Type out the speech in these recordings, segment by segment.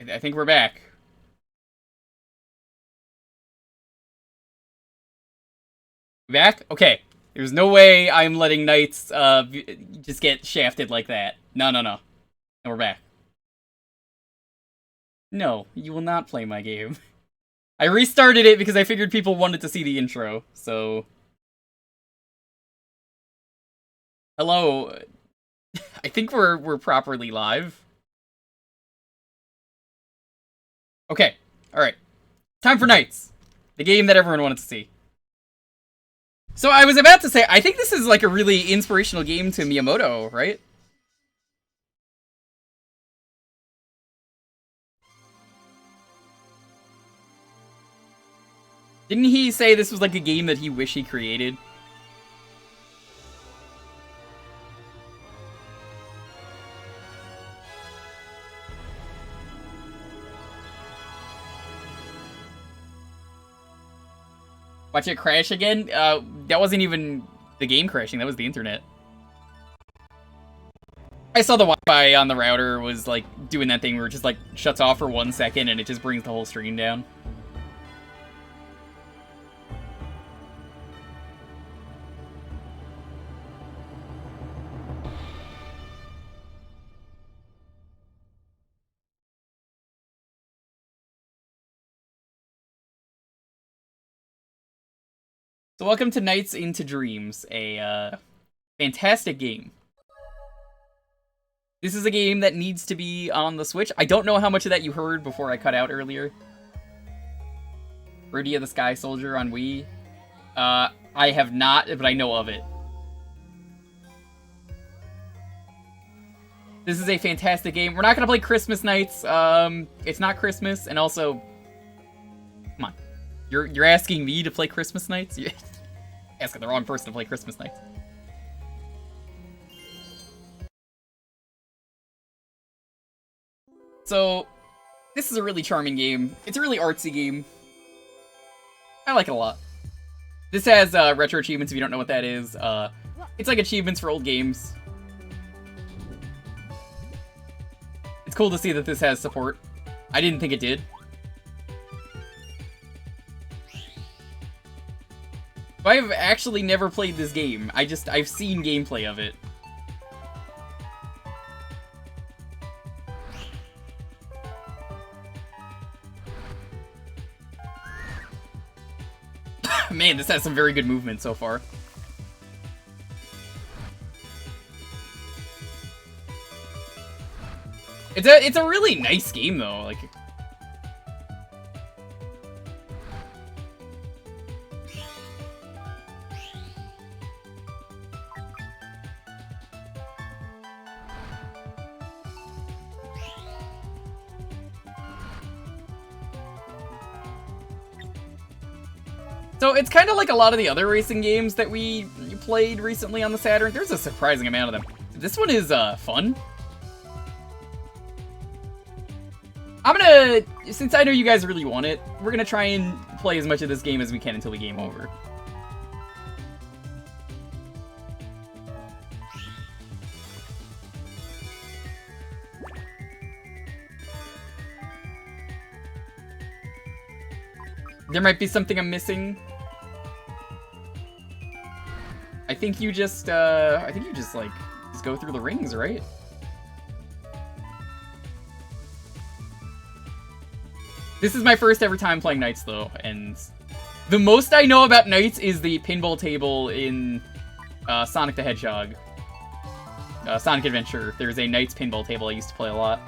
I think we're back. Back? Okay. There's no way I'm letting Knights just get shafted like that. No, no, no. And we're back. No, you will not play my game. I restarted it because I figured people wanted to see the intro, so... Hello. I think we're properly live. Okay. Alright. Time for Knights. The game that everyone wanted to see. So I was about to say, I think this is like a really inspirational game to Miyamoto, right? Didn't he say this was like a game that he wished he created? Watch it crash again? That wasn't even the game crashing, that was the internet. I saw the Wi-Fi on the router was like doing that thing where it just like shuts off for 1 second and it just brings the whole stream down. So welcome to Nights into Dreams, a fantastic game. This is a game that needs to be on the Switch. I don't know how much of that you heard before I cut out earlier. Rudy of the Sky Soldier on Wii. I have not, but I know of it. This is a fantastic game. We're not gonna play Christmas Nights. It's not Christmas, and also, come on, you're asking me to play Christmas Nights? You're asking the wrong person to play Christmas Nights. So, this is a really charming game. It's a really artsy game. I like it a lot. This has retro achievements if you don't know what that is. It's like achievements for old games. It's cool to see that this has support. I didn't think it did. I've actually never played this game. I've seen gameplay of it. Man, this has some very good movement so far. It's a really nice game though. Like, so it's kind of like a lot of the other racing games that we played recently on the Saturn. There's a surprising amount of them. This one is fun. I'm gonna, since I know you guys really want it, we're gonna try and play as much of this game as we can until we game over. There might be something I'm missing. I think you just like, just go through the rings, right? This is my first ever time playing Knights, though, and the most I know about Knights is the pinball table in Sonic the Hedgehog. Sonic Adventure. There's a Knights pinball table I used to play a lot.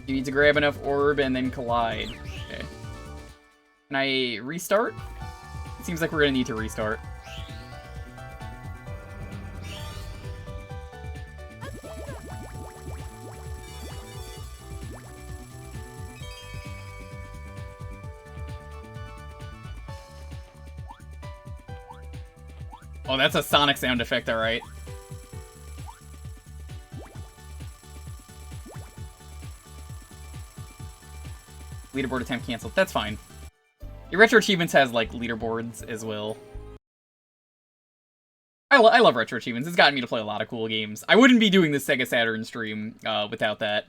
You need to grab enough orb and then collide. Okay. Can I restart? It seems like we're gonna need to restart. Oh, that's a Sonic sound effect, alright. Leaderboard attempt canceled. That's fine. Your Retro Achievements has, like, leaderboards as well. I love retro achievements. It's gotten me to play a lot of cool games. I wouldn't be doing this Sega Saturn stream without that.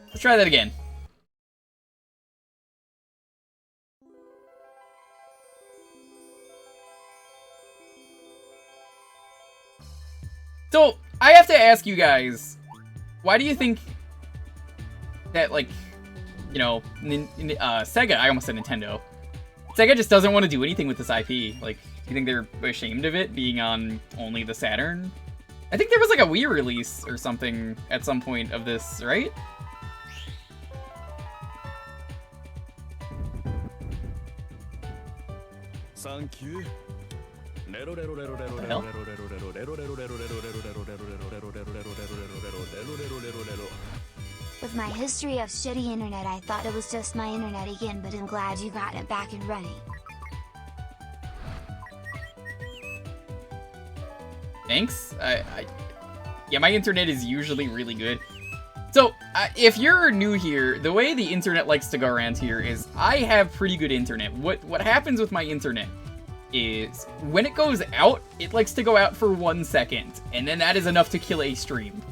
Let's try that again. So, I have to ask you guys, why do you think that, like, you know, Sega, I almost said Nintendo, Sega just doesn't want to do anything with this IP? Like, do you think they're ashamed of it being on only the Saturn? I think there was, like, a Wii release or something at some point of this, right? Thank you. What the hell? With my history of shitty internet, I thought it was just my internet again, but I'm glad you got it back and running. Thanks. Yeah, my internet is usually really good. So, if you're new here, the way the internet likes to go around here is I have pretty good internet. What happens with my internet is when it goes out, it likes to go out for 1 second, and then that is enough to kill a stream.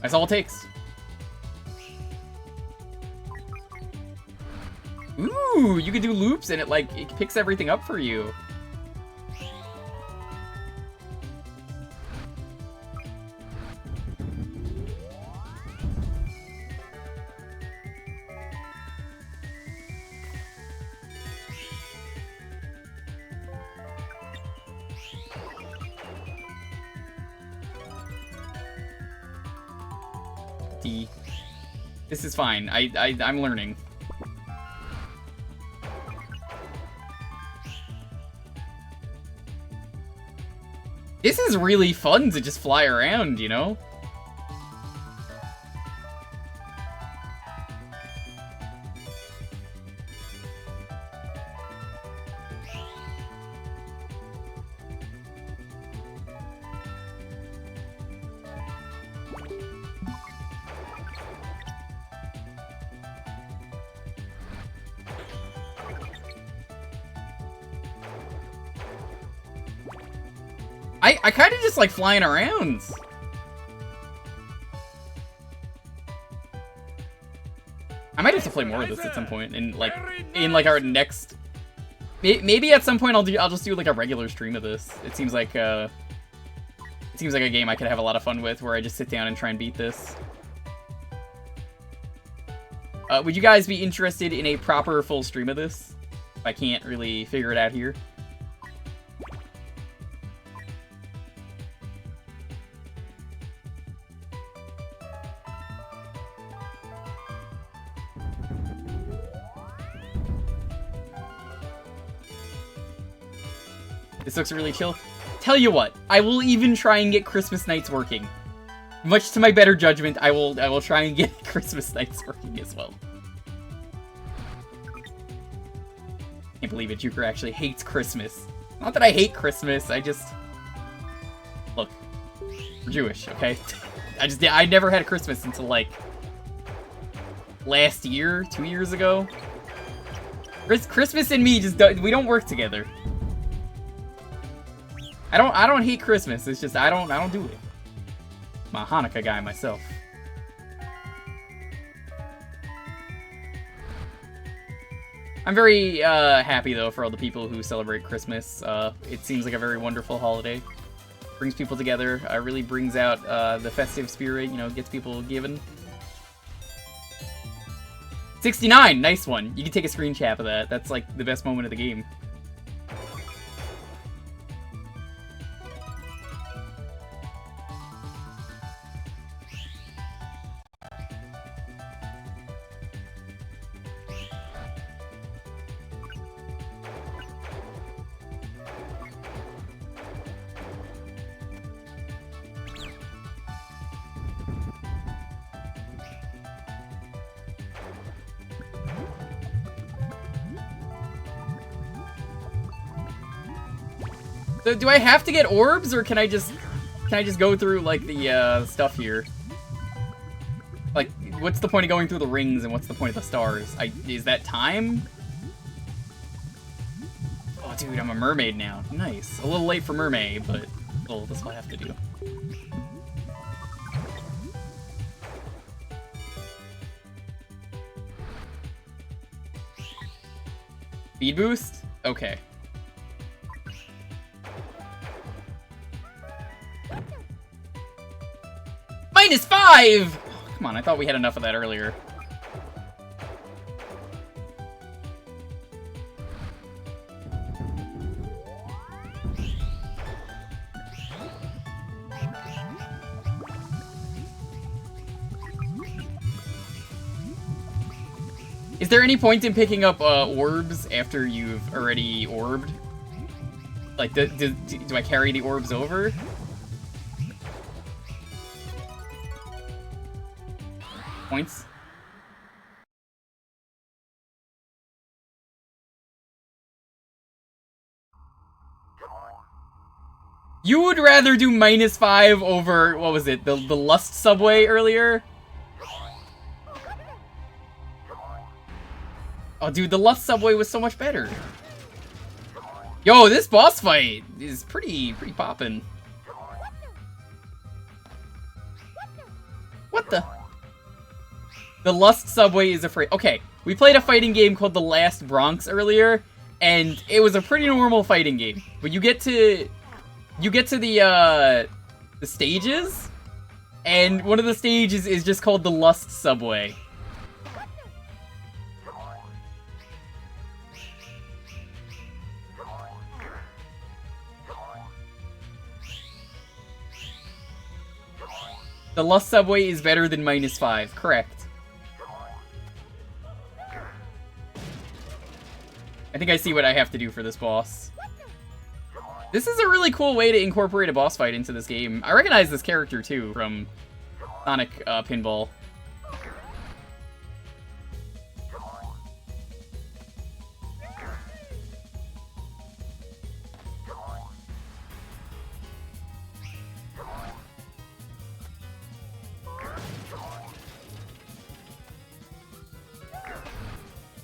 That's all it takes. Ooh, you can do loops and it picks everything up for you. This is fine. I'm learning. This is really fun to just fly around, you know? I kind of just like flying around. I might have to play more of this at some point in our next. Maybe at some point I'll just do like a regular stream of this. It seems like a game I could have a lot of fun with, where I just sit down and try and beat this. Would you guys be interested in a proper full stream of this? If I can't really figure it out here. This looks really chill. Tell you what, I will even try and get Christmas nights working. Much to my better judgment, I will try and get Christmas nights working as well. Can't believe it, Jewker actually hates Christmas. Not that I hate Christmas, I just... Look, we're Jewish, okay? I never had a Christmas until, like, last year, 2 years ago. Christmas and me we don't work together. I don't hate Christmas, it's just I don't do it. I'm a Hanukkah guy myself. I'm very happy though for all the people who celebrate Christmas. It seems like a very wonderful holiday. Brings people together, really brings out the festive spirit, you know, gets people giving. 69, nice one. You can take a screen cap of that. That's like the best moment of the game. So do I have to get orbs, or can I just can I just go through, like, the, stuff here? Like, what's the point of going through the rings and what's the point of the stars? Is that time? Oh, dude, I'm a mermaid now. Nice. A little late for mermaid, but well, that's what I have to do. Speed boost? Okay. -5! Oh, come on, I thought we had enough of that earlier. Is there any point in picking up orbs after you've already orbed? Like, do I carry the orbs over? Points? You would rather do -5 over, what was it, the Lust subway earlier? Oh, dude, the Lust subway was so much better. Yo, this boss fight is pretty poppin'. What the? The Lust subway is afraid. Okay, we played a fighting game called The Last Bronx earlier, and it was a pretty normal fighting game. But you get to the stages, and one of the stages is just called the Lust subway. The Lust subway is better than -5, correct. I think I see what I have to do for this boss. This is a really cool way to incorporate a boss fight into this game. I recognize this character, too, from Sonic Pinball.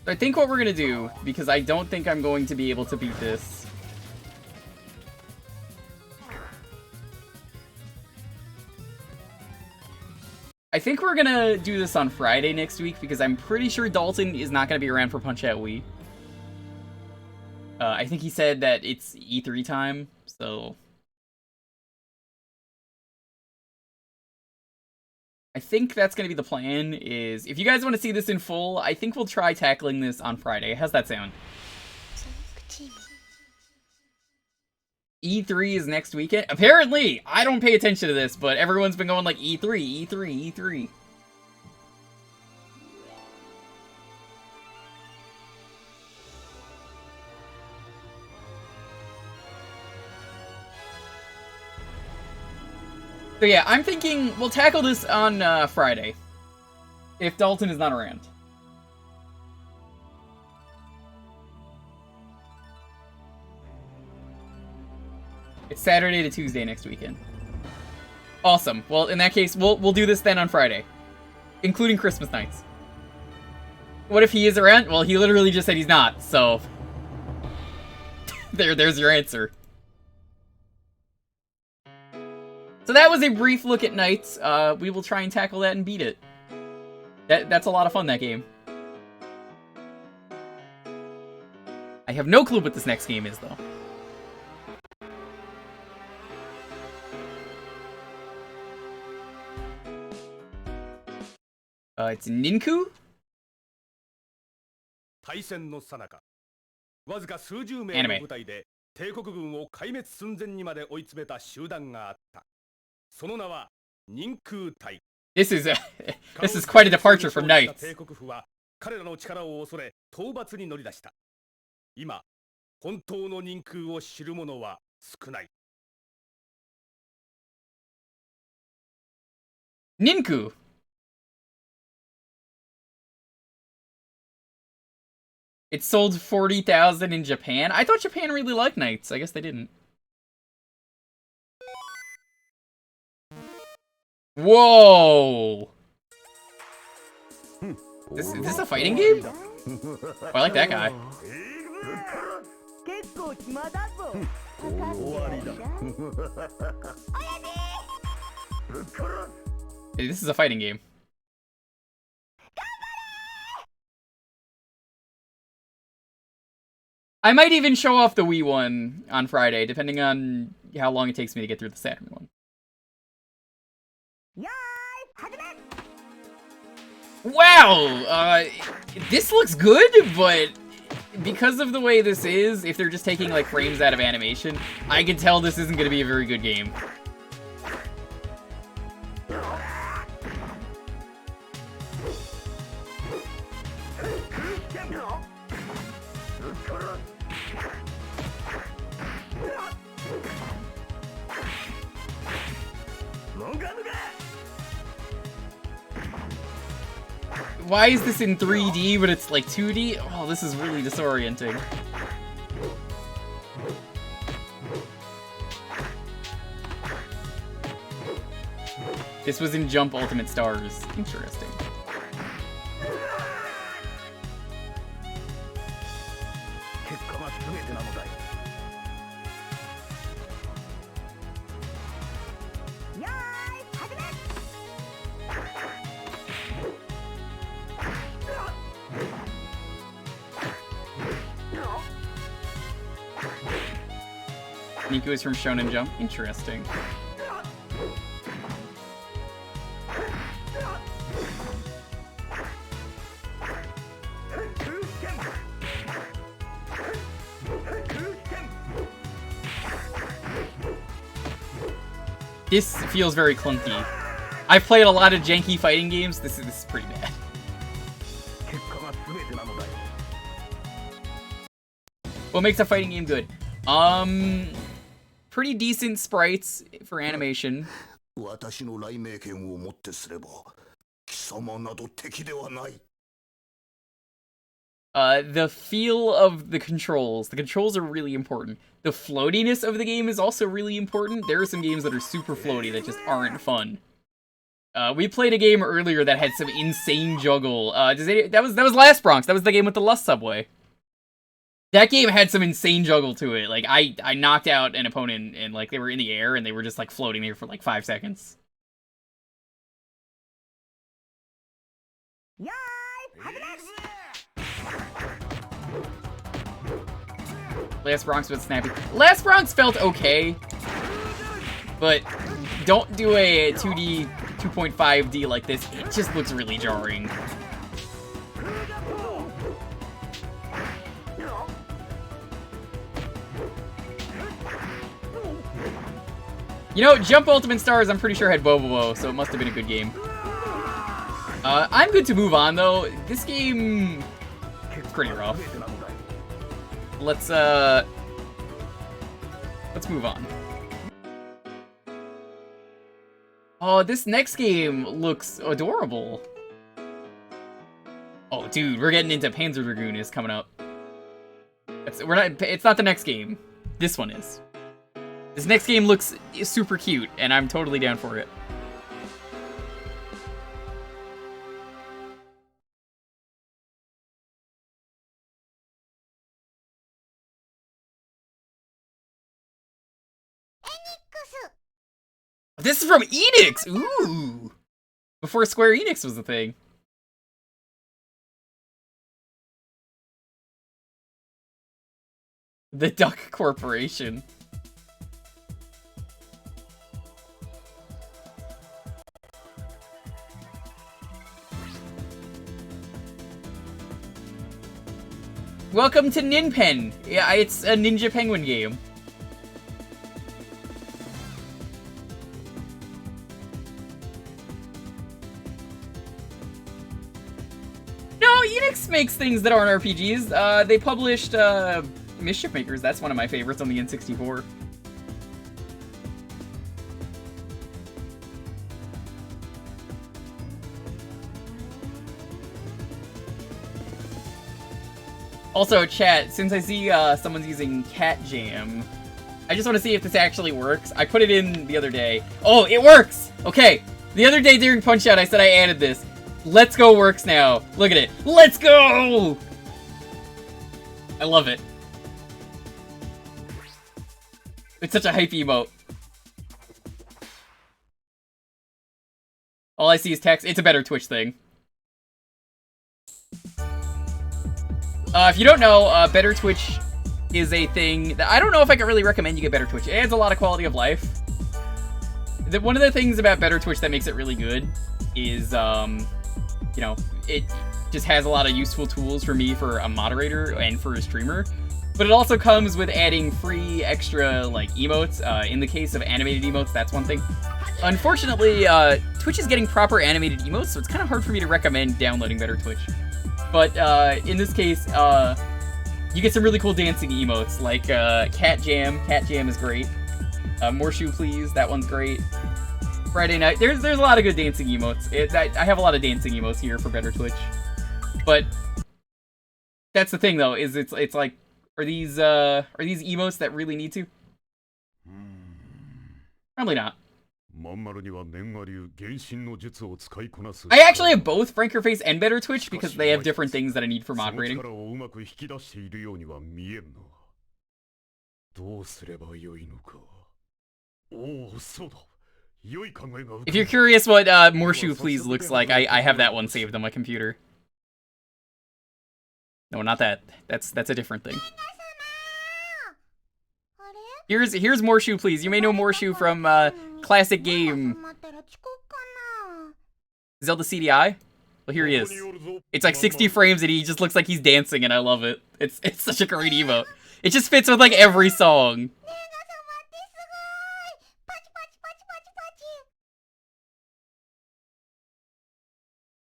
So I think what we're gonna do, because I don't think I'm going to be able to beat this. I think we're gonna do this on Friday next week, because I'm pretty sure Dalton is not gonna be around for Punch-Out Wii. I think he said that it's E3 time, so... I think that's going to be the plan, is if you guys want to see this in full, I think we'll try tackling this on Friday. How's that sound? E3 is next weekend? Apparently! I don't pay attention to this, but everyone's been going like E3, E3, E3. So yeah, I'm thinking we'll tackle this on Friday, if Dalton is not around. It's Saturday to Tuesday next weekend. Awesome. Well, in that case, we'll do this then on Friday, including Christmas nights. What if he is around? Well, he literally just said he's not, so there's your answer. So that was a brief look at Knights. We will try and tackle that and beat it. That's a lot of fun, that game. I have no clue what this next game is, though. It's Ninku? 大戦の最中、わずか数十名の部隊で帝国軍を壊滅寸前にまで追い詰めた集団があった。その名は人空隊。This is quite a departure from Knights. 帝国府は彼らの力を恐れ討伐に乗り出した。今、本当の人空を知る者は少ない。Ninku. It sold 40,000 in Japan? I thought Japan really liked Knights. I guess they didn't. Whoa! Is this a fighting game? Oh, I like that guy. Hey, this is a fighting game. I might even show off the Wii one on Friday, depending on how long it takes me to get through the Saturn one. Wow! This looks good, but because of the way this is, if they're just taking like frames out of animation, I can tell this isn't going to be a very good game. Why is this in 3D, but it's like 2D? Oh, this is really disorienting. This was in Jump Ultimate Stars. Interesting. Niku is from Shonen Jump. Interesting. This feels very clunky. I've played a lot of janky fighting games. This is pretty bad. What makes a fighting game good? Pretty decent sprites for animation. The feel of the controls. The controls are really important. The floatiness of the game is also really important. There are some games that are super floaty that just aren't fun. We played a game earlier that had some insane juggle. That was Last Bronx. That was the game with the Lust Subway. That game had some insane juggle to it. Like, I knocked out an opponent and, like, they were in the air and they were just, like, floating there for, like, 5 seconds. Last Bronx was snappy. Last Bronx felt okay, but don't do a 2D, 2.5D like this. It just looks really jarring. You know, Jump Ultimate Stars, I'm pretty sure had Bobobo, so it must have been a good game. I'm good to move on, though. This game is pretty rough. Let's move on. Oh, this next game looks adorable. Oh, dude, we're getting into Panzer Dragoon is coming up. It's not the next game. This one is. This next game looks super cute, and I'm totally down for it. This is from Enix! Ooh! Before Square Enix was a thing. The Duck Corporation. Welcome to Ninpen! Yeah, it's a Ninja Penguin game. No, Enix makes things that aren't RPGs. They published Mischief Makers. That's one of my favorites on the N64. Also, chat, since I see someone's using Cat Jam, I just want to see if this actually works. I put it in the other day. Oh, it works! Okay, The other day during Punch Out, I said I added this. Let's Go works now. Look at it. Let's go! I love it. It's such a hype emote. All I see is text. It's a better Twitch thing. If you don't know, Better Twitch is a thing that I don't know if I can really recommend you get Better Twitch. It adds a lot of quality of life. One of the things about Better Twitch that makes it really good is, you know, it just has a lot of useful tools for me for a moderator and for a streamer. But it also comes with adding free extra, like, emotes. In the case of animated emotes, that's one thing. Unfortunately, Twitch is getting proper animated emotes, so it's kind of hard for me to recommend downloading Better Twitch. But in this case, you get some really cool dancing emotes, like Cat Jam. Cat Jam is great. More Shoe Please, that one's great. Friday Night, there's a lot of good dancing emotes. I have a lot of dancing emotes here for Better Twitch. But that's the thing, though, is it's like, are these emotes that really need to? Probably not. I actually have both Frankerface and Better Twitch because they have different things that I need for moderating. If you're curious what More Shoe Please looks like, I have that one saved on my computer. No, not that. That's a different thing. Here's More Shoe Please. You may know More Shoe from classic game Zelda CDI. Well, here he is. It's like 60 frames and he just looks like he's dancing and I love it. It's such a great emote. It just fits with like every song.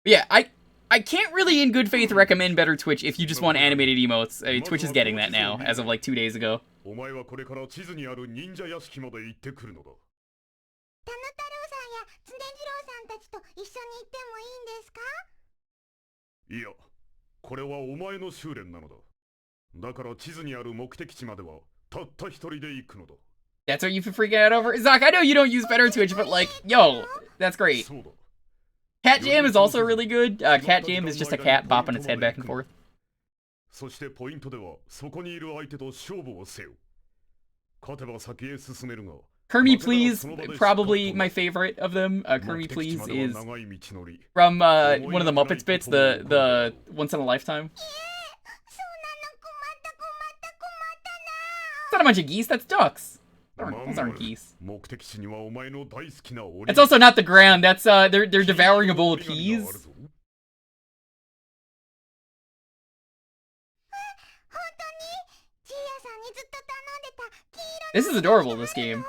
Yeah, I can't really in good faith recommend Better Twitch if you just want animated emotes. Twitch is getting that now, as of like 2 days ago. That's what you've been freaking out over? Zach, I know you don't use Better Twitch, but like, yo, that's great. Cat Jam is also really good. Cat Jam is just a cat bopping its head back and forth. Kermie Please, probably my favorite of them. Kermie Please is from one of the Muppets bits, the Once in a Lifetime. It's not a bunch of geese, that's ducks. Those aren't geese. It's also not the ground, that's they're devouring a bowl of peas. This is adorable, this game.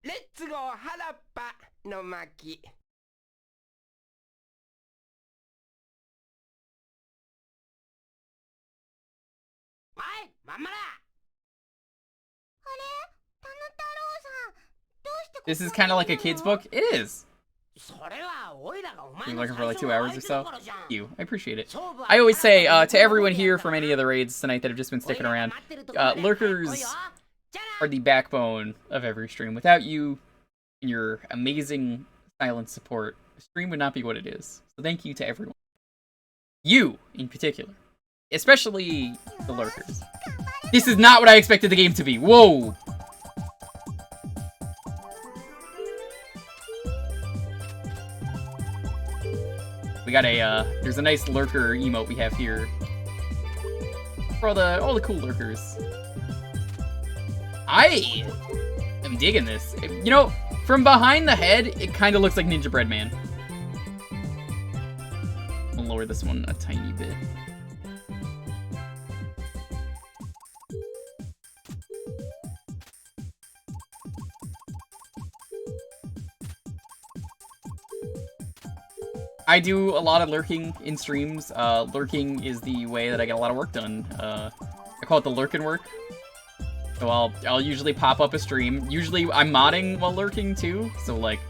Let's go 原っぱの巻。はい、まんまだ。This is kind of like a kid's book. It is. You're looking for like 2 hours or so? Thank you. I appreciate it. I always say to everyone here from any of the raids tonight that have just been sticking around, lurkers are the backbone of every stream. Without you and your amazing silent support, the stream would not be what it is. So thank you to everyone. You, in particular. Especially the lurkers. This is not what I expected the game to be. Whoa! We got a, there's a nice lurker emote we have here. For all the cool lurkers. I am digging this. You know, from behind the head, it kind of looks like Ninja Bread Man. I'll lower this one a tiny bit. I do a lot of lurking in streams. Lurking is the way that I get a lot of work done. I call it the lurkin' work. So I'll usually pop up a stream. Usually I'm modding while lurking too. So like,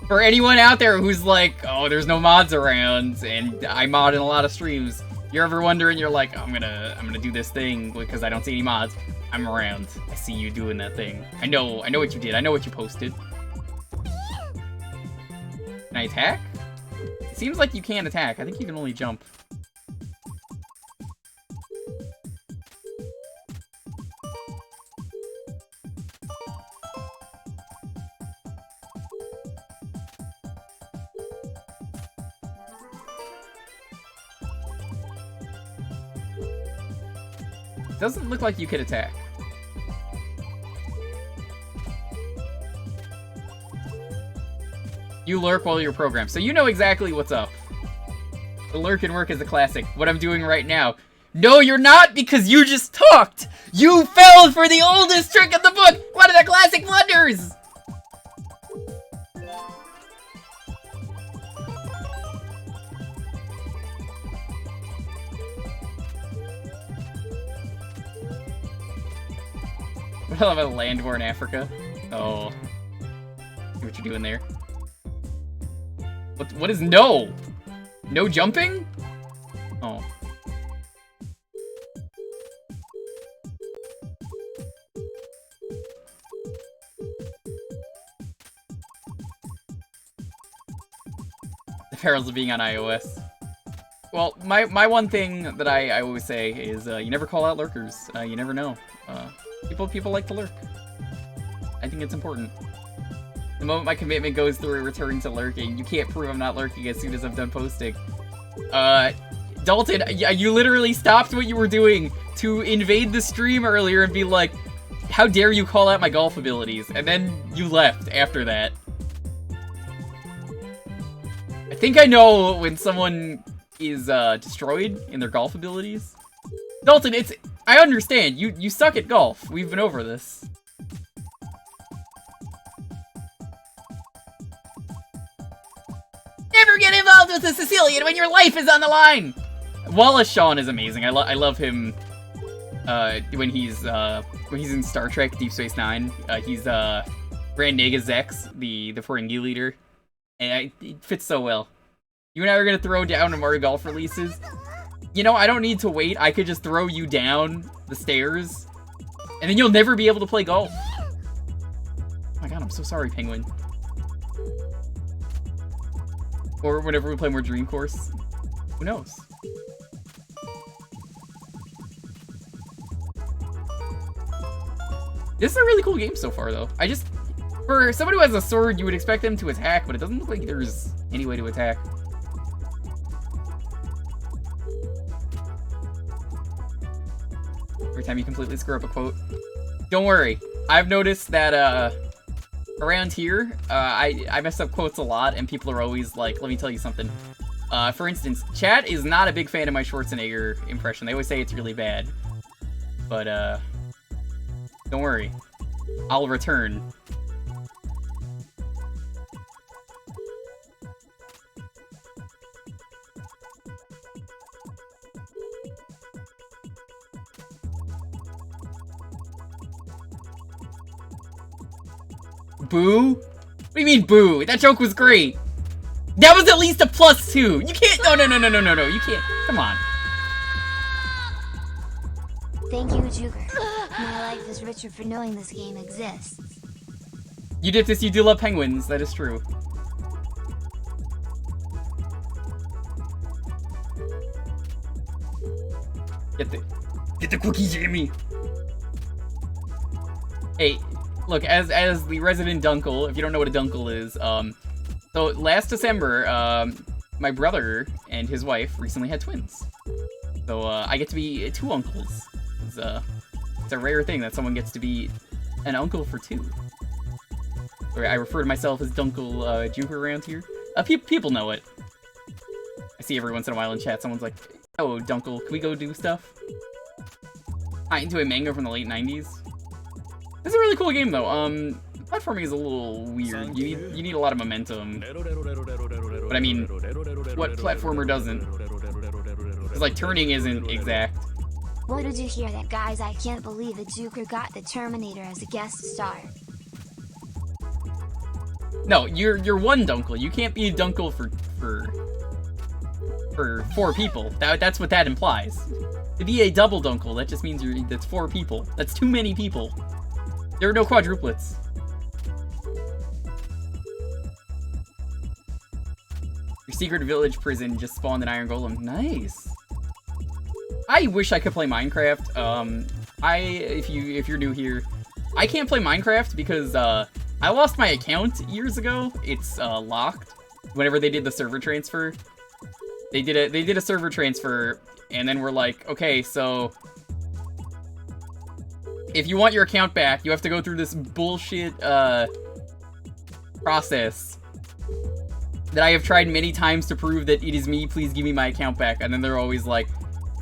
for anyone out there who's like, oh, there's no mods around, and I mod in a lot of streams, you're ever wondering, you're like, I'm gonna do this thing because I don't see any mods. I'm around. I see you doing that thing. I know what you did. I know what you posted. Can I attack? It seems like you can't attack. I think you can only jump. Doesn't look like you could attack. You lurk while you're programmed, so you know exactly what's up. The lurk and work is a classic. What I'm doing right now. No, you're not, because you just talked! You fell for the oldest trick in the book! One of the classic blunders! I love a land war in Africa. Oh. See what you're doing there. What is no? No jumping? Oh. The perils of being on iOS. Well, my one thing that I always say is you never call out lurkers. You never know. People like to lurk. I think it's important. The moment my commitment goes through a return to lurking, you can't prove I'm not lurking as soon as I'm done posting. Dalton, you literally stopped what you were doing to invade the stream earlier and be like, how dare you call out my golf abilities? And then you left after that. I think I know when someone is destroyed in their golf abilities. Dalton, I understand. You suck at golf. We've been over this. Never get involved with a Sicilian when your life is on the line! Wallace Shawn is amazing. I love him when he's in Star Trek Deep Space Nine. He's Grand Naga Zex, the Ferengi leader. And it fits so well. You and I are gonna throw down to Mario Golf releases. You know, I don't need to wait. I could just throw you down the stairs, and then you'll never be able to play golf. Oh my god, I'm so sorry, Penguin. Or whenever we play more Dream Course. Who knows? This is a really cool game so far, though. For someone who has a sword, you would expect them to attack, but it doesn't look like there's any way to attack. Every time you completely screw up a quote. Don't worry. I've noticed that, around here, I mess up quotes a lot, and people are always like, let me tell you something. For instance, chat is not a big fan of my Schwarzenegger impression. They always say it's really bad. But, don't worry. I'll return. Boo? What do you mean, boo? That joke was great. That was at least a +2. You can't. No. You can't. Come on. Thank you, Jewker. My life is richer for knowing this game exists. You did this. You do love penguins. That is true. Get the cookie, Jamie. Hey. Look, as the resident Dunkle, if you don't know what a Dunkle is, so last December, my brother and his wife recently had twins. So, I get to be 2 uncles. It's a rare thing that someone gets to be an uncle for 2. I refer to myself as Dunkle, Jewker around here. People know it. I see every once in a while in chat, someone's like, oh, Dunkle, can we go do stuff? I'm into a manga from the late 90s. This is a really cool game, though. Platforming is a little weird. You need a lot of momentum. But I mean, what platformer doesn't? Because, like, turning isn't exact. What did you hear that, guys? I can't believe that Jewker got the Terminator as a guest star. No, you're one Dunkel. You can't be a Dunkel for 4 people. That's what that implies. To be a double Dunkel, that just means that's 4 people. That's too many people. There are no quadruplets. Your secret village prison just spawned an iron golem. Nice. I wish I could play Minecraft. If you're new here, I can't play Minecraft because I lost my account years ago. It's locked. Whenever they did the server transfer, they did a server transfer, and then we're like, okay, so if you want your account back, you have to go through this bullshit process that I have tried many times to prove that it is me. Please give me my account back. And then they're always like,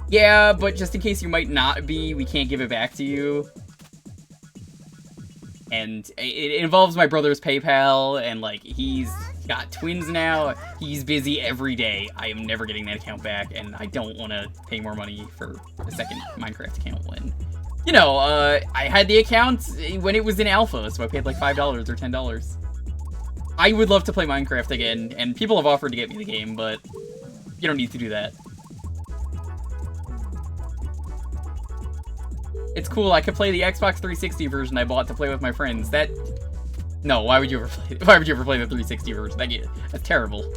yeah, but just in case you might not be, we can't give it back to you. And it involves my brother's PayPal, and, like, he's got twins now. He's busy every day. I am never getting that account back, and I don't want to pay more money for a second Minecraft account when, you know, I had the account when it was in alpha, so I paid, like, $5 or $10. I would love to play Minecraft again, and people have offered to get me the game, but you don't need to do that. It's cool, I could play the Xbox 360 version I bought to play with my friends. No, why would you ever play the 360 version? That's terrible.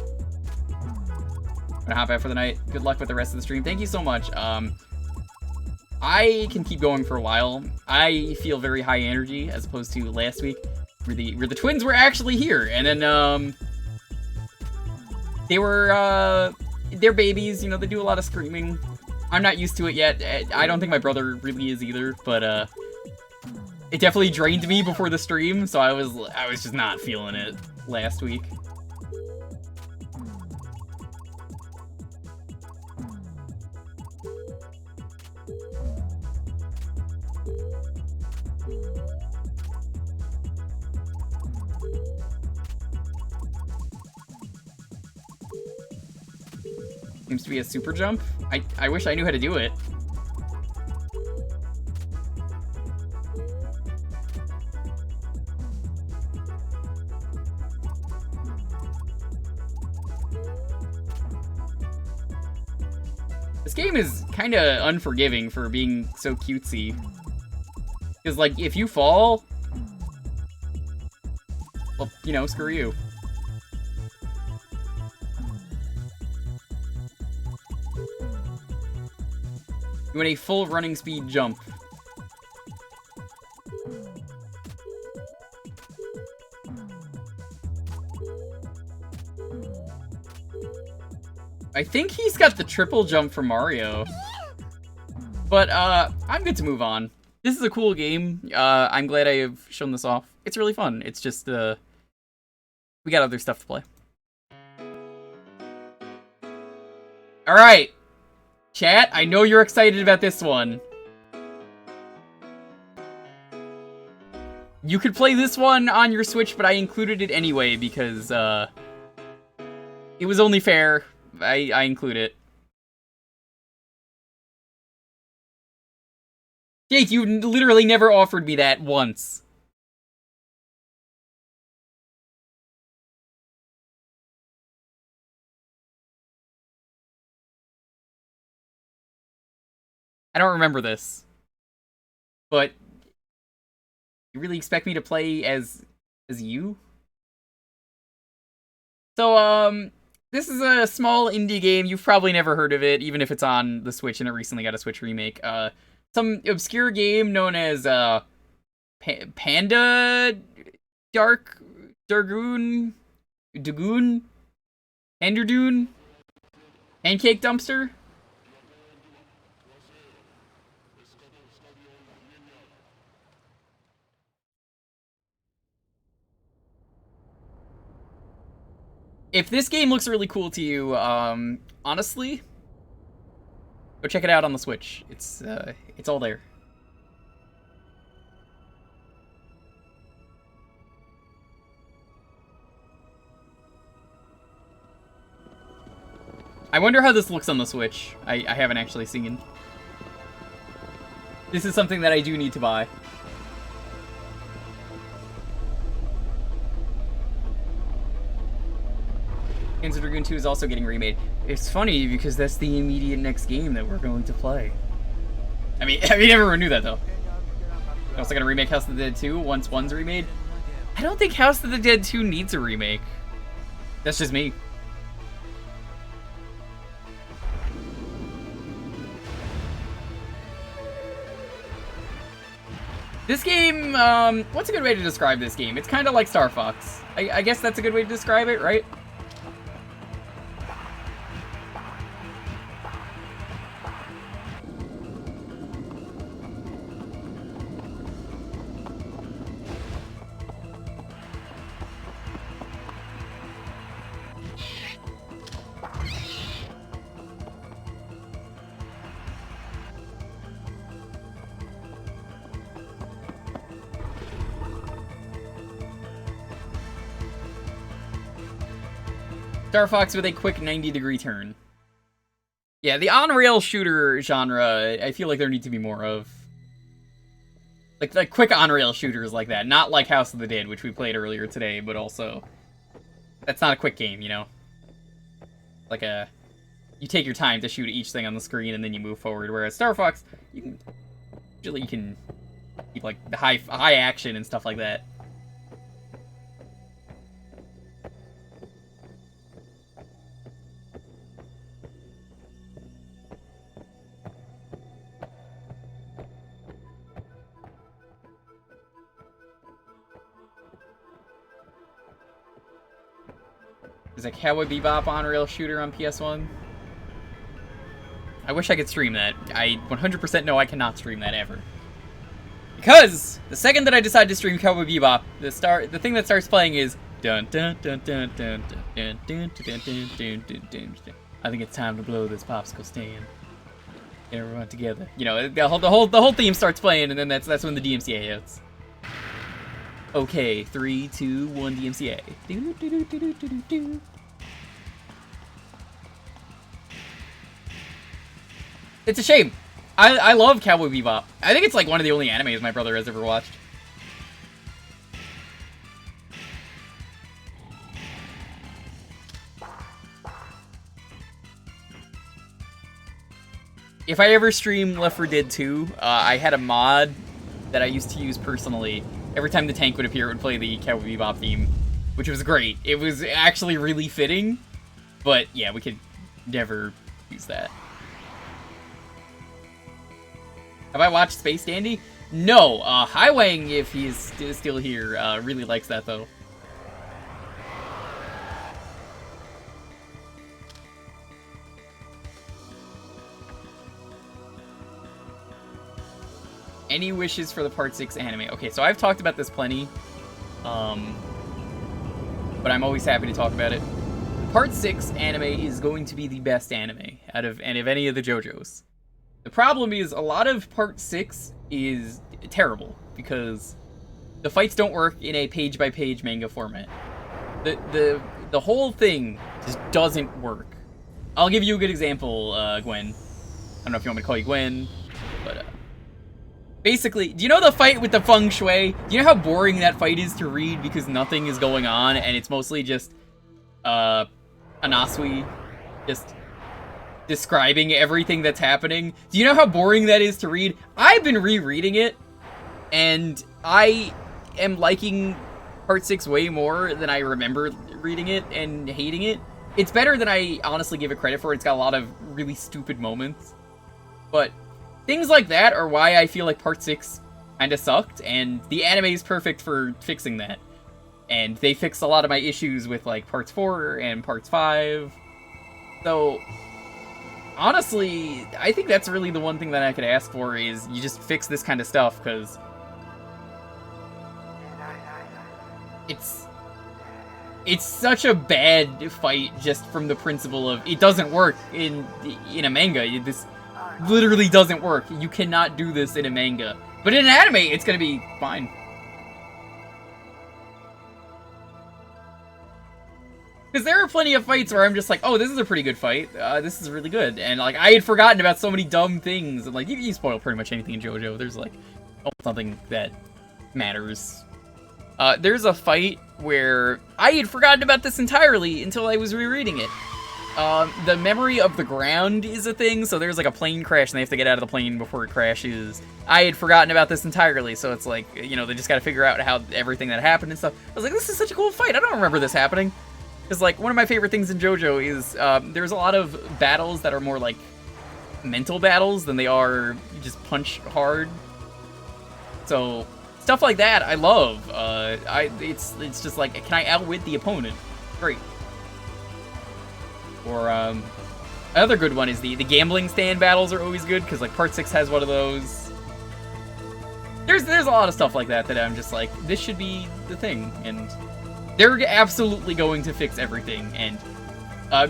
I'm gonna hop out for the night. Good luck with the rest of the stream. Thank you so much. I can keep going for a while. I feel very high energy as opposed to last week where the twins were actually here, and then they're babies, you know, they do a lot of screaming. I'm not used to it yet. I don't think my brother really is either, but it definitely drained me before the stream, so I was just not feeling it last week. Seems to be a super jump. I wish I knew how to do it. This game is kind of unforgiving for being so cutesy. Because, like, if you fall, well, you know, screw you. You want a full running speed jump. I think he's got the triple jump from Mario. But, I'm good to move on. This is a cool game. I'm glad I have shown this off. It's really fun. It's just, we got other stuff to play. Alright. Chat, I know you're excited about this one. You could play this one on your Switch, but I included it anyway because, it was only fair. I include it. Jake, you literally never offered me that once. I don't remember this. But you really expect me to play as you? So, this is a small indie game. You've probably never heard of it, even if it's on the Switch and it recently got a Switch remake. Some obscure game known as, Panda Dagoon? Panderdoon? Pancake Dumpster? If this game looks really cool to you, honestly, go check it out on the Switch. It's all there. I wonder how this looks on the Switch. I haven't actually seen. This is something that I do need to buy. Panzer Dragoon 2 is also getting remade. It's funny because that's the immediate next game that we're going to play. I mean everyone knew that though. They're also gonna remake House of the Dead 2 once 1's remade. I don't think House of the Dead 2 needs a remake. That's just me. This game, what's a good way to describe this game? It's kind of like Star Fox. I guess that's a good way to describe it, right? Star Fox with a quick 90-degree turn. Yeah, the on-rail shooter genre, I feel like there need to be more of. Like quick on-rail shooters like that. Not like House of the Dead, which we played earlier today, but also... That's not a quick game, you know? Like you take your time to shoot each thing on the screen and then you move forward, whereas Star Fox, you can keep like the high action and stuff like that. There's a Cowboy Bebop on-rail shooter on PS1. I wish I could stream that. I 100% know I cannot stream that ever. Because the second that I decide to stream Cowboy Bebop, the thing that starts playing is dun dun dun dun dun dun dun dun dun dun dun dun dun. I think it's time to blow this popsicle stand. Get everyone together. You know, the whole theme starts playing, and then that's when the DMCA hits. Okay, 3, 2, 1, DMCA. It's a shame. I love Cowboy Bebop. I think it's like one of the only animes my brother has ever watched. If I ever stream Left 4 Dead 2, I had a mod that I used to use personally. Every time the tank would appear, it would play the Cowboy Bebop theme, which was great. It was actually really fitting, but yeah, we could never use that. Have I watched Space Dandy? No, Highwaying, if he's still here, really likes that though. Any wishes for the Part 6 anime? Okay, so I've talked about this plenty, but I'm always happy to talk about it. Part 6 anime is going to be the best anime out of any of the JoJo's. The problem is a lot of Part 6 is terrible because the fights don't work in a page-by-page manga format. The whole thing just doesn't work. I'll give you a good example, Gwen. I don't know if you want me to call you Gwen, but basically, do you know the fight with the feng shui? Do you know how boring that fight is to read because nothing is going on and it's mostly just Anasui just describing everything that's happening? Do you know how boring that is to read? I've been rereading it and I am liking Part 6 way more than I remember reading it and hating it. It's better than I honestly give it credit for. It's got a lot of really stupid moments, but things like that are why I feel like Part 6 kinda sucked, and the anime is perfect for fixing that. And they fixed a lot of my issues with, like, Parts 4 and Parts 5. So, honestly, I think that's really the one thing that I could ask for is you just fix this kind of stuff, because it's such a bad fight just from the principle of it doesn't work in a manga. This literally doesn't work. You cannot do this in a manga. But in an anime, it's gonna be fine. Because there are plenty of fights where I'm just like, oh, this is a pretty good fight. This is really good. And, like, I had forgotten about so many dumb things. And, like, you spoil pretty much anything in JoJo. There's, like, something that matters. There's a fight where I had forgotten about this entirely until I was rereading it. The memory of the ground is a thing, so there's like a plane crash and they have to get out of the plane before it crashes. I had forgotten about this entirely, so it's like, you know, they just gotta figure out how everything that happened and stuff. I was like, this is such a cool fight, I don't remember this happening. Because, like, one of my favorite things in JoJo is, there's a lot of battles that are more, like, mental battles than they are just punch hard. So, stuff like that, I love. It's just like, can I outwit the opponent? Great. Or, another good one is the gambling stand battles are always good, because, like, Part 6 has one of those. There's a lot of stuff like that that I'm just like, this should be the thing, and they're absolutely going to fix everything, and,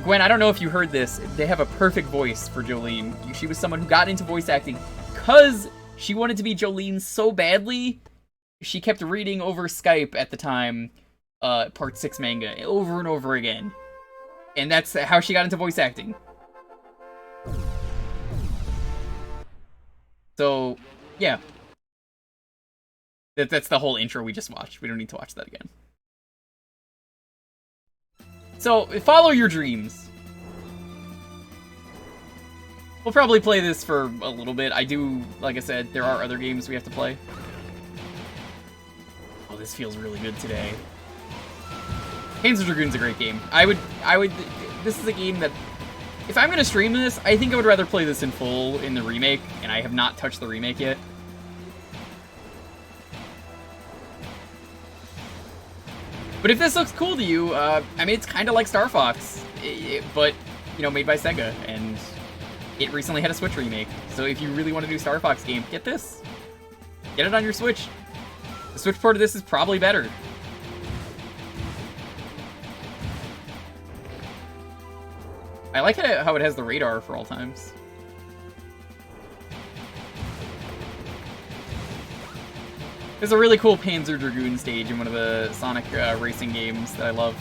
Gwen, I don't know if you heard this, they have a perfect voice for Jolene. She was someone who got into voice acting because she wanted to be Jolene so badly, she kept reading over Skype at the time, Part 6 manga, over and over again. And that's how she got into voice acting. So, yeah. That's the whole intro we just watched. We don't need to watch that again. So, follow your dreams. We'll probably play this for a little bit. I do, like I said, there are other games we have to play. Oh, this feels really good today. Panzer Dragoon's a great game. This is a game that, if I'm gonna stream this, I think I would rather play this in full in the remake, and I have not touched the remake yet. But if this looks cool to you, I mean, it's kind of like Star Fox, but, you know, made by Sega, and it recently had a Switch remake. So if you really want to do a Star Fox game, get this. Get it on your Switch. The Switch port of this is probably better. I like how it has the radar for all times. There's a really cool Panzer Dragoon stage in one of the Sonic racing games that I love.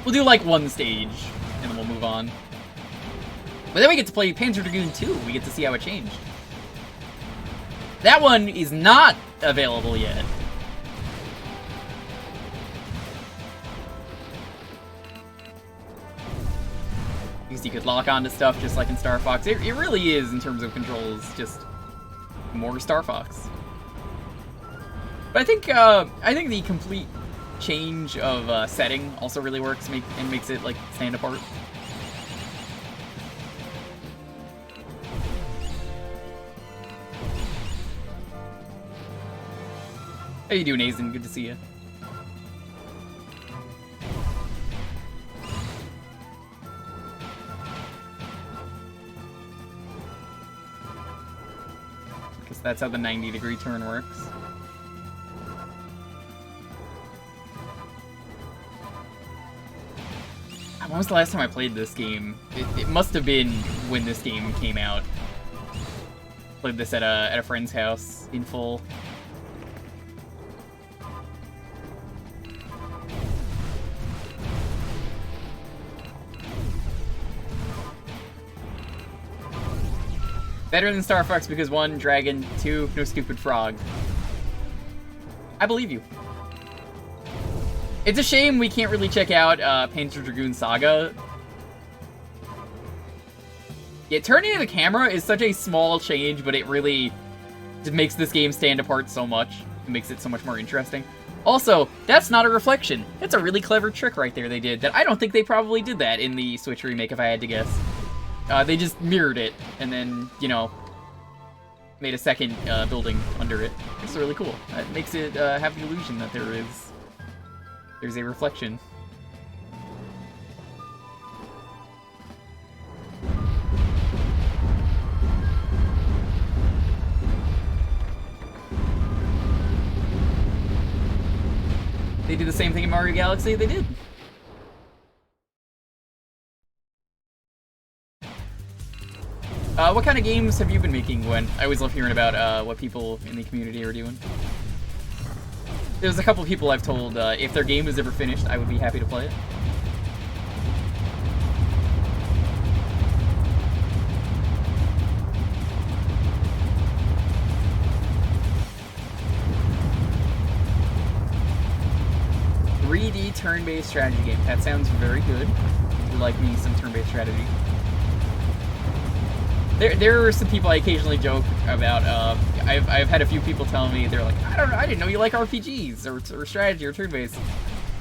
We'll do like one stage, and then we'll move on. But then we get to play Panzer Dragoon 2. We get to see how it changed. That one is not available yet. Because you could lock onto stuff just like in Star Fox. It really is, in terms of controls, just more Star Fox. But I think the complete change of setting also really works and makes it like stand apart. How you doing, Aizen? Good to see you. Because that's how the 90-degree turn works. When was the last time I played this game? It must have been when this game came out. Played this at a friend's house in full. Better than Star Fox because 1, dragon, 2, no stupid frog. I believe you. It's a shame we can't really check out Panzer Dragoon Saga. Yeah, turning the camera is such a small change, but it really just makes this game stand apart so much. It makes it so much more interesting. Also, that's not a reflection. That's a really clever trick right there they did that I don't think they probably did that in the Switch remake, if I had to guess. They just mirrored it, and then, you know, made a second building under it. It's really cool. It makes it have the illusion that there's a reflection. They did the same thing in Mario Galaxy? They did. What kind of games have you been making, Gwen? I always love hearing about what people in the community are doing. There's a couple people I've told if their game is ever finished, I would be happy to play it. Turn-based strategy game. That sounds very good. I like me some turn-based strategy. There are some people I occasionally joke about. I've had a few people tell me, they're like, I don't know, I didn't know you like RPGs or strategy or turn-based.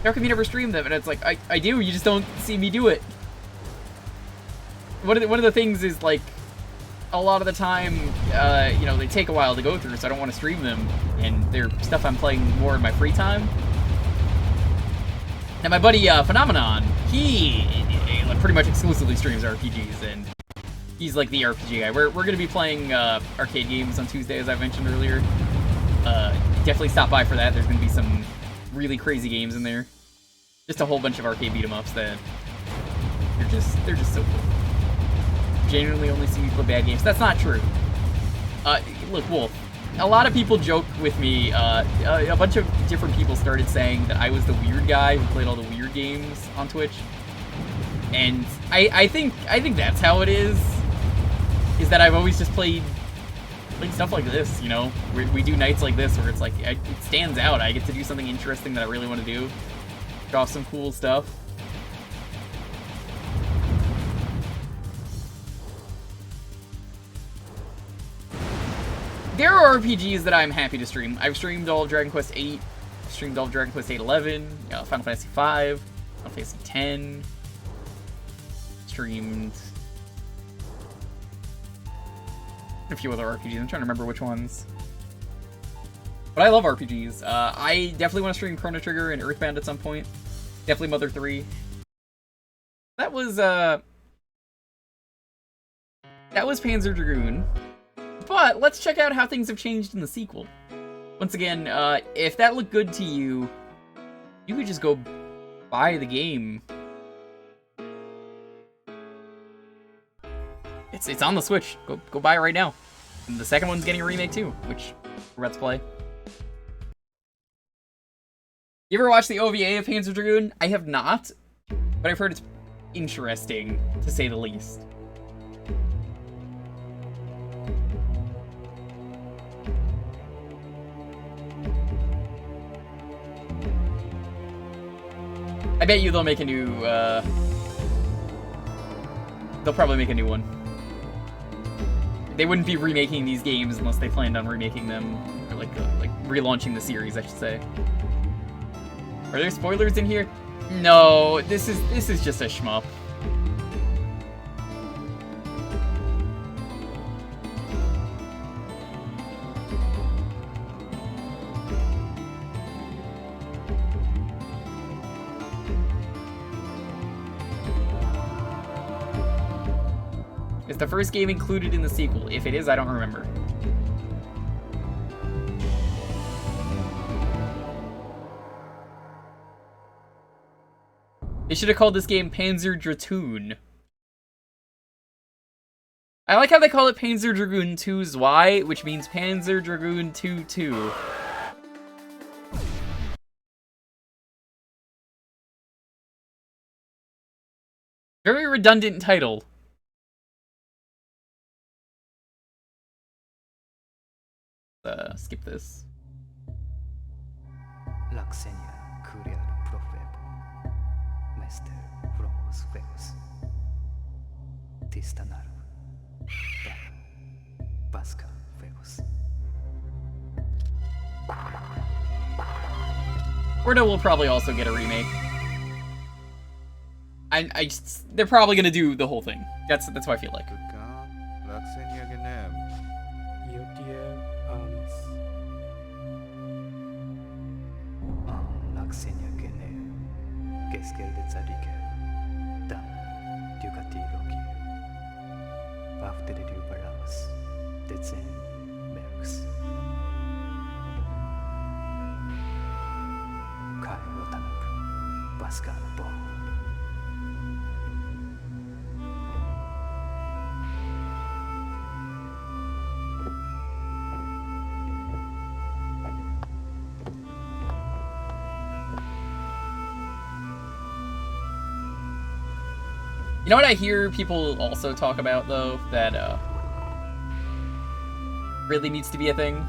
How come you never stream them? And it's like, I do. You just don't see me do it. One of the things is like, a lot of the time, you know, they take a while to go through, so I don't want to stream them, and they're stuff I'm playing more in my free time. And my buddy Phenomenon, he pretty much exclusively streams RPGs, and he's like the RPG guy. We're gonna be playing arcade games on Tuesday, as I mentioned earlier. Definitely stop by for that. There's gonna be some really crazy games in there. Just a whole bunch of arcade beat 'em ups that they're just so cool. Genuinely only see me play bad games. That's not true. Look, Wolf. A lot of people joke with me. A bunch of different people started saying that I was the weird guy who played all the weird games on Twitch, and I think that's how it is. Is that I've always just played stuff like this, you know? We do nights like this where it's like it stands out. I get to do something interesting that I really want to do. Draw some cool stuff. There are RPGs that I'm happy to stream. I've streamed all of Dragon Quest VIII, streamed all of Dragon Quest VIII 11, Final Fantasy V, Final Fantasy X, streamed a few other RPGs. I'm trying to remember which ones. But I love RPGs. I definitely want to stream Chrono Trigger and Earthbound at some point. Definitely Mother 3. That was Panzer Dragoon. But let's check out how things have changed in the sequel. Once again, if that looked good to you, you could just go buy the game. It's on the Switch. Go buy it right now. And the second one's getting a remake too, which we're about to play. You ever watch the OVA of Panzer Dragoon? I have not, but I've heard it's interesting, to say the least. I bet you they'll make a new, they'll probably make a new one. They wouldn't be remaking these games unless they planned on remaking them, or like relaunching the series, I should say. Are there spoilers in here? No, this is just a shmup. Is the first game included in the sequel? If it is, I don't remember. They should have called this game Panzer Dragoon. I like how they call it Panzer Dragoon 2 Zwei, which means Panzer Dragoon 2-2. Very redundant title. Skip this. Ordo will probably also get a remake. They're probably gonna do the whole thing. That's what I feel like. know what I hear people also talk about, though, that really needs to be a thing?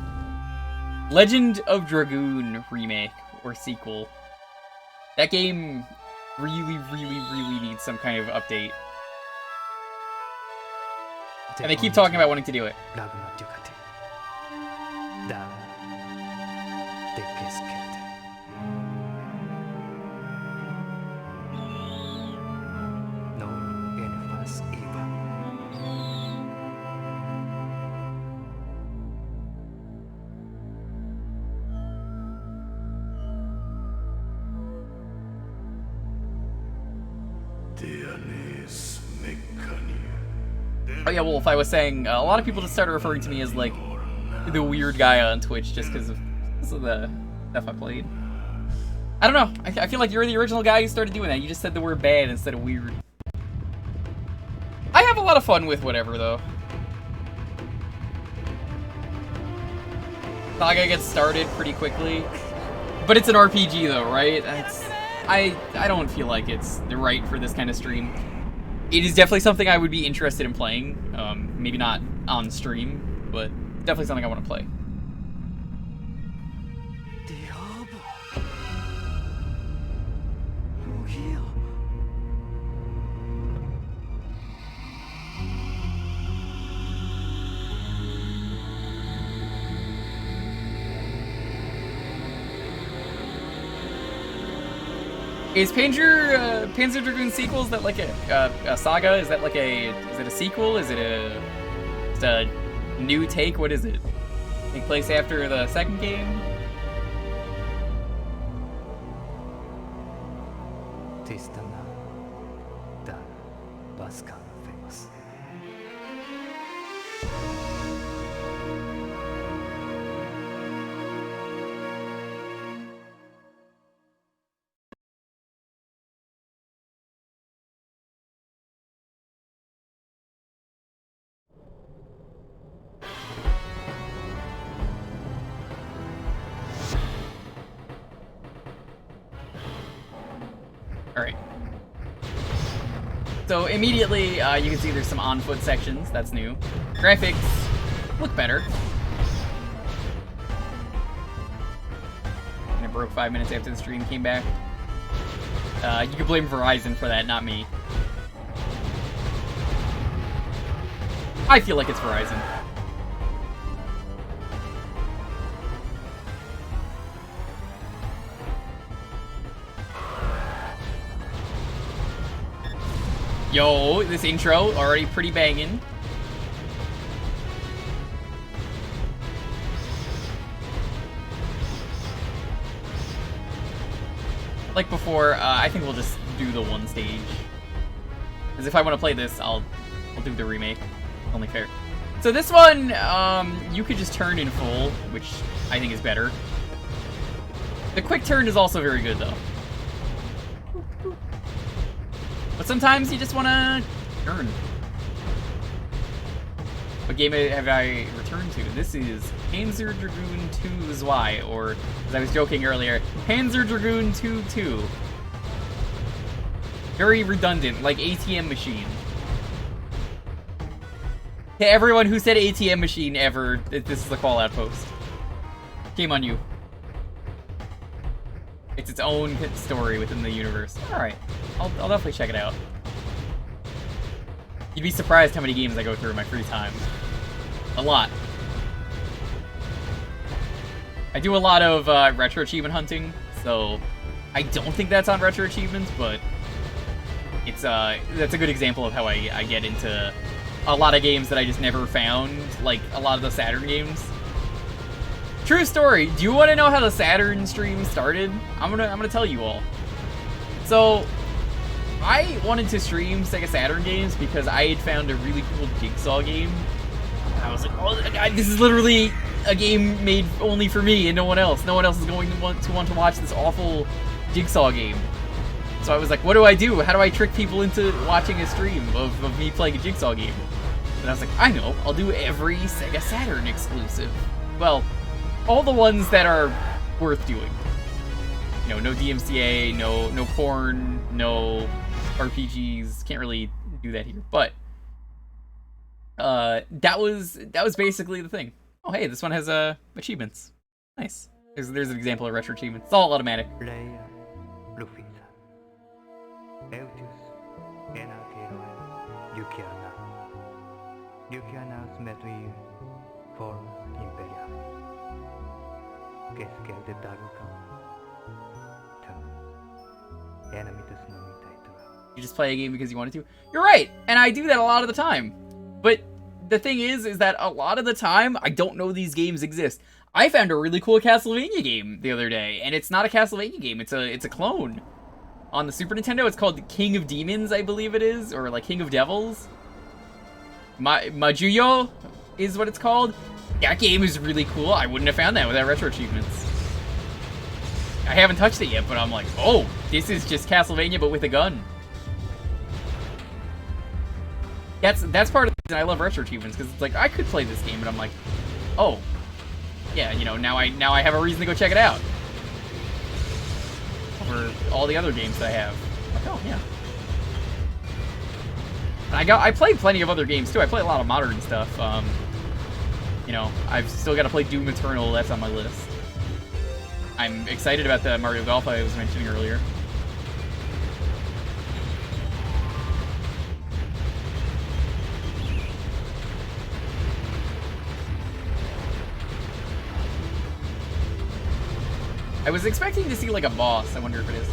Legend of Dragoon remake or sequel. That game really, really, really needs some kind of update. And they keep talking about wanting to do it. Oh yeah, Wolf, I was saying, a lot of people just started referring to me as, like, the weird guy on Twitch just because of the stuff I played. I don't know, I feel like you're the original guy who started doing that. You just said the word bad instead of weird. I have a lot of fun with whatever, though. Saga gets started pretty quickly. But it's an RPG, though, right? I don't feel like it's right for this kind of stream. It is definitely something I would be interested in playing. Maybe not on stream, but definitely something I want to play. Is Panzer Dragoon sequel, is that like a saga? Is that like is it a sequel? Is it a new take? What is it? Take place after the second game? Alright. So immediately, you can see there's some on-foot sections. That's new. Graphics look better. And it broke 5 minutes after the stream came back. You can blame Verizon for that, not me. I feel like it's Verizon. Yo, this intro already pretty banging. Like before, I think we'll just do the one stage. Because if I want to play this, I'll do the remake. Only fair. So this one, you could just turn in full, which I think is better. The quick turn is also very good, though. But sometimes you just want to turn. What game have I returned to? This is Panzer Dragoon 2's Y, or, as I was joking earlier, Panzer Dragoon 2-2. Very redundant, like ATM machine. To everyone who said ATM machine ever, this is a call-out post. Shame on you. It's its own story within the universe. Alright, I'll definitely check it out. You'd be surprised how many games I go through in my free time. A lot. I do a lot of retro achievement hunting, so I don't think that's on retro achievements, but it's that's a good example of how I get into a lot of games that I just never found, like a lot of the Saturn games. True story. Do you want to know how the Saturn stream started? I'm gonna tell you all. So, I wanted to stream Sega Saturn games because I had found a really cool Jigsaw game. I was like, oh, this is literally a game made only for me and no one else. No one else is going to want to watch this awful Jigsaw game. So I was like, what do I do? How do I trick people into watching a stream of me playing a Jigsaw game? And I was like, I know, I'll do every Sega Saturn exclusive. Well, all the ones that are worth doing. You know, no DMCA, no porn, no RPGs. Can't really do that here. But that was basically the thing. Oh hey, this one has achievements. Nice. There's an example of retro achievements. It's all automatic. You just play a game because you wanted to? You're right, and I do that a lot of the time. But the thing is that a lot of the time, I don't know these games exist. I found a really cool Castlevania game the other day, and it's not a Castlevania game, it's a clone. On the Super Nintendo, it's called King of Demons, I believe it is, or like King of Devils. Majuyo is what it's called. That game is really cool. I wouldn't have found that without retro achievements. I haven't touched it yet, but I'm like, oh, this is just Castlevania, but with a gun. That's part of the reason I love retro achievements, because it's like, I could play this game, but I'm like, oh, yeah, you know, now I have a reason to go check it out. Over all the other games that I have. Like, oh, yeah. And I played plenty of other games, too. I play a lot of modern stuff. You know, I've still got to play Doom Eternal, that's on my list. I'm excited about the Mario Golf I was mentioning earlier. I was expecting to see like a boss. I wonder if it is.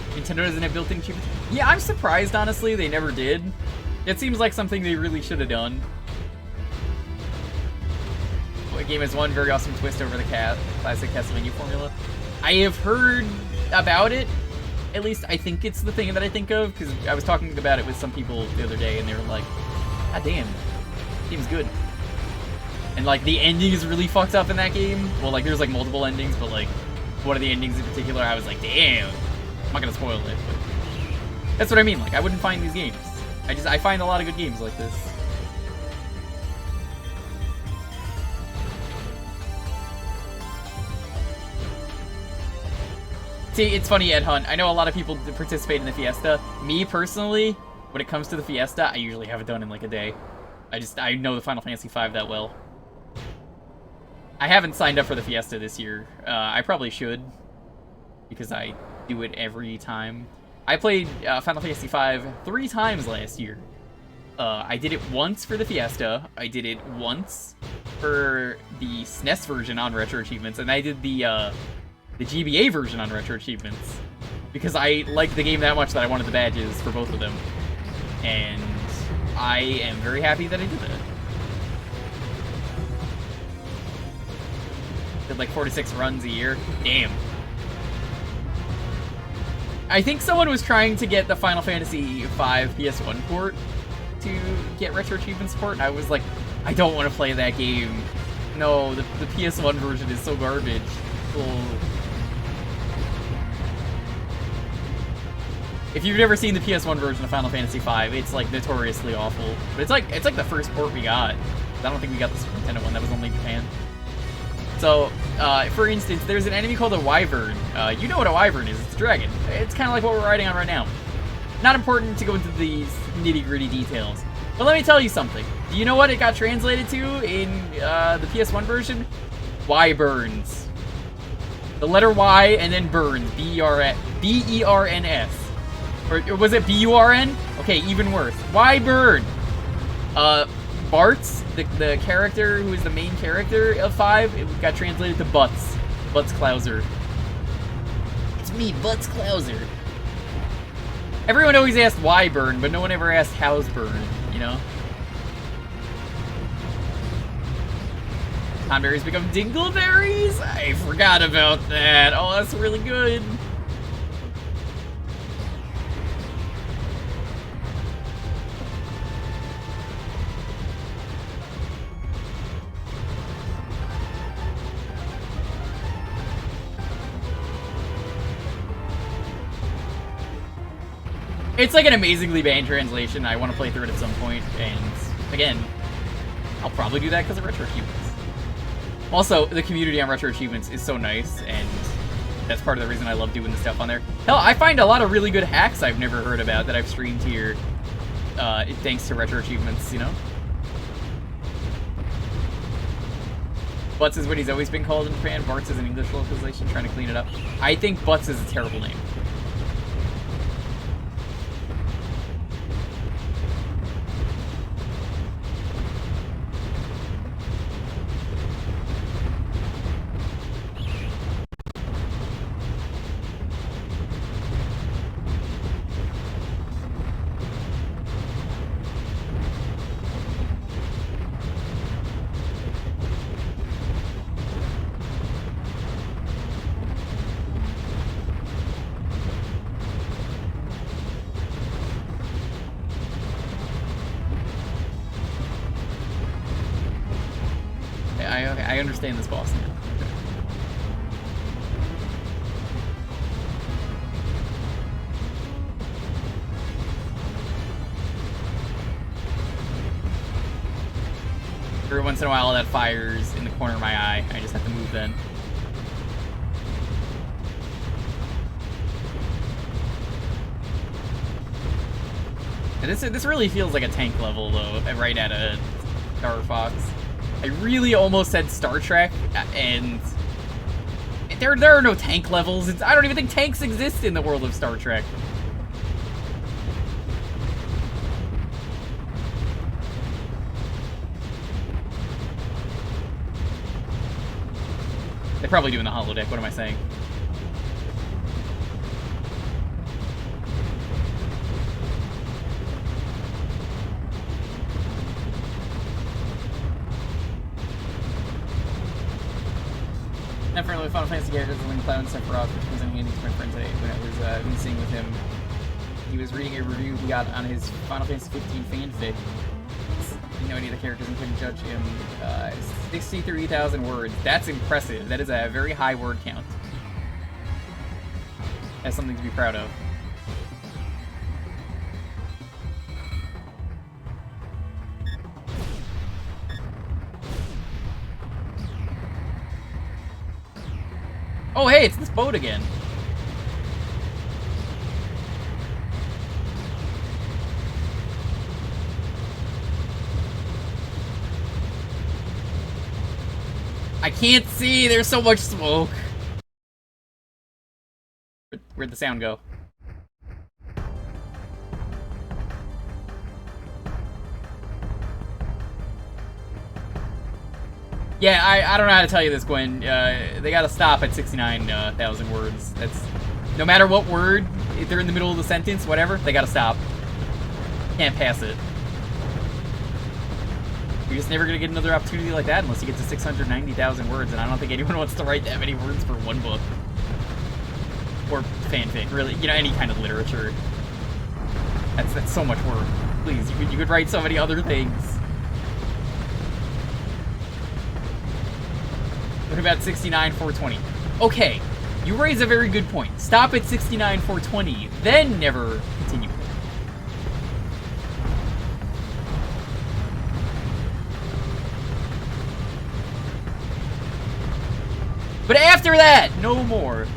Nintendo doesn't have built-in achievements. Yeah, I'm surprised, honestly, they never did. It seems like something they really should have done. The game has one very awesome twist over the classic Castlevania formula. I have heard about it. At least I think it's the thing that I think of, because I was talking about it with some people the other day, and they were like, "God damn, the game's good." And like the ending is really fucked up in that game. Well, like there's like multiple endings, but like one of the endings in particular, I was like, "Damn." I'm not gonna spoil it, but that's what I mean. Like I wouldn't find these games. I find a lot of good games like this. See, it's funny, Ed Hunt. I know a lot of people participate in the Fiesta. Me, personally, when it comes to the Fiesta, I usually have it done in like a day. I know the Final Fantasy V that well. I haven't signed up for the Fiesta this year. I probably should, because I do it every time. I played Final Fantasy V 3 times last year. I did it once for the Fiesta. I did it once for the SNES version on Retro Achievements, and I did the GBA version on Retro Achievements, because I liked the game that much that I wanted the badges for both of them. And I am very happy that I did that. Did like 46 runs a year. Damn. I think someone was trying to get the Final Fantasy V PS1 port to get Retro Achievement support, and I was like, I don't want to play that game. No, the PS1 version is so garbage. Oh. If you've never seen the PS1 version of Final Fantasy V, it's like notoriously awful. But it's like the first port we got. I don't think we got the Super Nintendo one. That was only Japan. So, for instance, there's an enemy called a wyvern. You know what a wyvern is. It's a dragon. It's kind of like what we're riding on right now. Not important to go into these nitty-gritty details. But let me tell you something. Do you know what it got translated to in the PS1 version? Wyverns. The letter Y and then burns. B-E-R-N-S. Or was it B-U-R-N? Okay, even worse. Wyvern! Bartz, the character who is the main character of 5, it got translated to Butts. Butts Clouser. It's me, Butts Clouser. Everyone always asked why burn, but no one ever asked how's burn, you know? Tomberries become dingleberries? I forgot about that. Oh, that's really good. It's like an amazingly bad translation. I want to play through it at some point, and again, I'll probably do that because of Retro Achievements. Also, the community on Retro Achievements is so nice, and that's part of the reason I love doing the stuff on there. Hell, I find a lot of really good hacks I've never heard about that I've streamed here. thanks to retro achievements, you know? Butts is what he's always been called in Japan. Bartz is an English localization, trying to clean it up. I think Butts is a terrible name. I understand this boss now. Every once in a while that fires in the corner of my eye. I just have to move then. And this really feels like a tank level though, right at a Star Fox. I really almost said Star Trek, and there are no tank levels. I don't even think tanks exist in the world of Star Trek. They probably do in the holodeck. What am I saying? Definitely Final Fantasy characters when Cloud and Sephiroth, which was in handy to my friend today when I was VCing with him. He was reading a review he got on his Final Fantasy 15 fanfic. Didn't know any of the characters and couldn't judge him. 63,000 words. That's impressive. That is a very high word count. That's something to be proud of. Oh, hey, it's this boat again. I can't see. There's so much smoke. Where'd the sound go? Yeah, I don't know how to tell you this, Gwen. They gotta stop at 69,000 words. That's no matter what word, if they're in the middle of the sentence, whatever, they gotta stop. Can't pass it. You're just never gonna get another opportunity like that unless you get to 690,000 words, and I don't think anyone wants to write that many words for one book. Or fanfic, really, you know, any kind of literature. That's so much work. Please, you could write so many other things. What about 69,420? Okay, you raise a very good point. Stop at 69,420, then never continue. But after that, no more.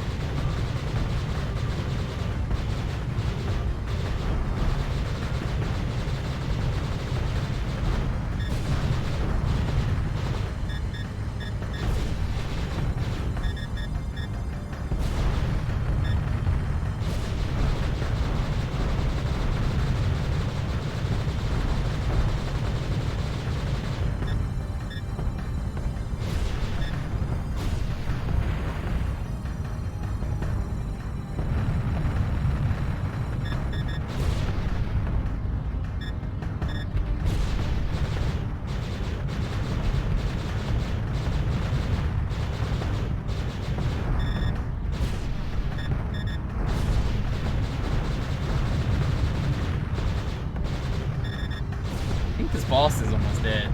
Boss is almost dead.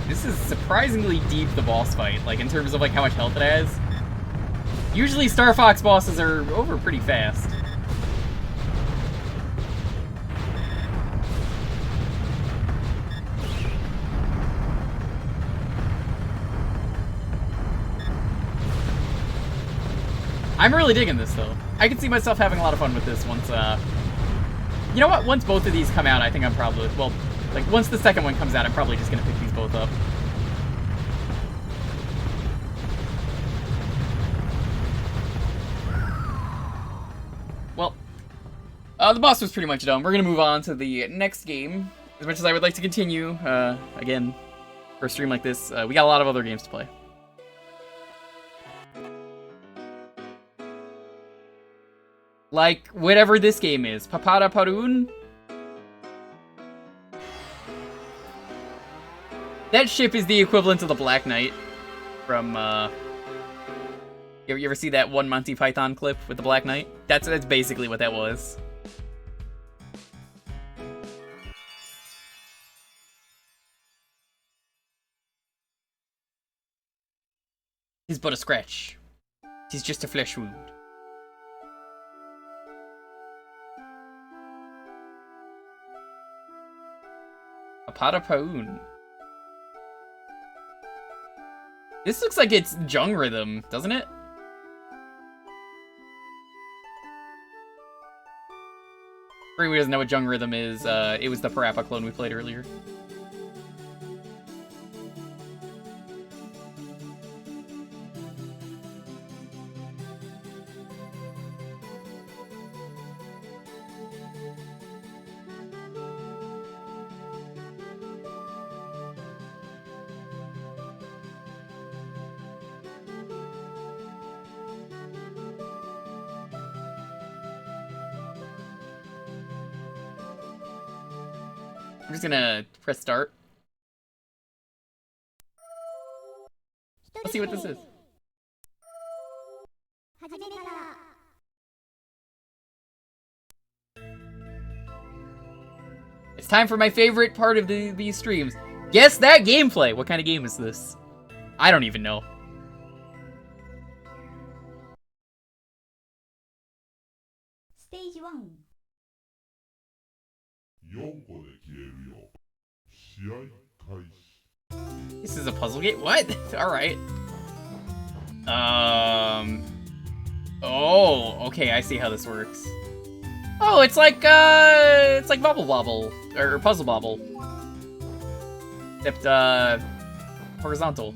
This is surprisingly deep, the boss fight, like in terms of like how much health it has. Usually Star Fox bosses are over pretty fast. I'm really digging this though. I can see myself having a lot of fun with this You know what? Once both of these come out, I think I'm probably... Well, like, once the second one comes out, I'm probably just gonna pick these both up. Well, the boss was pretty much done. We're gonna move on to the next game. As much as I would like to continue, again, for a stream like this, we got a lot of other games to play. Like, whatever this game is. Papada Parun? That ship is the equivalent of the Black Knight from, You ever see that one Monty Python clip with the Black Knight? That's basically what that was. He's but a scratch. He's just a flesh wound. Papada Paun. This looks like it's Jung Rhythm, doesn't it? For anyone who doesn't know what Jung Rhythm is, it was the Parappa clone we played earlier. I'm just gonna press start. Let's see what this is. It's time for my favorite part of these streams. Guess that gameplay! What kind of game is this? I don't even know. Stage 1. This is a puzzle game? What? Alright. Oh, okay, I see how this works. Oh, it's like Bubble Bobble, or Puzzle Bobble. Except, horizontal.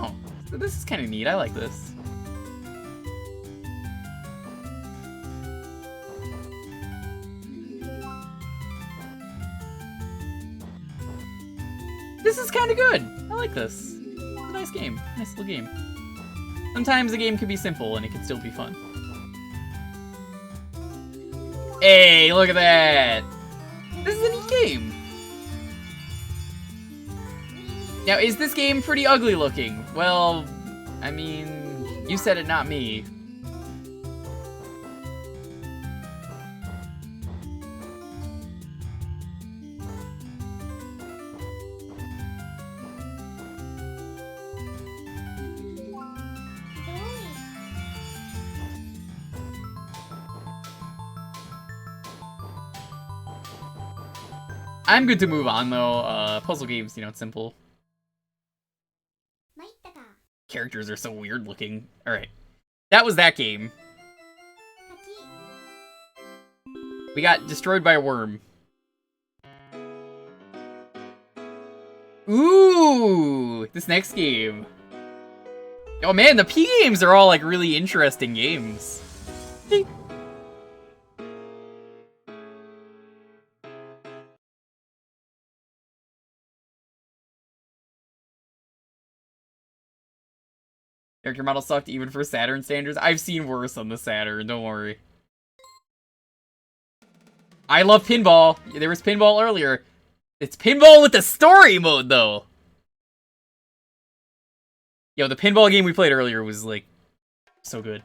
Oh, this is kind of neat, I like this. This is kind of good. I like this. It's a nice game. Nice little game. Sometimes a game can be simple and it can still be fun. Hey, look at that! This is a neat game. Now, is this game pretty ugly looking? Well, I mean, you said it, not me. I'm good to move on, though. Puzzle games, you know, it's simple. Characters are so weird looking. Alright. That was that game. We got destroyed by a worm. Ooh! This next game. Oh man, the P games are all like really interesting games. Character model sucked even for Saturn standards. I've seen worse on the Saturn, don't worry. I love pinball. There was pinball earlier. It's pinball with the story mode, though. Yo, the pinball game we played earlier was, like, so good.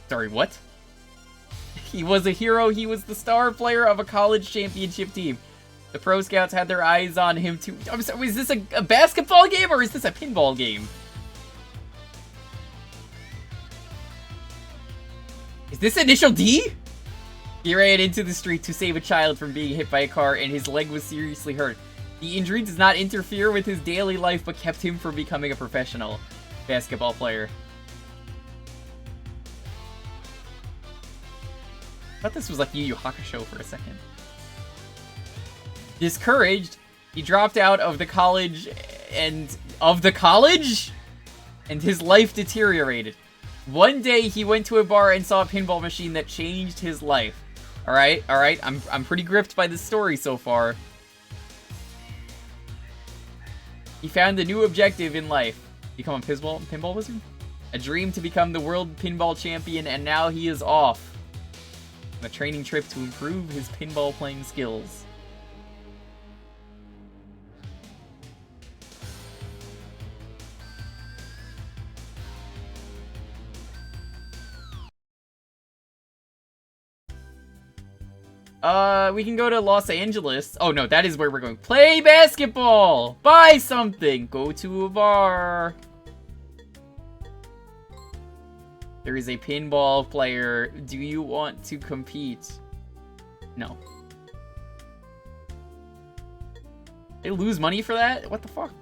Sorry, what? He was a hero. He was the star player of a college championship team. The Pro Scouts had their eyes on him too. I'm sorry, is this a basketball game or is this a pinball game? Is this Initial D? He ran into the street to save a child from being hit by a car and his leg was seriously hurt. The injury does not interfere with his daily life but kept him from becoming a professional. basketball player. I thought this was like Yu Yu Hakusho for a second. Discouraged, he dropped out of the college and his life deteriorated. One day he went to a bar and saw a pinball machine that changed his life. Alright, I'm pretty gripped by this story so far. He found a new objective in life. Become a pinball wizard? A dream to become the world pinball champion, and now he is off on a training trip to improve his pinball playing skills. We can go to Los Angeles. Oh no, that is where we're going. Play basketball! Buy something! Go to a bar. There is a pinball player. Do you want to compete? No. They lose money for that? What the fuck?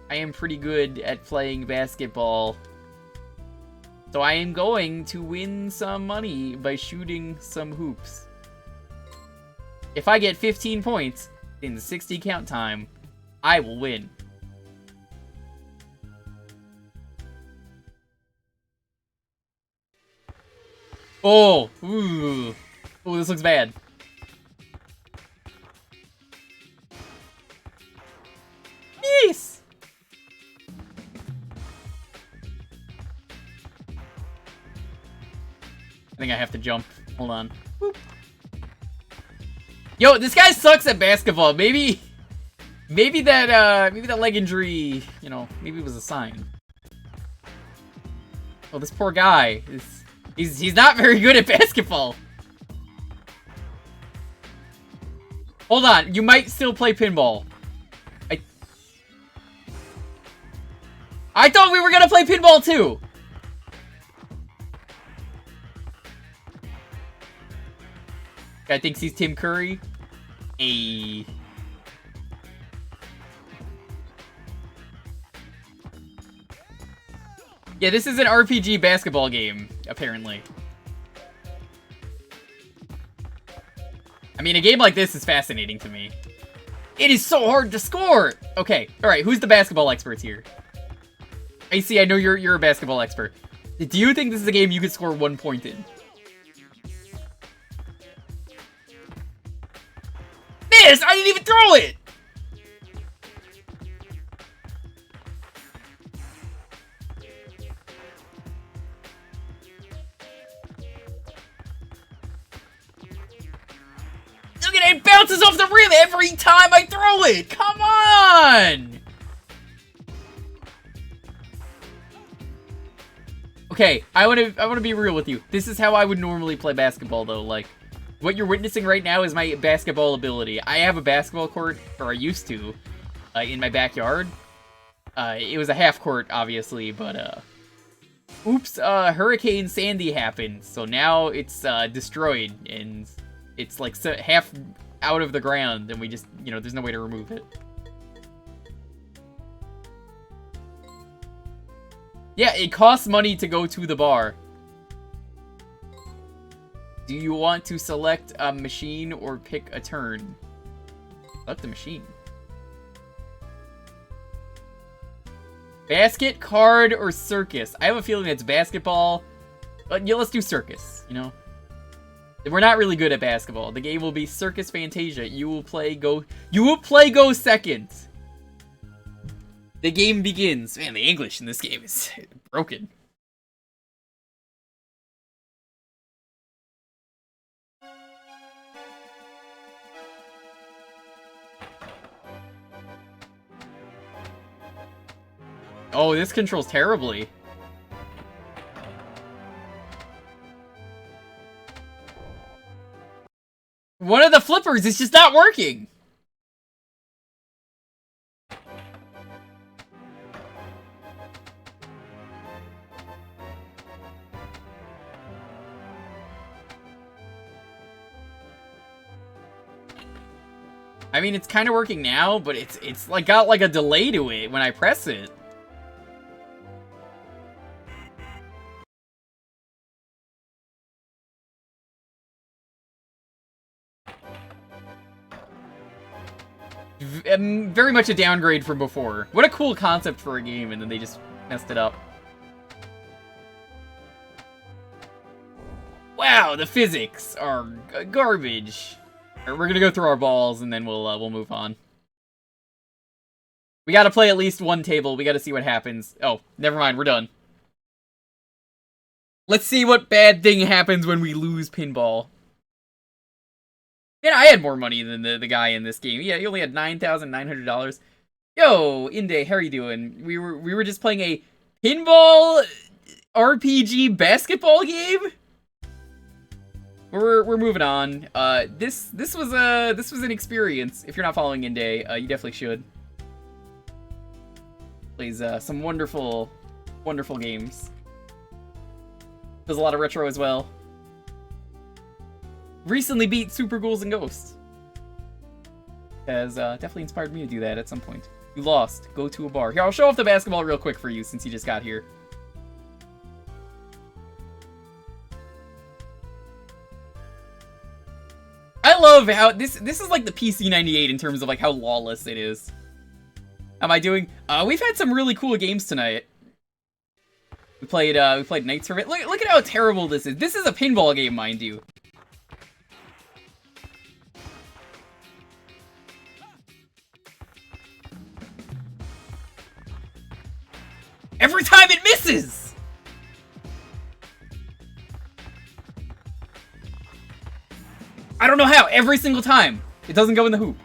I am pretty good at playing basketball. So I am going to win some money by shooting some hoops. If I get 15 points in 60 count time, I will win. Oh, ooh. Oh, this looks bad. Yes! I think I have to jump. Hold on. Whoop. Yo, this guy sucks at basketball. Maybe that leg injury, you know, maybe it was a sign. Oh, this poor guy he's not very good at basketball. Hold on, you might still play pinball. I thought we were gonna play pinball too. Guy thinks he's Tim Curry. Ayy. Yeah, this is an RPG basketball game, apparently. I mean, a game like this is fascinating to me. It is so hard to score! Okay, alright, who's the basketball experts here? AC, I know you're a basketball expert. Do you think this is a game you could score 1 point in? Miss! I didn't even throw it! Look at it, it bounces off the rim every time I throw it! Come on! Okay, I wanna be real with you. This is how I would normally play basketball though, like, what you're witnessing right now is my basketball ability. I have a basketball court, or I used to, in my backyard. It was a half court, obviously, but, oops, Hurricane Sandy happened, so now it's, destroyed, and it's, like, half out of the ground, and we just, you know, there's no way to remove it. Yeah, it costs money to go to the bar. Do you want to select a machine or pick a turn? Select the machine. Basket, card, or circus? I have a feeling it's basketball, but yeah, let's do circus, you know? We're not really good at basketball. The game will be Circus Fantasia. You will play go second. The game begins. Man, the English in this game is broken. Oh, this controls terribly. One of the flippers is just not working. I mean, it's kind of working now, but it's like got like a delay to it when I press it. Very much a downgrade from before. What a cool concept for a game, and then they just messed it up. Wow, the physics are garbage. We're gonna go through our balls, and then we'll move on. We gotta play at least one table. We gotta see what happens. Oh, never mind. We're done. Let's see what bad thing happens when we lose pinball. Man, I had more money than the guy in this game. Yeah, he only had $9,900. Yo, Inde, how are you doing? We were just playing a pinball RPG basketball game. We're moving on. This was an experience. If you're not following Inde, you definitely should. Plays some wonderful games. Does a lot of retro as well. Recently beat Super Ghouls and Ghosts. Has definitely inspired me to do that at some point. You lost. Go to a bar. Here, I'll show off the basketball real quick for you since you just got here. I love how this is like the PC-98 in terms of like how lawless it is. How am I doing? We've had some really cool games tonight. We played Knights for it. Look at how terrible this is. This is a pinball game, mind you. Every time it misses! I don't know how. Every single time. It doesn't go in the hoop.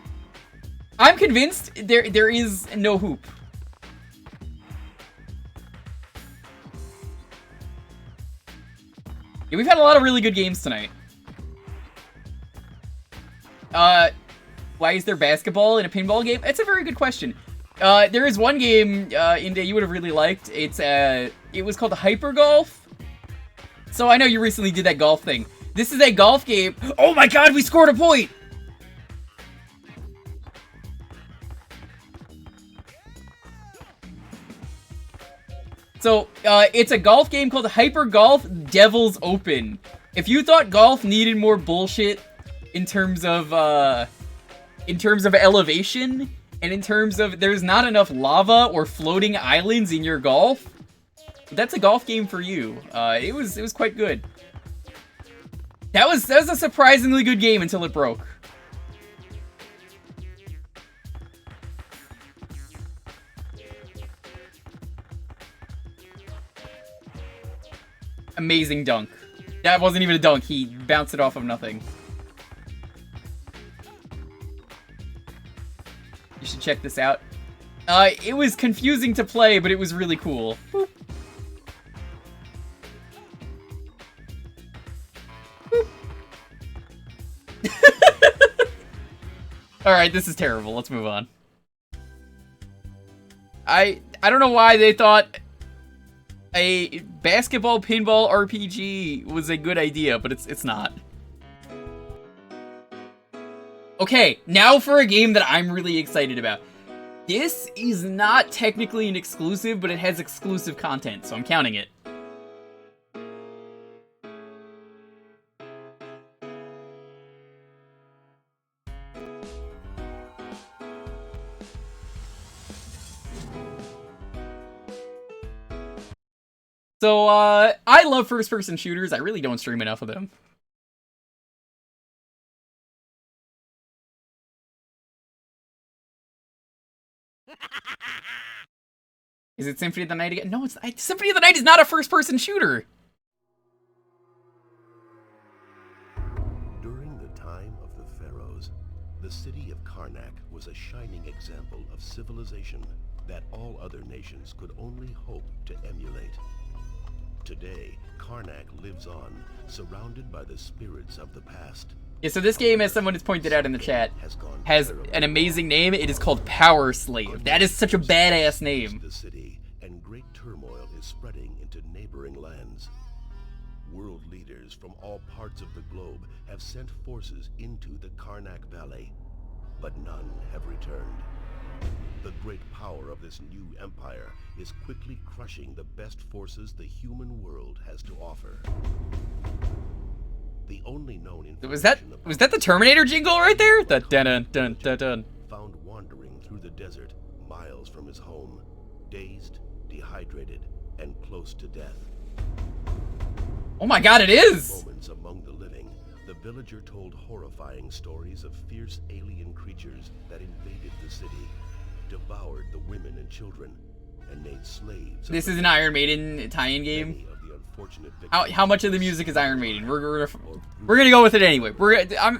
I'm convinced there is no hoop. Yeah, we've had a lot of really good games tonight. Why is there basketball in a pinball game? That's a very good question. There is one game, India, you would have really liked. It was called Hyper Golf. So I know you recently did that golf thing. This is a golf game. Oh my god, we scored a point! So, it's a golf game called Hyper Golf Devil's Open. If you thought golf needed more bullshit in terms of elevation, and in terms of there's not enough lava or floating islands in your golf, that's a golf game for you. It was quite good. That was a surprisingly good game until it broke. Amazing dunk. That wasn't even a dunk. He bounced it off of nothing. You should check this out. It was confusing to play, but it was really cool. Boop. Boop. Alright, this is terrible. Let's move on. I don't know why they thought a basketball pinball RPG was a good idea, but it's not. Okay, now for a game that I'm really excited about. This is not technically an exclusive, but it has exclusive content, so I'm counting it. So, I love first-person shooters. I really don't stream enough of them. Is it Symphony of the Night again? No, it's Symphony of the Night is not a first-person shooter. During the time of the pharaohs, the city of Karnak was a shining example of civilization that all other nations could only hope to emulate. Today, Karnak lives on, surrounded by the spirits of the past. Yeah, so this game, as someone has pointed out in the chat, has an amazing name. It is called Power Slave. That is such a badass name. The city, and great turmoil is spreading into neighboring lands. World leaders from all parts of the globe have sent forces into the Karnak Valley, but none have returned. The great power of this new empire is quickly crushing the best forces the human world has to offer. The only known was that the Terminator jingle right there? The dun dun dun dun dun. found wandering through the desert miles from his home, dazed, dehydrated, and close to death. Oh my god, it is! Moments among the living, the villager told horrifying stories of fierce alien creatures that invaded the city, devoured the women and children, and made slaves. This is an Iron Maiden tie-in game. Many of the unfortunate How much of the music is Iron Maiden? We're gonna go with it anyway.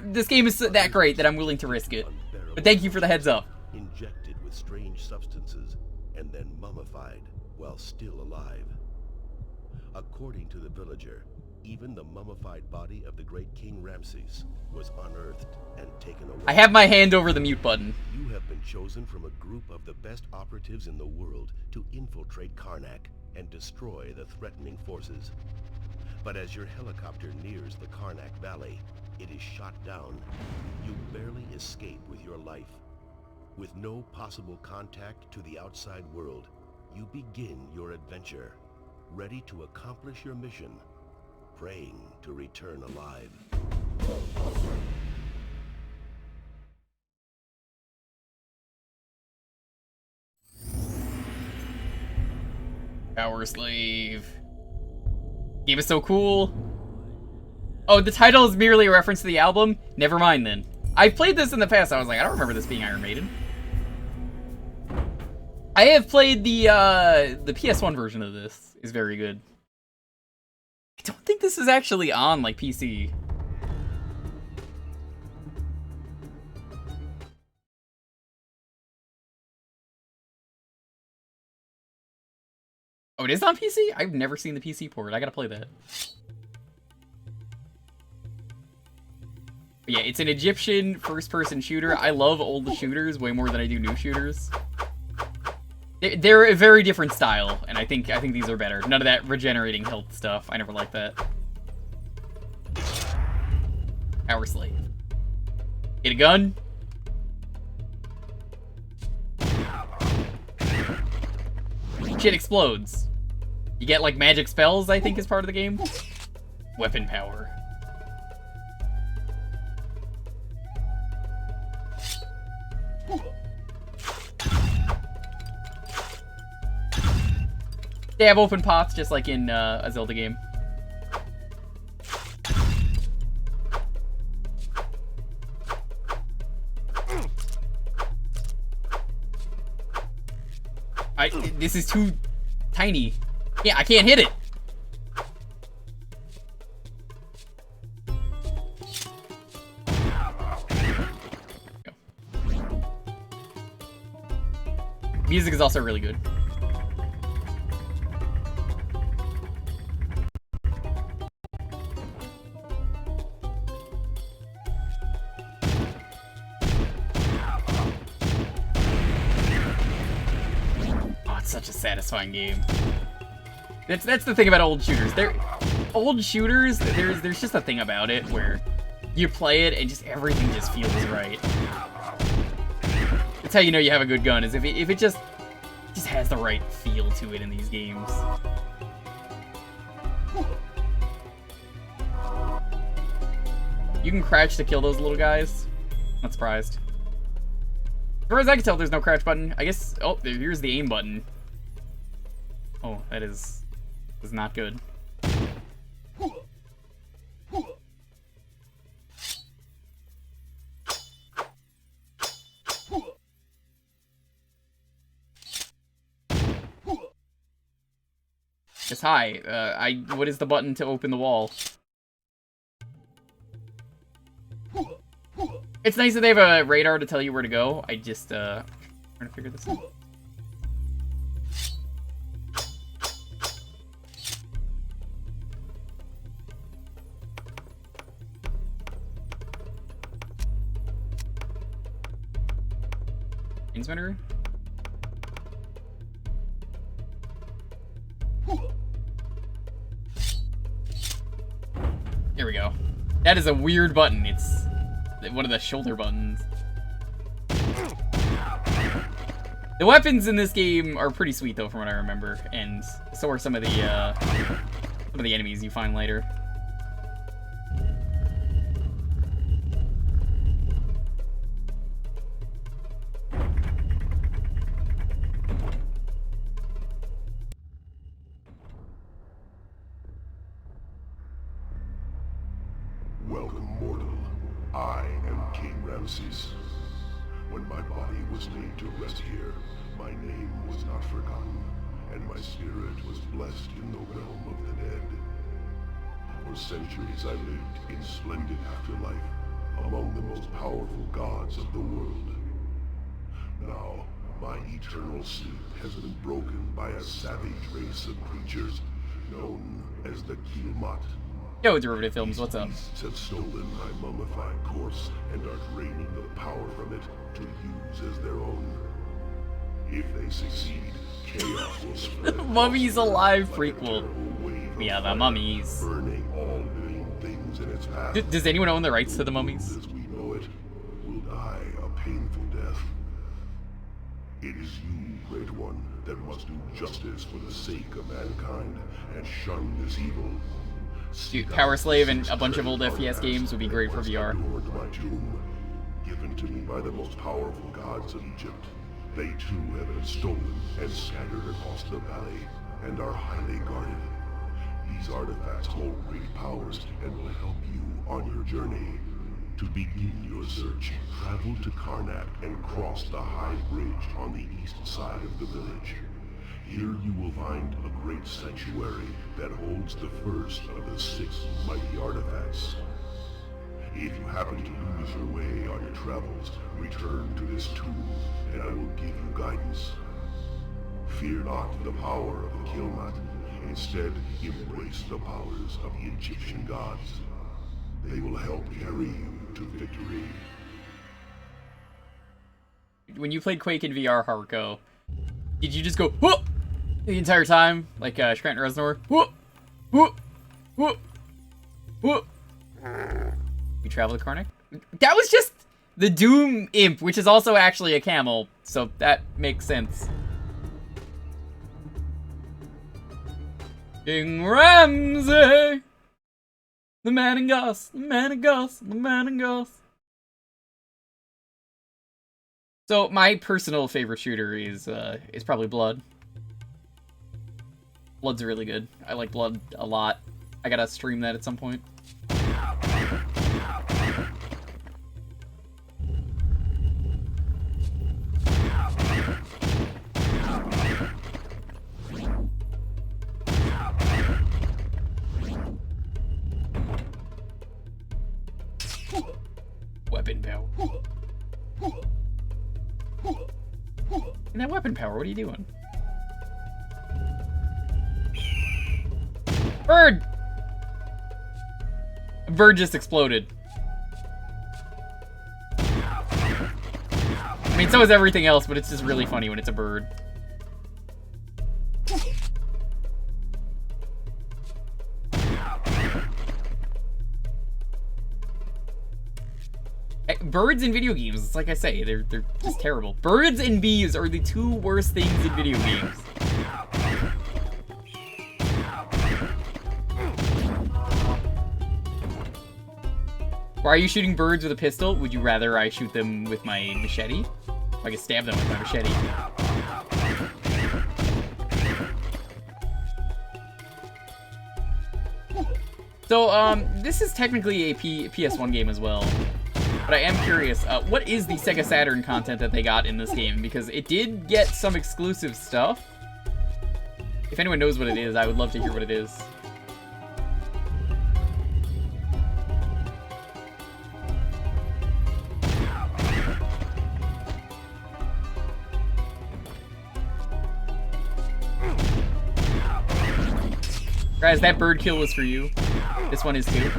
This game is that great that I'm willing to risk it. But thank you for the heads up. Injected with strange substances and then mummified while still alive. According to the villager, even the mummified body of the great King Ramses was unearthed and taken away. I have my hand over the mute button. You have been chosen from a group of the best operatives in the world to infiltrate Karnak and destroy the threatening forces. But as your helicopter nears the Karnak Valley, it is shot down. You barely escape with your life. With no possible contact to the outside world, you begin your adventure, ready to accomplish your mission, praying to return alive. Power Slave. Game is so cool. Oh, the title is merely a reference to the album? Never mind then. I've played this in the past. I was like, I don't remember this being Iron Maiden. I have played the PS1 version of this. It's very good. I don't think this is actually on, like, PC. Oh, it is on PC? I've never seen the PC port. I gotta play that. But yeah, it's an Egyptian first-person shooter. I love old shooters way more than I do new shooters. They're a very different style, and I think these are better. None of that regenerating health stuff. I never liked that. Power Slave. Get a gun. Shit explodes. You get, like, magic spells, I think, is part of the game. Weapon power. They have open pots, just like in a Zelda game. This is too tiny. Yeah, I can't hit it. Music is also really good. Such a satisfying game. That's the thing about old shooters. Old shooters, there's just a thing about it where you play it and just everything just feels right. That's how you know you have a good gun, is if it just has the right feel to it in these games. You can crouch to kill those little guys. Not surprised. As far as I can tell, there's no crouch button. I guess, oh, here's the aim button. Oh, that is not good. It's high. What is the button to open the wall? It's nice that they have a radar to tell you where to go. I just, trying to figure this out. Spinner. Here we go. That is a weird button. It's one of the shoulder buttons. The weapons in this game are pretty sweet, though, from what I remember, and so are some of the enemies you find later. Ramses. When my body was laid to rest here, my name was not forgotten, and my spirit was blessed in the realm of the dead. For centuries I lived in splendid afterlife, among the most powerful gods of the world. Now, my eternal sleep has been broken by a savage race of creatures known as the Kilmat. Yo, Derivative Films, what's up? Beasts have stolen my mummified corpse and are draining the power from it to use as their own. If they succeed, chaos will spread. Mummies Alive like prequel. Yeah, the fire, Mummies. burning all living things in its path. Does anyone own the rights to the Mummies? As we know it, will die a painful death. It is you, Great One, that must do justice for the sake of mankind and shun this evil. Dude, Power Slave and a bunch of old FPS games would be great for VR. My tomb, given to me by the most powerful gods of Egypt. They too have been stolen and scattered across the valley and are highly guarded. These artifacts hold great powers and will help you on your journey. To begin your search, travel to Karnak and cross the high bridge on the east side of the village. Here you will find a great sanctuary that holds the first of the 6 mighty artifacts. If you happen to lose your way on your travels, return to this tomb and I will give you guidance. Fear not the power of the Kilmat. Instead, embrace the powers of the Egyptian gods. They will help carry you to victory. When you played Quake in VR, Haruko, did you just go whoop the entire time, like Scranton Reznor? Whoop, whoop, whoop, whoop. You travel to Karnak? That was just the Doom Imp, which is also actually a camel, so that makes sense. King Ramsey! The man in Goss, the man in Goss, the man in Goss. So my personal favorite shooter is probably Blood. Blood's really good. I like Blood a lot. I gotta stream that at some point. Weapon power. And that weapon power, what are you doing? Bird! A bird just exploded. I mean, so is everything else, but it's just really funny when it's a bird. Birds in video games, it's like I say, they're just terrible. Birds and bees are the 2 worst things in video games. Why are you shooting birds with a pistol? Would you rather I shoot them with my machete? I can stab them with my machete. So, this is technically a PS1 game as well. But I am curious, what is the Sega Saturn content that they got in this game? Because it did get some exclusive stuff. If anyone knows what it is, I would love to hear what it is. Guys, that bird kill was for you. This one is too.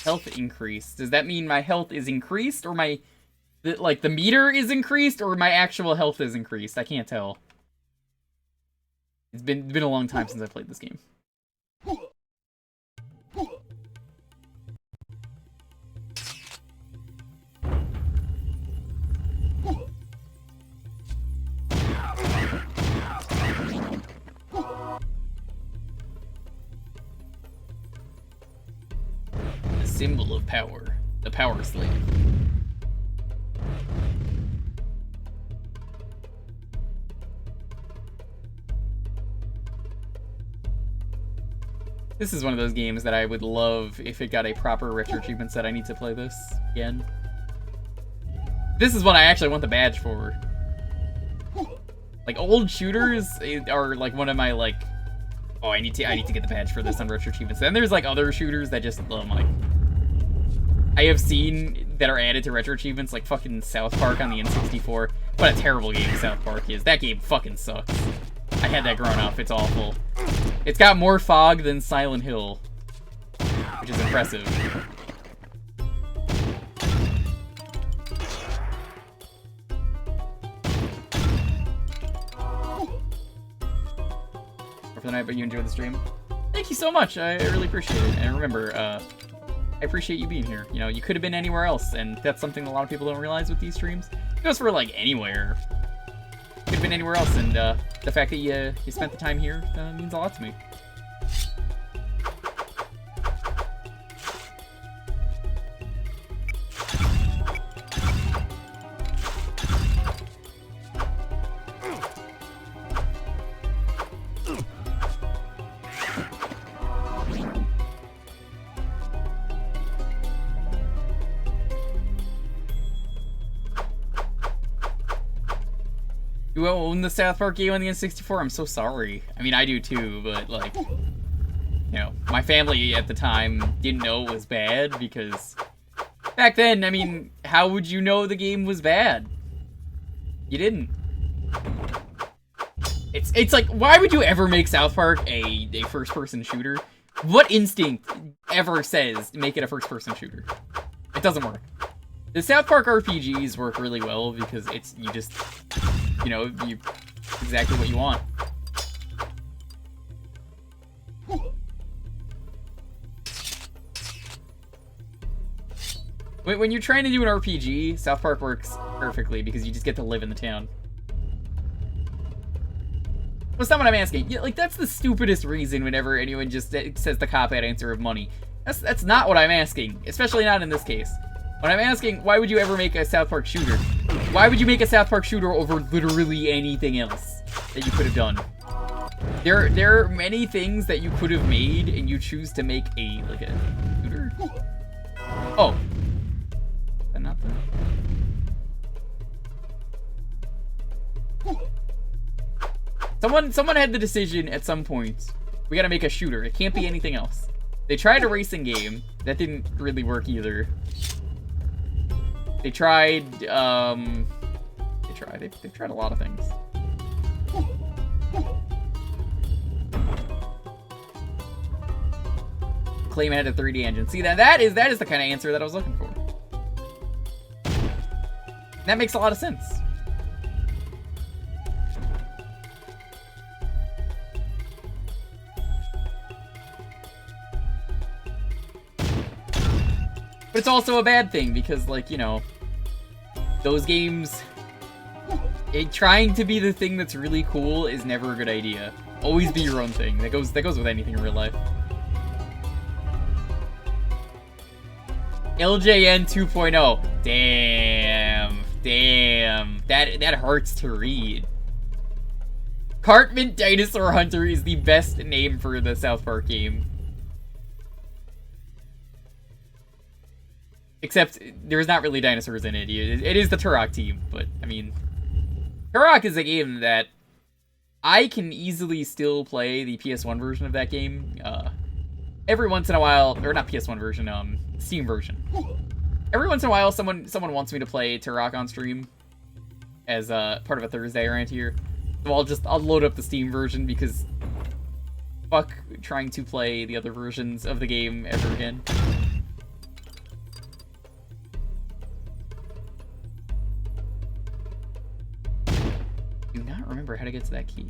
Health increase. Does that mean my health is increased, or my, like, the meter is increased, or my actual health is increased? I can't tell. It's been a long time since I played this game. Symbol of power, the Power Slave. This is one of those games that I would love if it got a proper retro achievement set. I need to play this again. This is one I actually want the badge for. Like, old shooters are like one of my like, oh, I need to get the badge for this on retro achievements. Then there's like other shooters that just, oh my, I have seen that are added to retro achievements, like fucking South Park on the N64. What a terrible game South Park is. That game fucking sucks. I had that growing up. It's awful. It's got more fog than Silent Hill, which is impressive. For the night, but you enjoyed the stream. Thank you so much. I really appreciate it. And remember, I appreciate you being here. You know, you could have been anywhere else, and that's something a lot of people don't realize with these streams. It goes for like anywhere. Could have been anywhere else, and the fact that you spent the time here means a lot to me. You own the South Park game on the N64? I'm so sorry. I mean, I do too, but like, you know, my family at the time didn't know it was bad because back then, I mean, how would you know the game was bad? You didn't. It's like, why would you ever make South Park a first-person shooter? What instinct ever says make it a first-person shooter? It doesn't work. The South Park RPGs work really well because you just, you know, exactly what you want. When you're trying to do an RPG, South Park works perfectly because you just get to live in the town. That's not what I'm asking. Yeah, like, that's the stupidest reason whenever anyone just says the cop-out answer of money. That's not what I'm asking, especially not in this case. When I'm asking, why would you ever make a South Park shooter? Why would you make a South Park shooter over literally anything else that you could have done? There are many things that you could have made, and you choose to make a shooter? Oh. Is that not the... Someone had the decision at some point, we gotta make a shooter. It can't be anything else. They tried a racing game. That didn't really work either. They've tried a lot of things. Claim it had a 3D engine. See, that is the kind of answer that I was looking for. That makes a lot of sense. But it's also a bad thing because, like, you know, those games, trying to be the thing that's really cool is never a good idea. Always be your own thing. That goes with anything in real life. LJN 2.0. Damn. That hurts to read. Cartman Dinosaur Hunter is the best name for the South Park game. Except, there's not really dinosaurs in it. It is the Turok team, but, I mean... Turok is a game that I can easily still play the PS1 version of that game. Every once in a while... Or not PS1 version, Steam version. Every once in a while, someone wants me to play Turok on stream as part of a Thursday around here. So I'll load up the Steam version because... Fuck trying to play the other versions of the game ever again. Do not remember how to get to that key.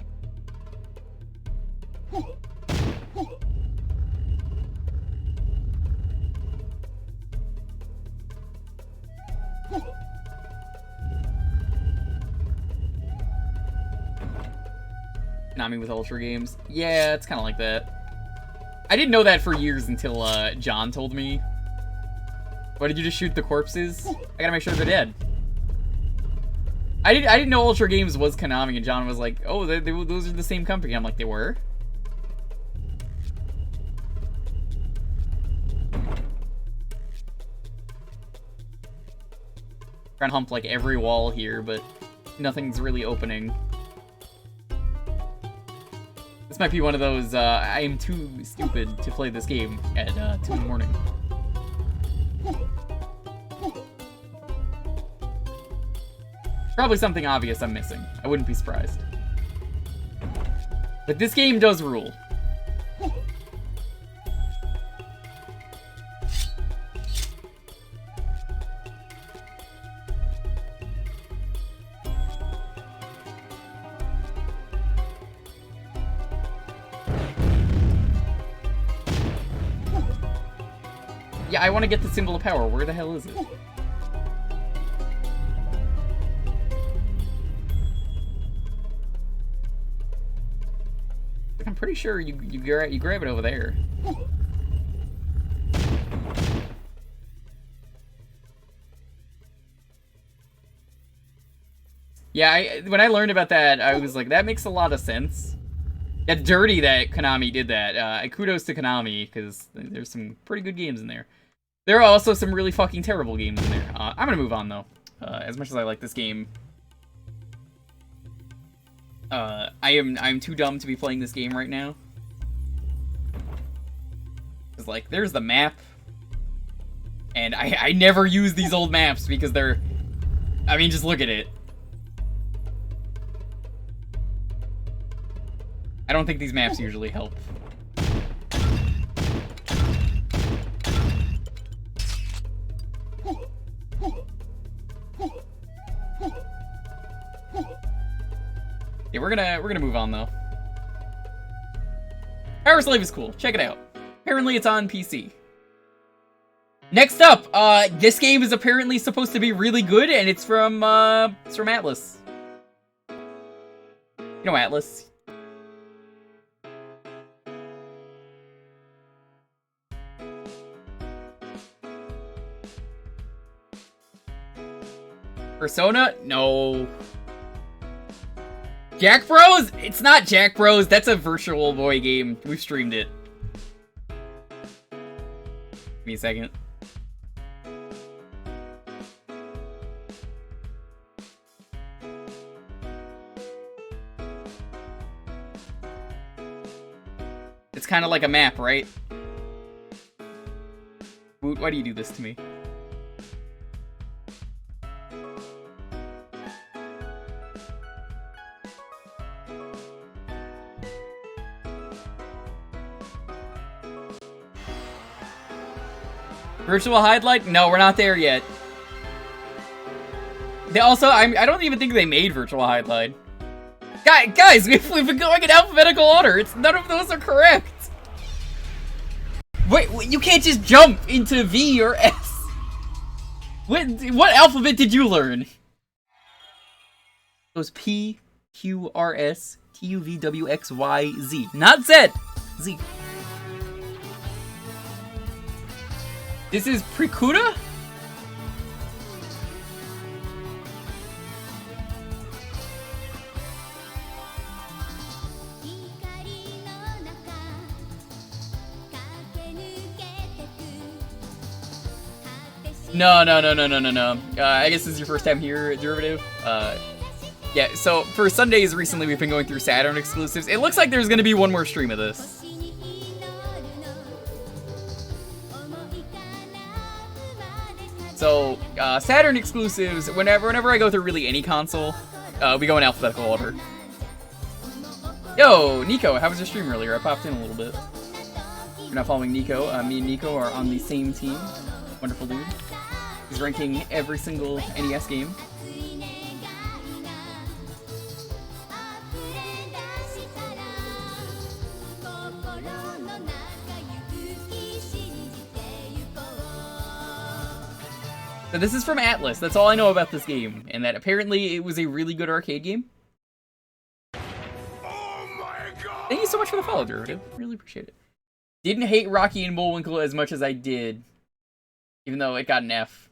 Konami with Ultra games. Yeah, it's kind of like that. I didn't know that for years until John told me. Why did you just shoot the corpses? I gotta make sure they're dead. I didn't know Ultra Games was Konami, and John was like, oh, those are the same company. I'm like, they were? Trying to hump like every wall here, but nothing's really opening. This might be one of those, I am too stupid to play this game at 2 in the morning. Probably something obvious I'm missing. I wouldn't be surprised. But this game does rule. Yeah, I want to get the symbol of power. Where the hell is it? I'm pretty sure you grab it over there. Yeah, when I learned about that, I was like, that makes a lot of sense. Yeah, dirty that Konami did that. Kudos to Konami, because there's some pretty good games in there. There are also some really fucking terrible games in there. I'm gonna move on, though. As much as I like this game. I'm too dumb to be playing this game right now. Cause like, there's the map. And I never use these old maps because they're... I mean, just look at it. I don't think these maps usually help. Yeah, we're gonna move on though. Power Slave is cool. Check it out. Apparently it's on PC. Next up, this game is apparently supposed to be really good, and it's from Atlas. You know Atlas. Persona? No. Jack Bros? It's not Jack Bros. That's a Virtual Boy game. We've streamed it. Give me a second. It's kind of like a map, right? Woot, why do you do this to me? Virtual Highlight? No, we're not there yet. They also, I don't even think they made Virtual Highlight. Guys, we've been going in alphabetical order. None of those are correct. Wait, you can't just jump into V or S. What alphabet did you learn? It was P, Q, R, S, T, U, V, W, X, Y, Z. Not Z. Z. This is Prikuda? No. I guess this is your first time here, Derivative. Yeah, so for Sundays recently we've been going through Saturn exclusives. It looks like there's gonna be one more stream of this. So, Saturn exclusives, whenever I go through really any console, we go in alphabetical order. Yo, Nico, how was your stream earlier? I popped in a little bit. If you're not following Nico, me and Nico are on the same team. Wonderful dude. He's ranking every single NES game. So this is from Atlas. That's all I know about this game, and that apparently it was a really good arcade game. Oh my god! Thank you so much for the follow, Derivative. Really appreciate it. Didn't hate Rocky and Bullwinkle as much as I did, even though it got an F.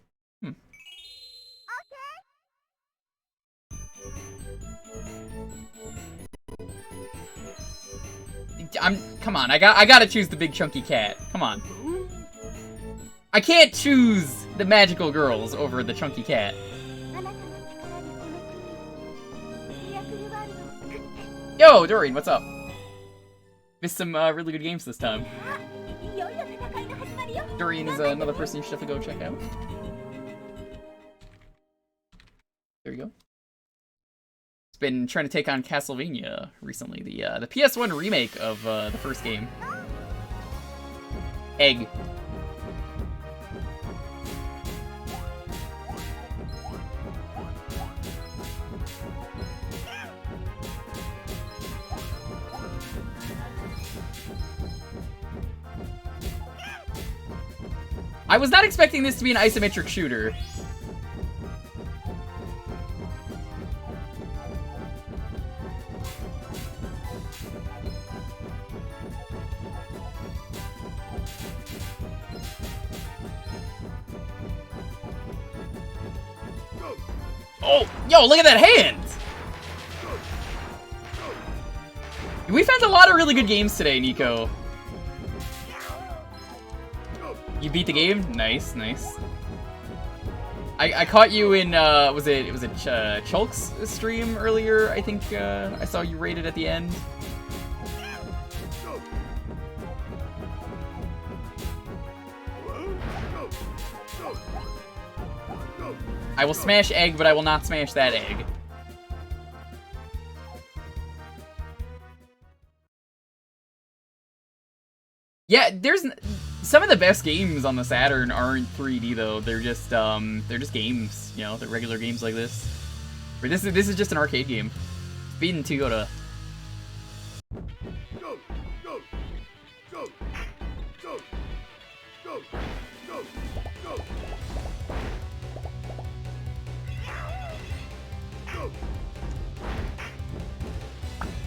Come on, I gotta choose the big chunky cat. Come on. I can't choose the magical girls over the chunky cat. Yo, Doreen, what's up? Missed some really good games this time. Doreen is another person you should definitely go check out. There you go. It's been trying to take on Castlevania recently, the PS1 remake of the first game. Egg. I was not expecting this to be an isometric shooter. Oh, yo, look at that hand! We found a lot of really good games today, Nico. You beat the game? Nice, nice. I caught you in, was it Chulk's stream earlier? I think, I saw you rated at the end. I will smash egg, but I will not smash that egg. Yeah, there's some of the best games on the Saturn aren't 3D though. They're just games, you know. They're regular games like this. But this is just an arcade game. Beaten Toyota.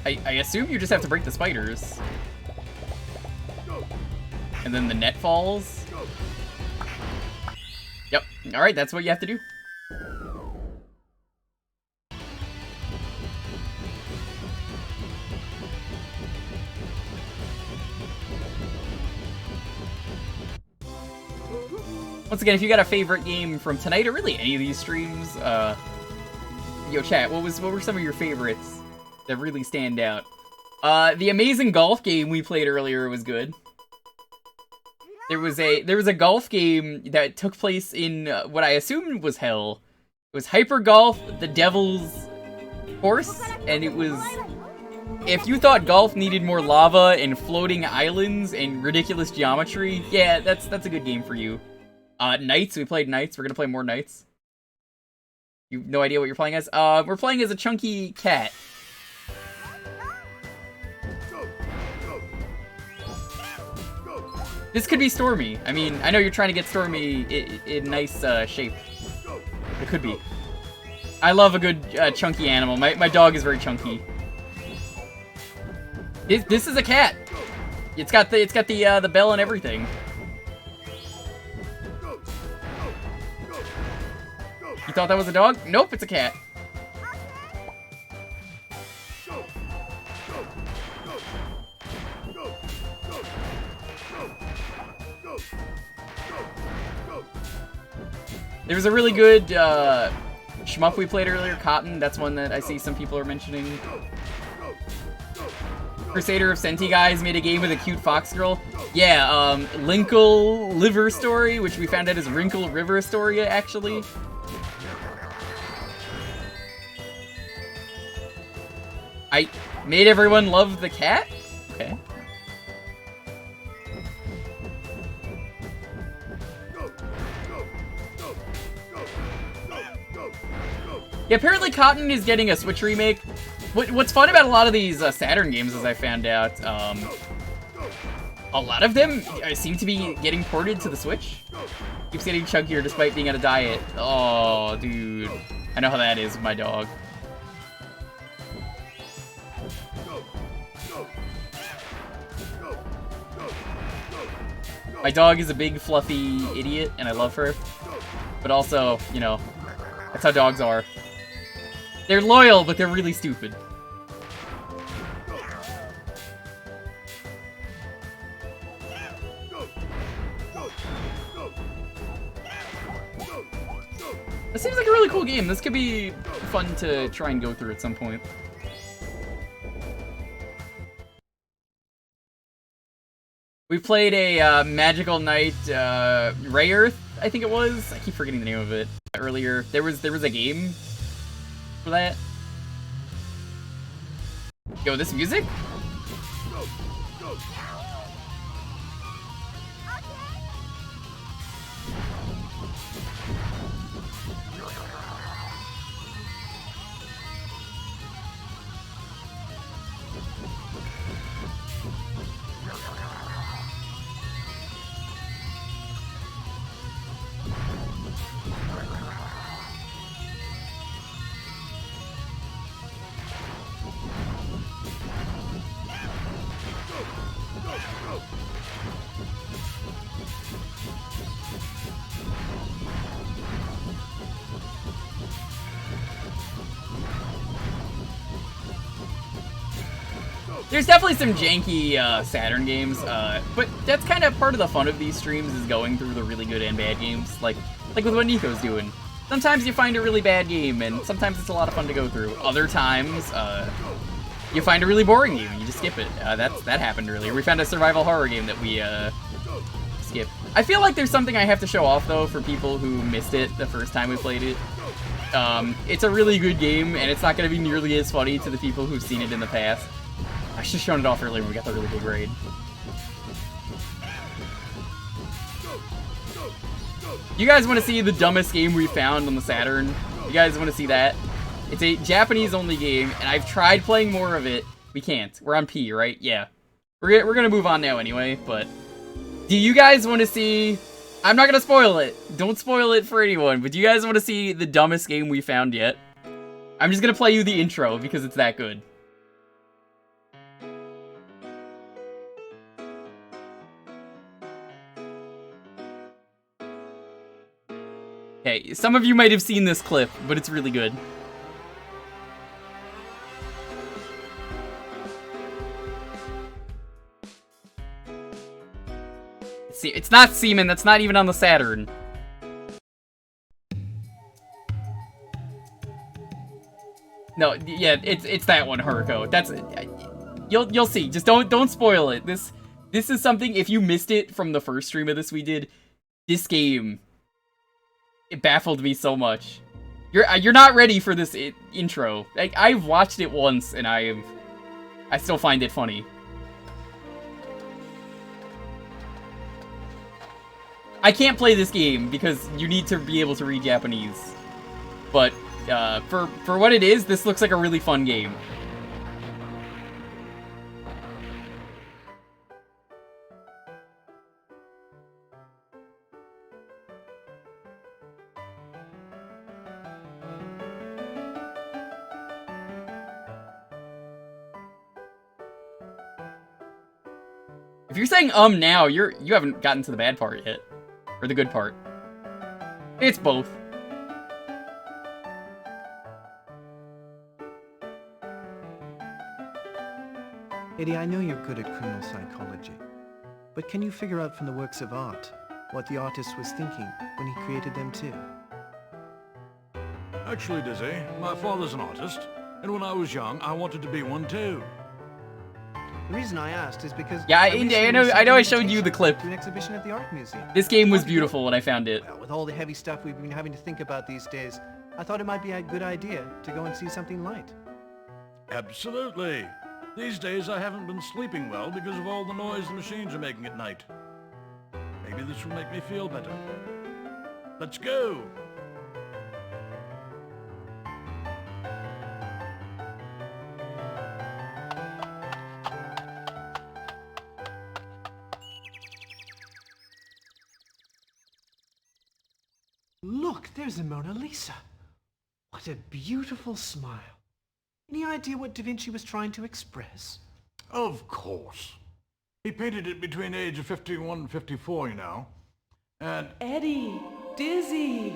I assume you just have to break the spiders. And then the net falls. Yep. Alright, that's what you have to do. Once again, if you got a favorite game from tonight, or really any of these streams, yo, chat, what were some of your favorites that really stand out? The amazing golf game we played earlier was good. There was a golf game that took place in what I assumed was hell. It was Hyper Golf, the Devil's Course, and it was... If you thought golf needed more lava and floating islands and ridiculous geometry, yeah, that's a good game for you. Knights, we played Knights. We're gonna play more Knights. You have no idea what you're playing as? We're playing as a chunky cat. This could be Stormy. I mean, I know you're trying to get Stormy in nice shape. It could be. I love a good chunky animal. My dog is very chunky. This is a cat. It's got the bell and everything. You thought that was a dog? Nope, it's a cat. There was a really good shmup we played earlier, Cotton. That's one that I see some people are mentioning. Crusader of Senti guys made a game with a cute fox girl. Yeah, Linkle Liver Story, which we found out is Wrinkle River Astoria, actually. I made everyone love the cat? Okay. Yeah, apparently Cotton is getting a Switch remake. What's fun about a lot of these Saturn games, as I found out, a lot of them seem to be getting ported to the Switch. Keeps getting chunkier despite being on a diet. Oh, dude. I know how that is with my dog. My dog is a big, fluffy idiot, and I love her. But also, you know, that's how dogs are. They're loyal, but they're really stupid. This seems like a really cool game. This could be fun to try and go through at some point. We played a Magical Night Ray Earth, I think it was. I keep forgetting the name of it. Earlier, there was a game for that. Yo, this music? There's definitely some janky Saturn games, but that's kind of part of the fun of these streams, is going through the really good and bad games, like with what Nico's doing. Sometimes you find a really bad game, and sometimes it's a lot of fun to go through. Other times, you find a really boring game and you just skip it. That happened earlier. We found a survival horror game that we skipped. I feel like there's something I have to show off, though, for people who missed it the first time we played it. It's a really good game, and it's not going to be nearly as funny to the people who've seen it in the past. I should have shown it off earlier when we got the really big raid. You guys want to see the dumbest game we found on the Saturn? You guys want to see that? It's a Japanese-only game, and I've tried playing more of it. We can't. We're on P, right? Yeah. We're gonna move on now anyway, but... Do you guys want to see... I'm not gonna spoil it. Don't spoil it for anyone, but do you guys want to see the dumbest game we found yet? I'm just gonna play you the intro, because it's that good. Okay, some of you might have seen this clip, but it's really good. See, it's not Seaman, that's not even on the Saturn. No, yeah, it's that one, Haruko. That's you'll see. Just don't spoil it. This is something, if you missed it from the first stream of this we did, this game, it baffled me so much. You're not ready for this intro. Like, I've watched it once and I still find it funny. I can't play this game because you need to be able to read Japanese. But for what it is, this looks like a really fun game. If you're saying now, you haven't gotten to the bad part yet. Or the good part. It's both. Eddie, I know you're good at criminal psychology, but can you figure out from the works of art what the artist was thinking when he created them too? Actually, Dizzy, my father's an artist, and when I was young, I wanted to be one too. The reason I asked is because yeah, I know I showed you the clip. To an exhibition at the art museum. This game was beautiful when I found it. Well, with all the heavy stuff we've been having to think about these days, I thought it might be a good idea to go and see something light. Absolutely. These days I haven't been sleeping well because of all the noise the machines are making at night. Maybe this will make me feel better. Let's go! Look, there's the Mona Lisa. What a beautiful smile. Any idea what Da Vinci was trying to express? Of course. He painted it between the age of 51 and 54, you know. And... Eddie! Dizzy!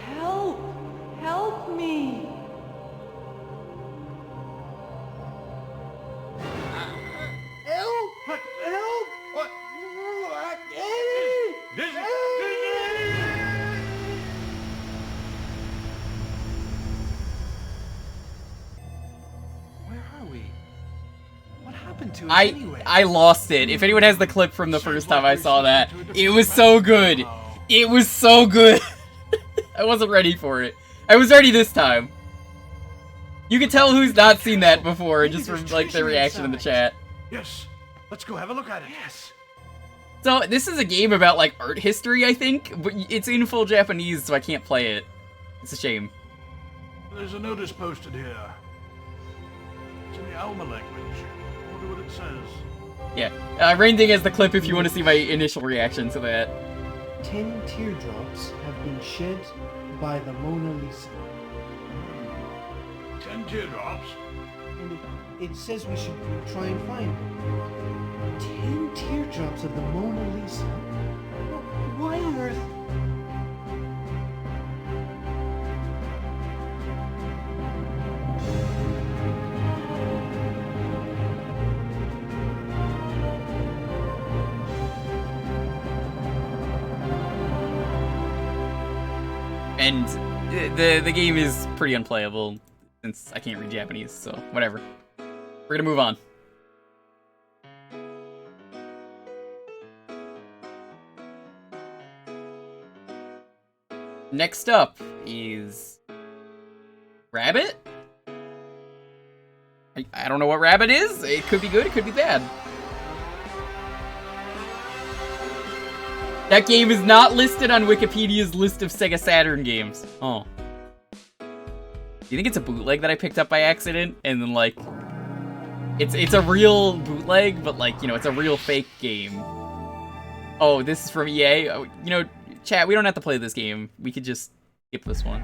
Help! Help me! Help! Help! What? Eddie! Dizzy! happened to us anyway? I lost it. If anyone has the clip from the first time I saw that, it was so good. It was so good. I wasn't ready for it. I was ready this time. You can tell who's not seen that before just from like their reaction in the chat. Yes, let's go have a look at it. Yes. So this is a game about like art history, I think, but it's in full Japanese, so I can't play it. It's a shame. There's a notice posted here. It's in the Alma language. I wonder what it says. Yeah, Rainding has the clip if you want to see my initial reaction to that. 10 teardrops have been shed by the Mona Lisa. 10 teardrops? And it says we should try and find it. 10 teardrops of the Mona Lisa? Why on earth? And the game is pretty unplayable since I can't read Japanese, so whatever. We're gonna move on. Next up is Rabbit? I don't know what Rabbit is. It could be good, it could be bad. That game is not listed on Wikipedia's list of Sega Saturn games. Oh. Do you think it's a bootleg that I picked up by accident? And then, like, it's a real bootleg, but, like, you know, it's a real fake game. Oh, this is from EA? Oh, you know, chat, we don't have to play this game. We could just skip this one.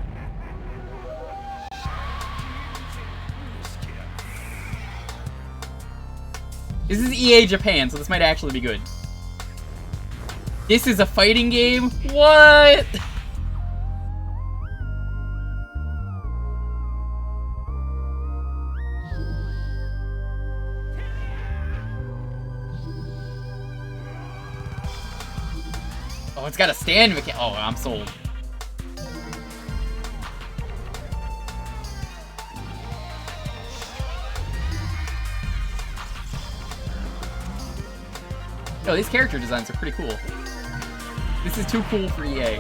This is EA Japan, so this might actually be good. This is a fighting game? What? Oh, it's got a stand mechanic. Oh, I'm sold. Oh, these character designs are pretty cool. This is too cool for EA.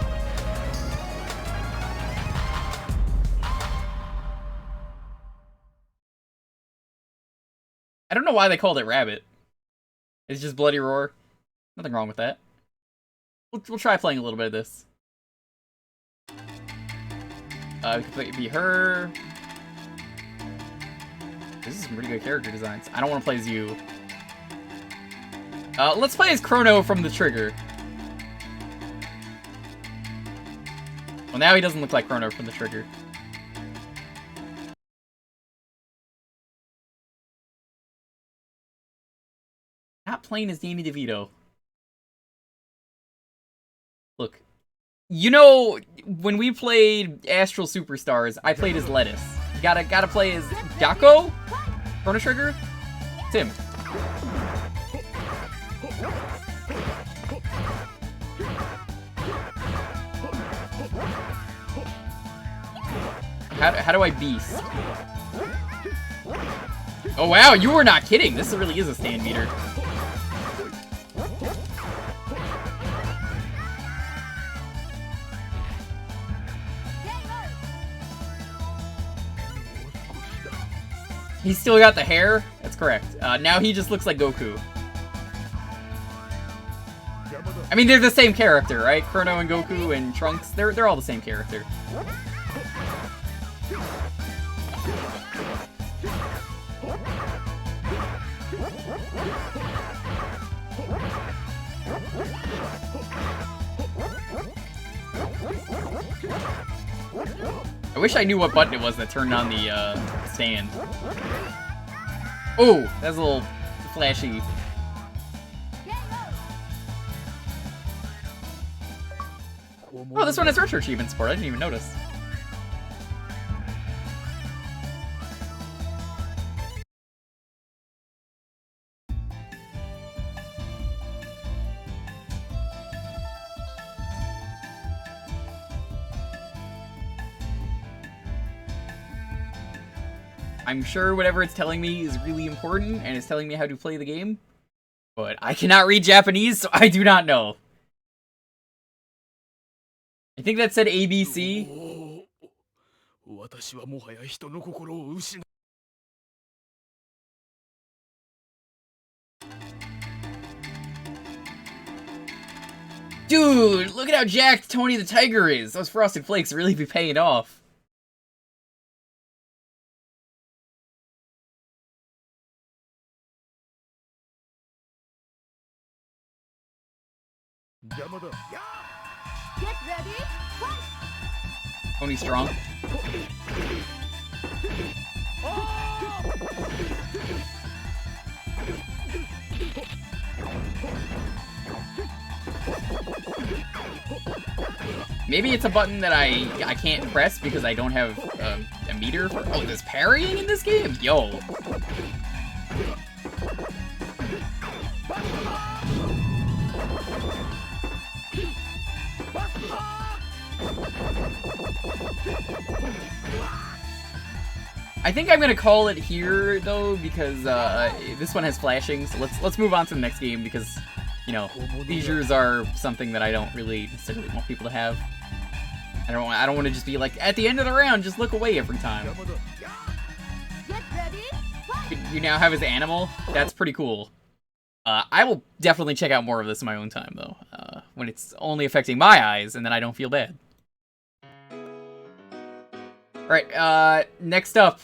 I don't know why they called it Rabbit. It's just Bloody Roar. Nothing wrong with that. We'll try playing a little bit of this. We can be her. This is some pretty good character designs. I don't want to play as you. Let's play as Chrono from the Trigger. Well, now he doesn't look like Chrono from the Trigger. Not playing as Danny DeVito. Look. You know, when we played Astral Superstars, I played as Lettuce. You gotta play as Gakko? Chrono Trigger? It's him. How do I beast? Oh wow, you were not kidding. This really is a stand meter. He's still got the hair? That's correct. Now he just looks like Goku. I mean, they're the same character, right? Chrono and Goku and Trunks, they're all the same character. I wish I knew what button it was that turned on the stand. Oh, that's a little flashy. Oh, this one has retro achievement support. I didn't even notice. I'm sure whatever it's telling me is really important, and it's telling me how to play the game. But I cannot read Japanese, so I do not know. I think that said ABC. Dude, look at how jacked Tony the Tiger is. Those Frosted Flakes really be paying off. Get ready, fight! Tony strong. Maybe it's a button that I can't press because I don't have a meter for. Oh, there's parrying in this game? Yo. I think I'm gonna call it here though because this one has flashing. So let's move on to the next game because you know seizures are something that I don't really necessarily want people to have. I don't want to just be like at the end of the round, just look away every time. You now have his animal. That's pretty cool. I will definitely check out more of this in my own time though, when it's only affecting my eyes and then I don't feel bad. Alright, next up.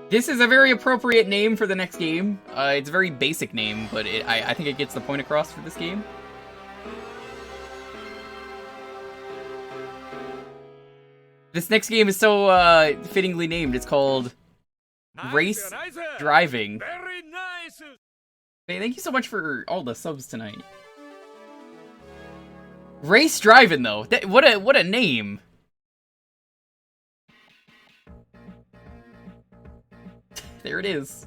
This is a very appropriate name for the next game. It's a very basic name, but I think it gets the point across for this game. This next game is so fittingly named. It's called Race Driving. Very nice. Hey, thank you so much for all the subs tonight. Race Driving though. What a name. There it is.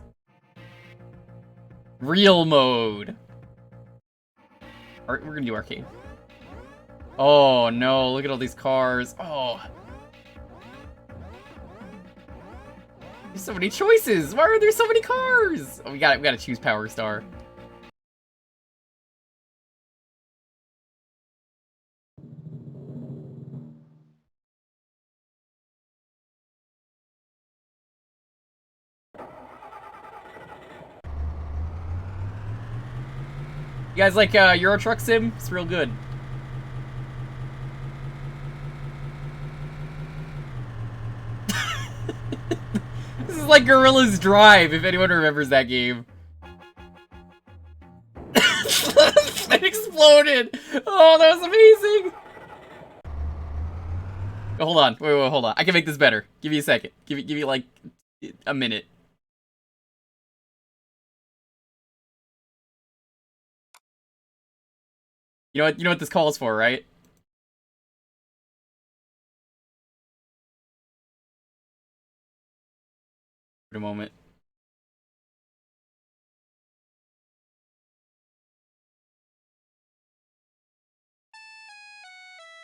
Real mode. Alright, we're gonna do arcade. Oh no, look at all these cars. Oh. There's so many choices. Why are there so many cars? Oh, we gotta choose Power Star. You guys like Euro Truck Sim? It's real good. This is like Gorilla's Drive, if anyone remembers that game. It exploded! Oh, that was amazing! Hold on, wait, hold on. I can make this better. Give me a second. Give me like a minute. You know what this calls for, right? For a moment.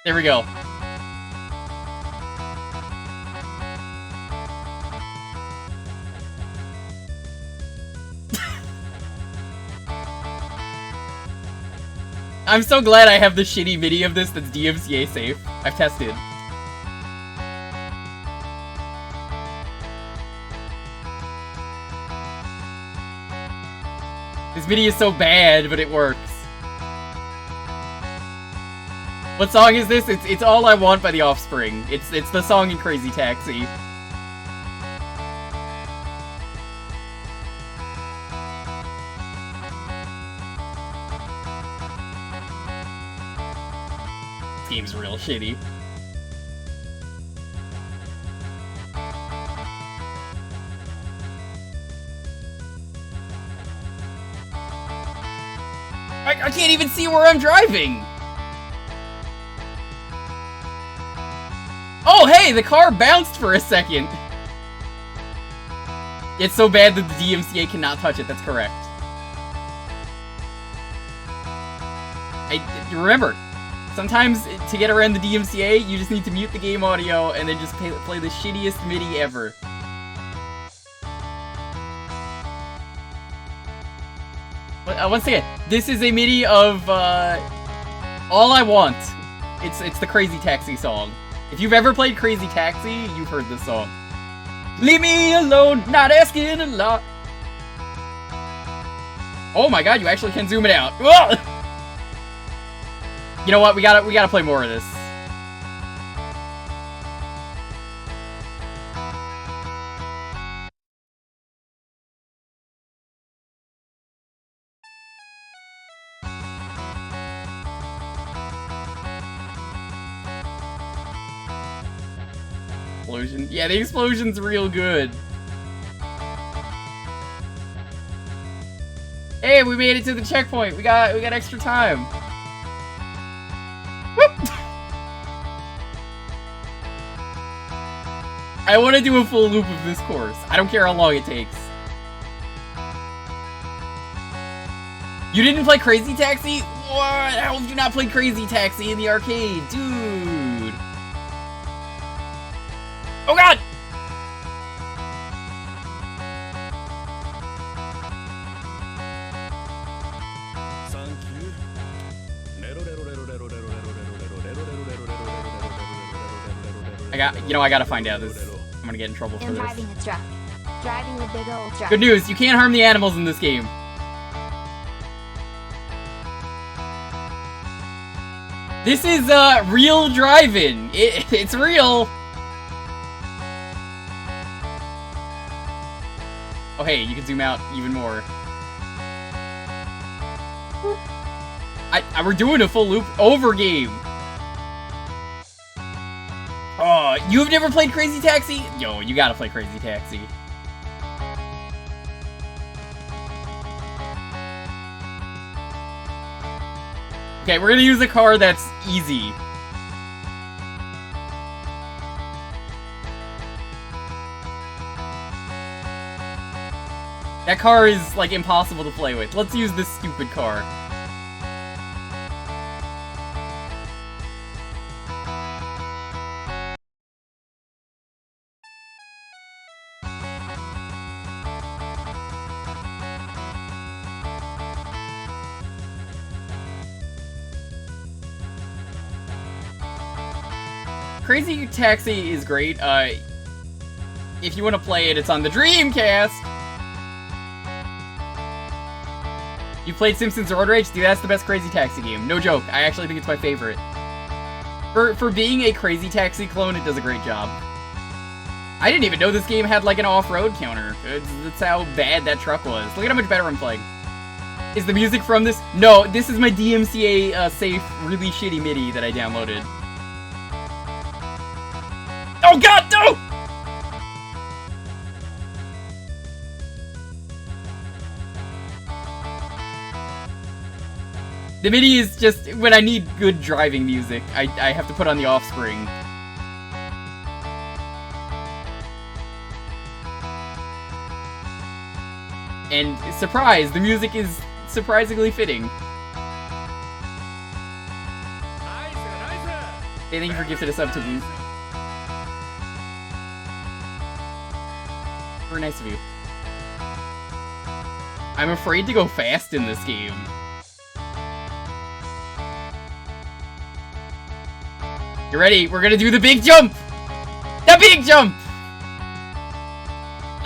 There we go. I'm so glad I have the shitty MIDI of this that's DMCA safe. I've tested. This MIDI is so bad, but it works. What song is this? It's All I Want by The Offspring. It's the song in Crazy Taxi. This game's real shitty. I can't even see where I'm driving! Oh, hey! The car bounced for a second! It's so bad that the DMCA cannot touch it, that's correct. Remember, sometimes to get around the DMCA, you just need to mute the game audio and then just play the shittiest MIDI ever. Once again, this is a MIDI of All I Want. It's the Crazy Taxi song. If you've ever played Crazy Taxi, you've heard this song. Leave me alone, not asking a lot. Oh my god, you actually can zoom it out. Whoa! You know what? We gotta play more of this. Explosion. Yeah, the explosion's real good. Hey, we made it to the checkpoint. We got extra time. Whoop! I want to do a full loop of this course. I don't care how long it takes. You didn't play Crazy Taxi? What? How have you not played Crazy Taxi in the arcade? Dude. Oh god! I gotta find out this. I'm gonna get in trouble for this. Driving a truck. Driving a big old truck. Good news, you can't harm the animals in this game. This is, real driving. It's real. Oh hey, you can zoom out even more. We're doing a full loop over game. Oh, you've never played Crazy Taxi? Yo, you gotta play Crazy Taxi. Okay, we're gonna use a car that's easy. That car is, like, impossible to play with. Let's use this stupid car. Crazy Taxi is great. If you want to play it, it's on the Dreamcast. You played Simpsons Road Rage? Dude, that's the best Crazy Taxi game. No joke. I actually think it's my favorite. For being a Crazy Taxi clone, it does a great job. I didn't even know this game had, like, an off-road counter. That's how bad that truck was. Look at how much better I'm playing. Is the music from this? No, this is my DMCA safe, really shitty MIDI that I downloaded. Oh god, no! The MIDI is just when I need good driving music. I have to put on the Offspring. And surprise, the music is surprisingly fitting. Hey, thank you for gifting a sub to Booth. Very nice of you. I'm afraid to go fast in this game. You ready? We're gonna do the big jump! The big jump!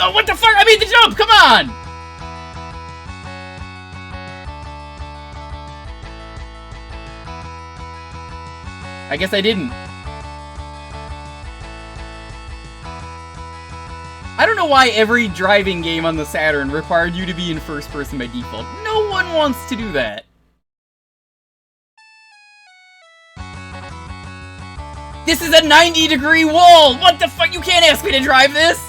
Oh, what the fuck? I made the jump! Come on! I guess I didn't. I don't know why every driving game on the Saturn required you to be in first person by default. No one wants to do that. This is a 90-degree wall! What the fuck? You can't ask me to drive this!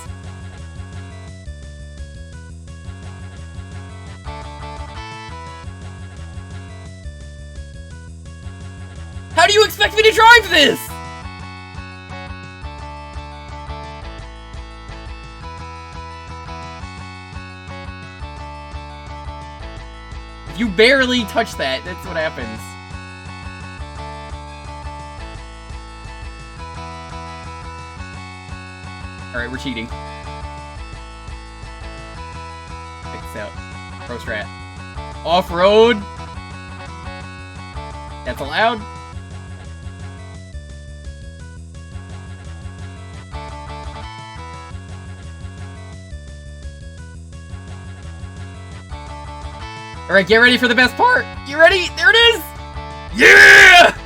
How do you expect me to drive this? If you barely touch that, that's what happens. Alright, we're cheating. Check this out. Pro strat. Off-road. That's allowed. Alright, get ready for the best part! You ready? There it is! Yeah!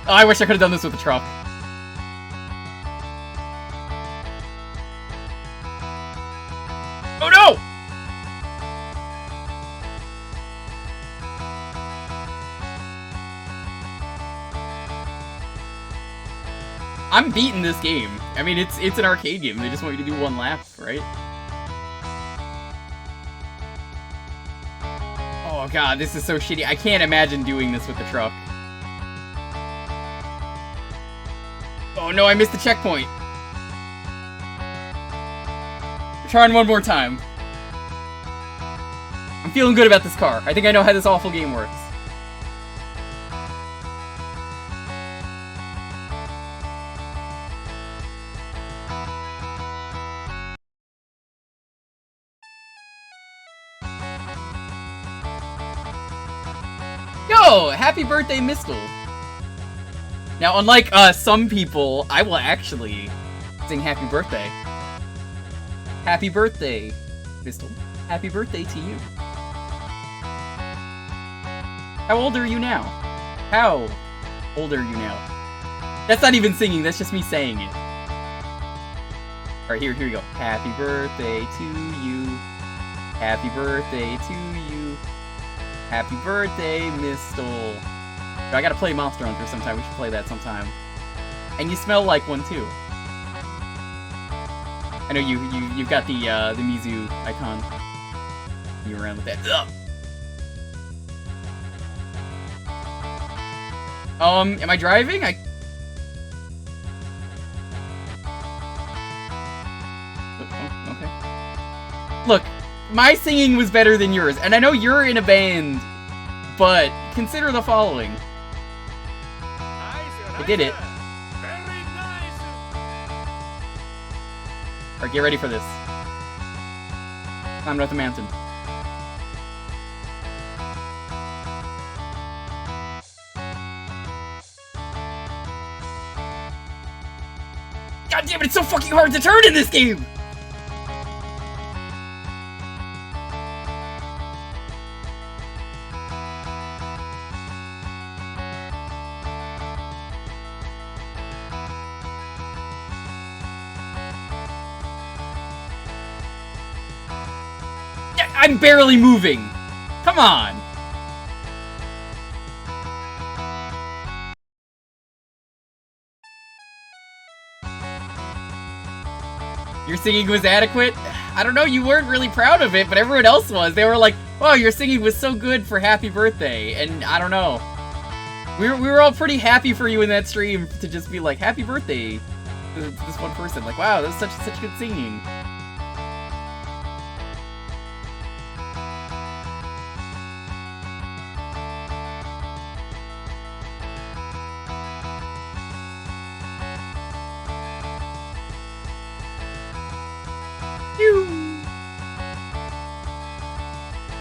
Oh, I wish I could have done this with the truck. Oh no! I'm beating this game. I mean, it's an arcade game. They just want you to do one lap, right? Oh god, this is so shitty. I can't imagine doing this with the truck. Oh no, I missed the checkpoint. We're trying one more time. I'm feeling good about this car. I think I know how this awful game works. Yo, happy birthday, Mistle. Now, unlike some people, I will actually sing happy birthday. Happy birthday, Mistle. Happy birthday to you. How old are you now? How old are you now? That's not even singing, that's just me saying it. Alright, here we go. Happy birthday to you. Happy birthday to you. Happy birthday, Mistle. I gotta play Monster Hunter sometime. We should play that sometime. And you smell like one too. I know you've got the Mizu icon. You around with that. Ugh. Am I driving? Oh, okay. Look, my singing was better than yours, and I know you're in a band, but consider the following. I did it. Alright, get ready for this. Climbing up the mountain. God damn it, it's so fucking hard to turn in this game! I'm barely moving! Come on! Your singing was adequate? I don't know, you weren't really proud of it, but everyone else was. They were like, oh, your singing was so good for happy birthday. And I don't know. We were all pretty happy for you in that stream to just be like, happy birthday to this one person. Like, wow, that was such good singing.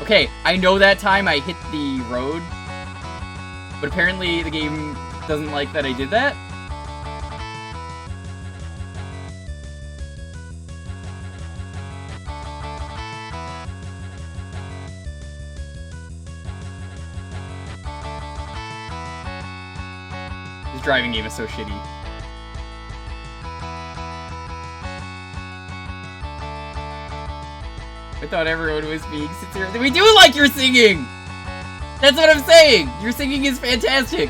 Okay, I know that time I hit the road, but apparently the game doesn't like that I did that. This driving game is so shitty. I thought everyone was being sincere. We do like your singing! That's what I'm saying! Your singing is fantastic!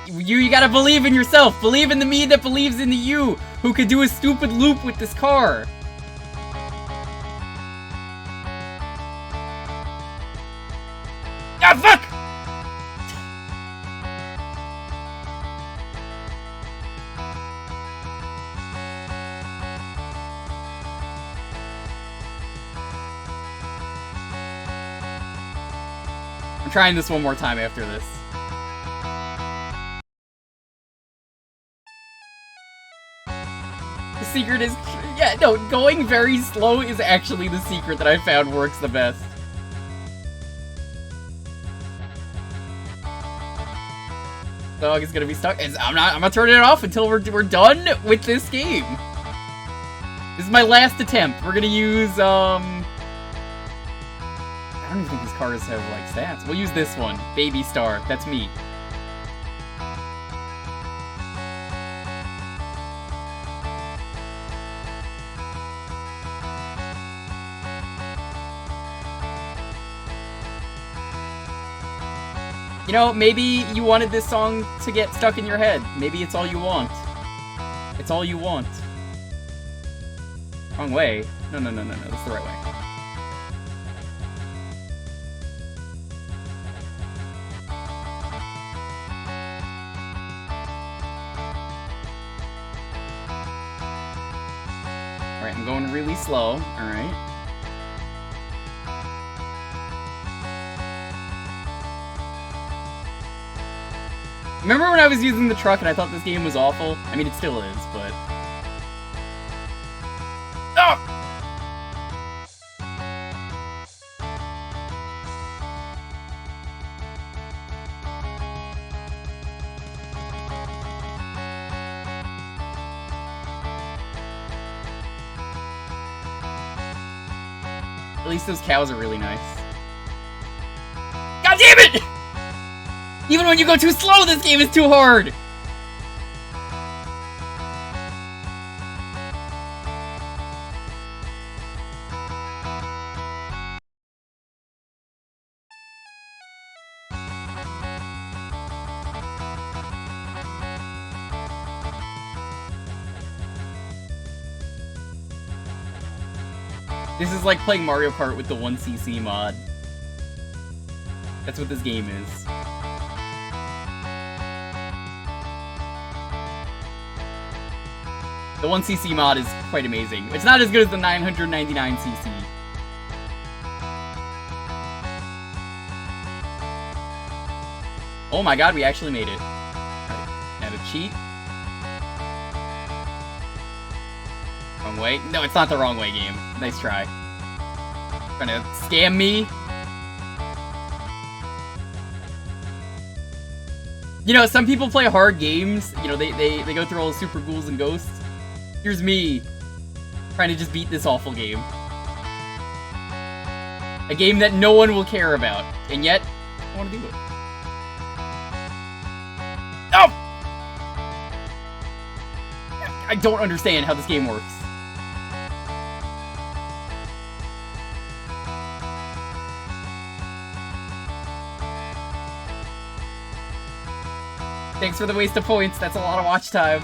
You gotta believe in yourself! Believe in the me that believes in the you! Who could do a stupid loop with this car! Ah, fuck! I'm trying this one more time after this. secret is... Yeah, no, going very slow is actually the secret that I found works the best. Dog is gonna be stuck. I'm gonna turn it off until we're done with this game. This is my last attempt. We're gonna use, I don't even think these cars have, like, stats. We'll use this one. Baby Star. That's me. You know, maybe you wanted this song to get stuck in your head. Maybe it's all you want. It's all you want. Wrong way. No, that's the right way. Alright, I'm going really slow. Alright. Remember when I was using the truck and I thought this game was awful? I mean, it still is, but... Oh! At least those cows are really nice. God damn it! Even when you go too slow, this game is too hard! This is like playing Mario Kart with the 1cc mod. That's what this game is. The 1cc mod is quite amazing. It's not as good as the 999cc. Oh my god, we actually made it. Alright, add a cheat. Wrong way? No, it's not the wrong way, game. Nice try. Trying to scam me. You know, some people play hard games. You know, they go through all the super ghouls and ghosts. Here's me, trying to just beat this awful game. A game that no one will care about, and yet, I want to do it. Oh! I don't understand how this game works. Thanks for the waste of points, that's a lot of watch time.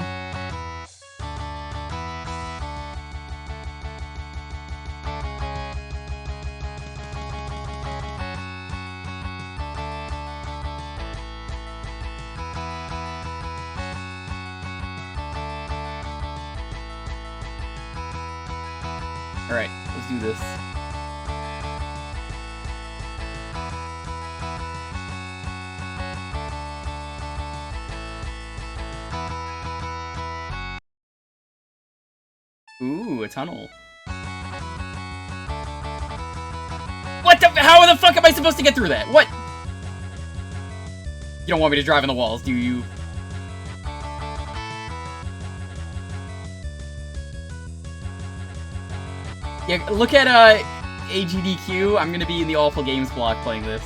Alright, let's do this. Ooh, a tunnel. What the? How the fuck am I supposed to get through that? What? You don't want me to drive on the walls, do you? Yeah, look at AGDQ. I'm gonna be in the Awful Games block playing this.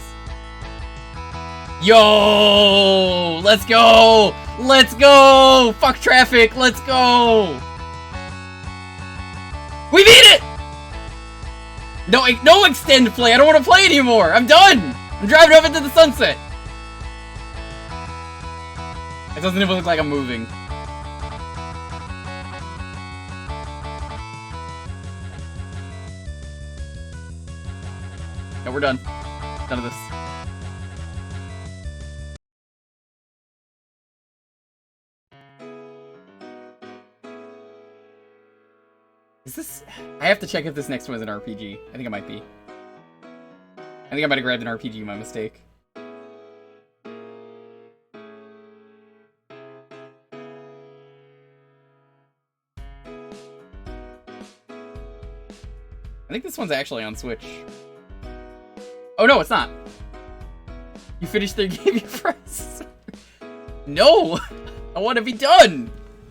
Yo! Let's go! Let's go! Fuck traffic! Let's go! We beat it! No extend play. I don't want to play anymore. I'm done. I'm driving off into the sunset. It doesn't even look like I'm moving. No, we're done. Done with this. Is this... I have to check if this next one is an RPG. I think it might be. I think I might have grabbed an RPG by mistake. I think this one's actually on Switch. Oh no, it's not. You finished their game, you press. No! I want to be done!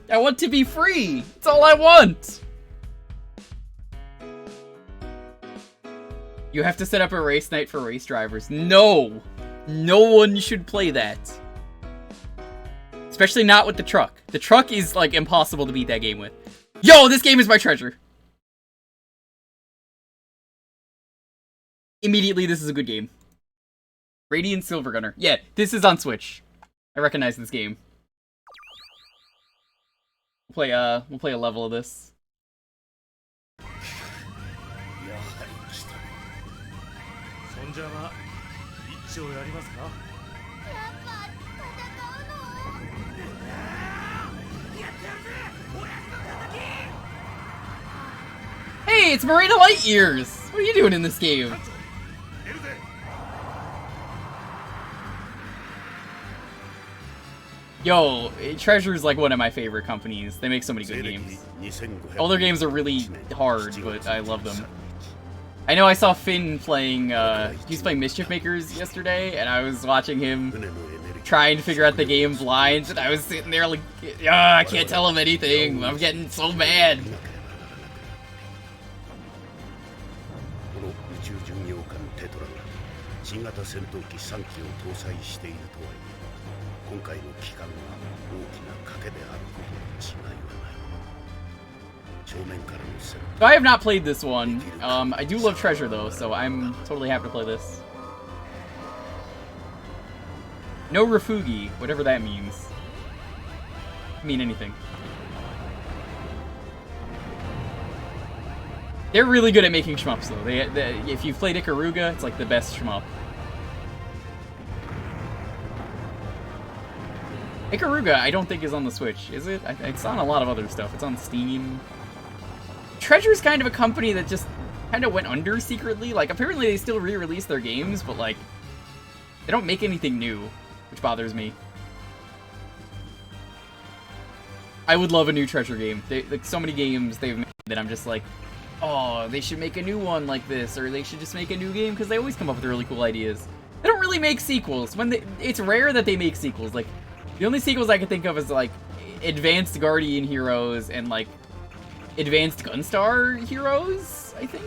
I want to be free! That's all I want! You have to set up a race night for race drivers. No! No one should play that. Especially not with the truck. The truck is, like, impossible to beat that game with. Yo, this game is my treasure! Immediately, this is a good game. Radiant Silver Gunner. Yeah, this is on Switch. I recognize this game. We'll play a level of this. Hey, it's Marina Light Years! What are you doing in this game? Yo, Treasure's like one of my favorite companies. They make so many good games. All their games are really hard, but I love them. I know I saw Finn playing, he was playing Mischief Makers yesterday, and I was watching him trying to figure out the game blind, and I was sitting there like, I can't tell him anything. I'm getting so mad. So I have not played this one. I do love Treasure though, so I'm totally happy to play this. No Refugi, whatever that means. Could mean anything. They're really good at making shmups though. If you've played Ikaruga, it's like the best shmup. Ikaruga, I don't think is on the Switch, is it? It's on a lot of other stuff. It's on Steam. Treasure's kind of a company that just kind of went under secretly. Like, apparently they still re-release their games, but, like, they don't make anything new, which bothers me. I would love a new Treasure game. Like, so many games they've made that I'm just like, oh, they should make a new one like this, or they should just make a new game, because they always come up with really cool ideas. They don't really make sequels. It's rare that they make sequels. Like, the only sequels I can think of is, like, Advanced Guardian Heroes and, like, Advanced Gunstar Heroes, I think?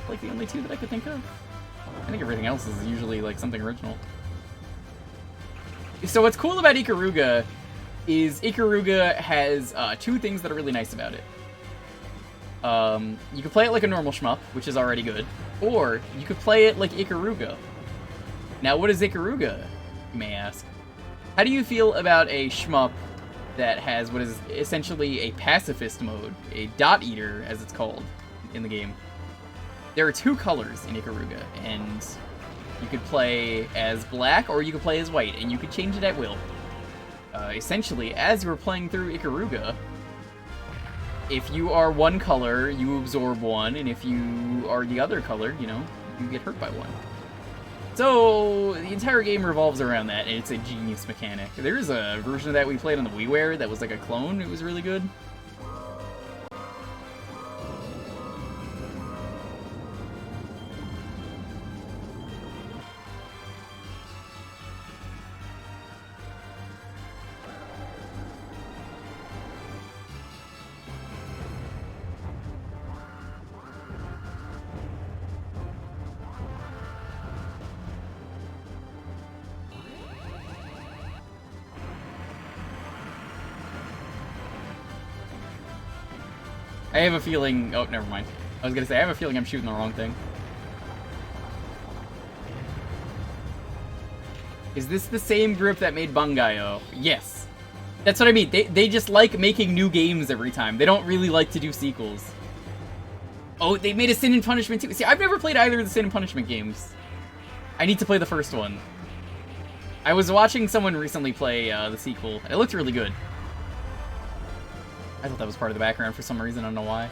Like, the only two that I could think of. I think everything else is usually, like, something original. So what's cool about Ikaruga is Ikaruga has two things that are really nice about it. You could play it like a normal shmup, which is already good, or you could play it like Ikaruga. Now, what is Ikaruga, you may ask? How do you feel about a shmup that has what is essentially a pacifist mode, a dot eater, as it's called in the game? There are two colors in Ikaruga, and you could play as black or you could play as white, and you could change it at will. Essentially, as you're playing through Ikaruga, if you are one color, you absorb one, and if you are the other color, you know, you get hurt by one. So, the entire game revolves around that, and it's a genius mechanic. There's a version of that we played on the WiiWare that was like a clone. It was really good. I have a feeling... Oh, never mind. I was gonna say, I have a feeling I'm shooting the wrong thing. Is this the same group that made Bangai-O? Yes. That's what I mean. They just like making new games every time. They don't really like to do sequels. Oh, they made a Sin and Punishment too. See, I've never played either of the Sin and Punishment games. I need to play the first one. I was watching someone recently play the sequel, and it looked really good. I thought that was part of the background for some reason, I don't know why.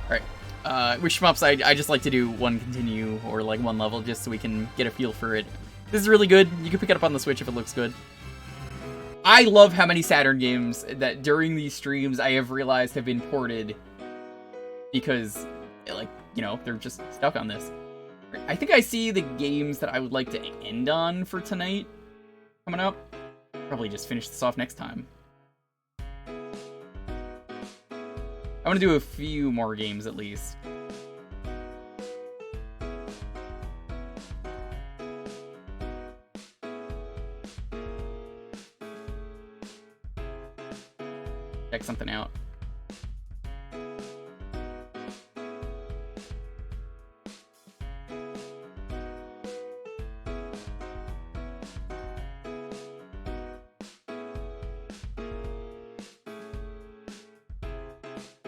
Alright, with shmups, I just like to do one continue or like one level just so we can get a feel for it. This is really good. You can pick it up on the Switch if it looks good. I love how many Saturn games that during these streams I have realized have been ported because, like, you know, they're just stuck on this. I think I see the games that I would like to end on for tonight coming up. Probably just finish this off next time. I want to do a few more games at least. Check something out.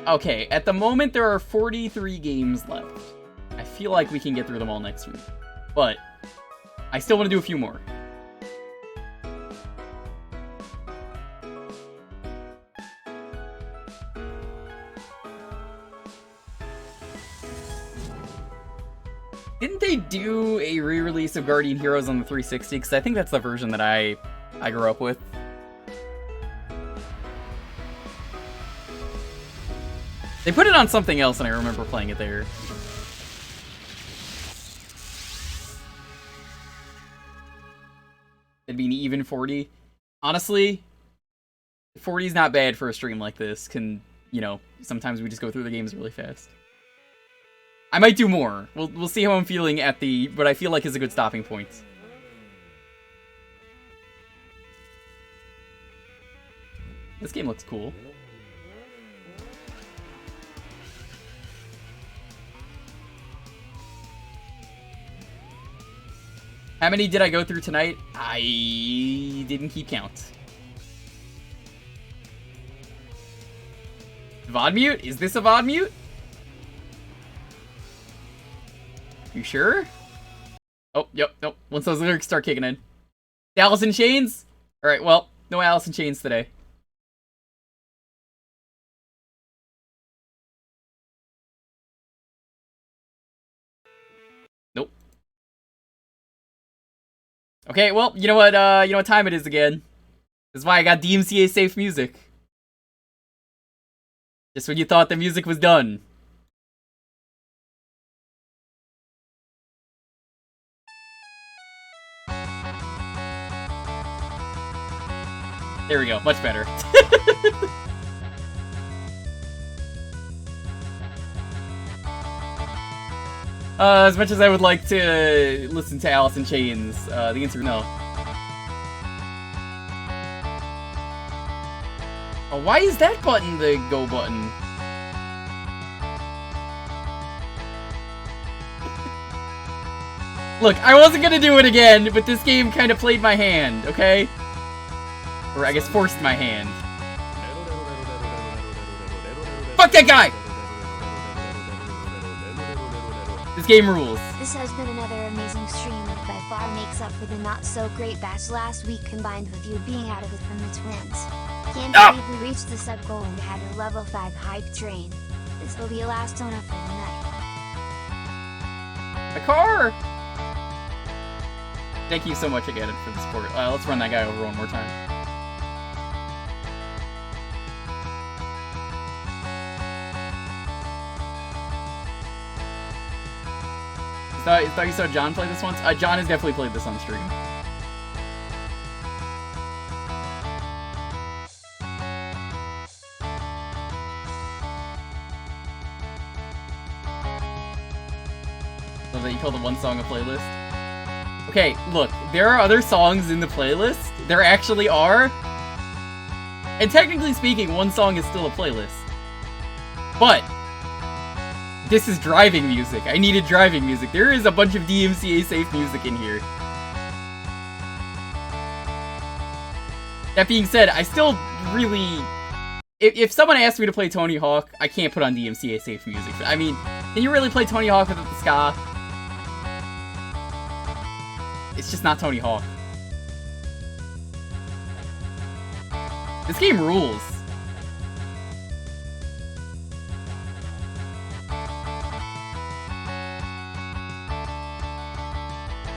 Okay, at the moment there are 43 games left. I feel like we can get through them all next week. But I still want to do a few more. Didn't they do a re-release of Guardian Heroes on the 360? Because I think that's the version that I grew up with. They put it on something else and I remember playing it there. It'd be an even 40. Honestly, 40 is not bad for a stream like this. You know, sometimes we just go through the games really fast. I might do more. We'll see how I'm feeling at what I feel like is a good stopping point. This game looks cool. How many did I go through tonight? I didn't keep count. VOD mute? Is this a VOD mute? You sure? Oh, yep, nope. Once those lyrics start kicking in. Alice in Chains? Alright, well, no Alice in Chains today. Nope. Okay, well, you know what time it is again. This is why I got DMCA safe music. Just when you thought the music was done. There we go, much better. As much as I would like to listen to Alice in Chains, the answer is no. Oh, why is that button the go button? Look, I wasn't gonna do it again, but this game kind of played my hand, okay? Or I guess forced my hand. Fuck that guy! This game rules. This has been another amazing stream that by far makes up for the not-so-great batch last week combined with you being out of it from the twins. Can't believe we reached the sub-goal and had a level 5 hype train. This will be a last donut for the night. A car! Thank you so much again for the support. Let's run that guy over one more time. I thought you saw John play this once? John has definitely played this on stream. So that you call the one song a playlist? Okay, look, there are other songs in the playlist. There actually are. And technically speaking, one song is still a playlist. But this is driving music. I needed driving music. There is a bunch of DMCA safe music in here. That being said, I still really... If someone asked me to play Tony Hawk, I can't put on DMCA safe music. I mean, can you really play Tony Hawk without the ska? It's just not Tony Hawk. This game rules.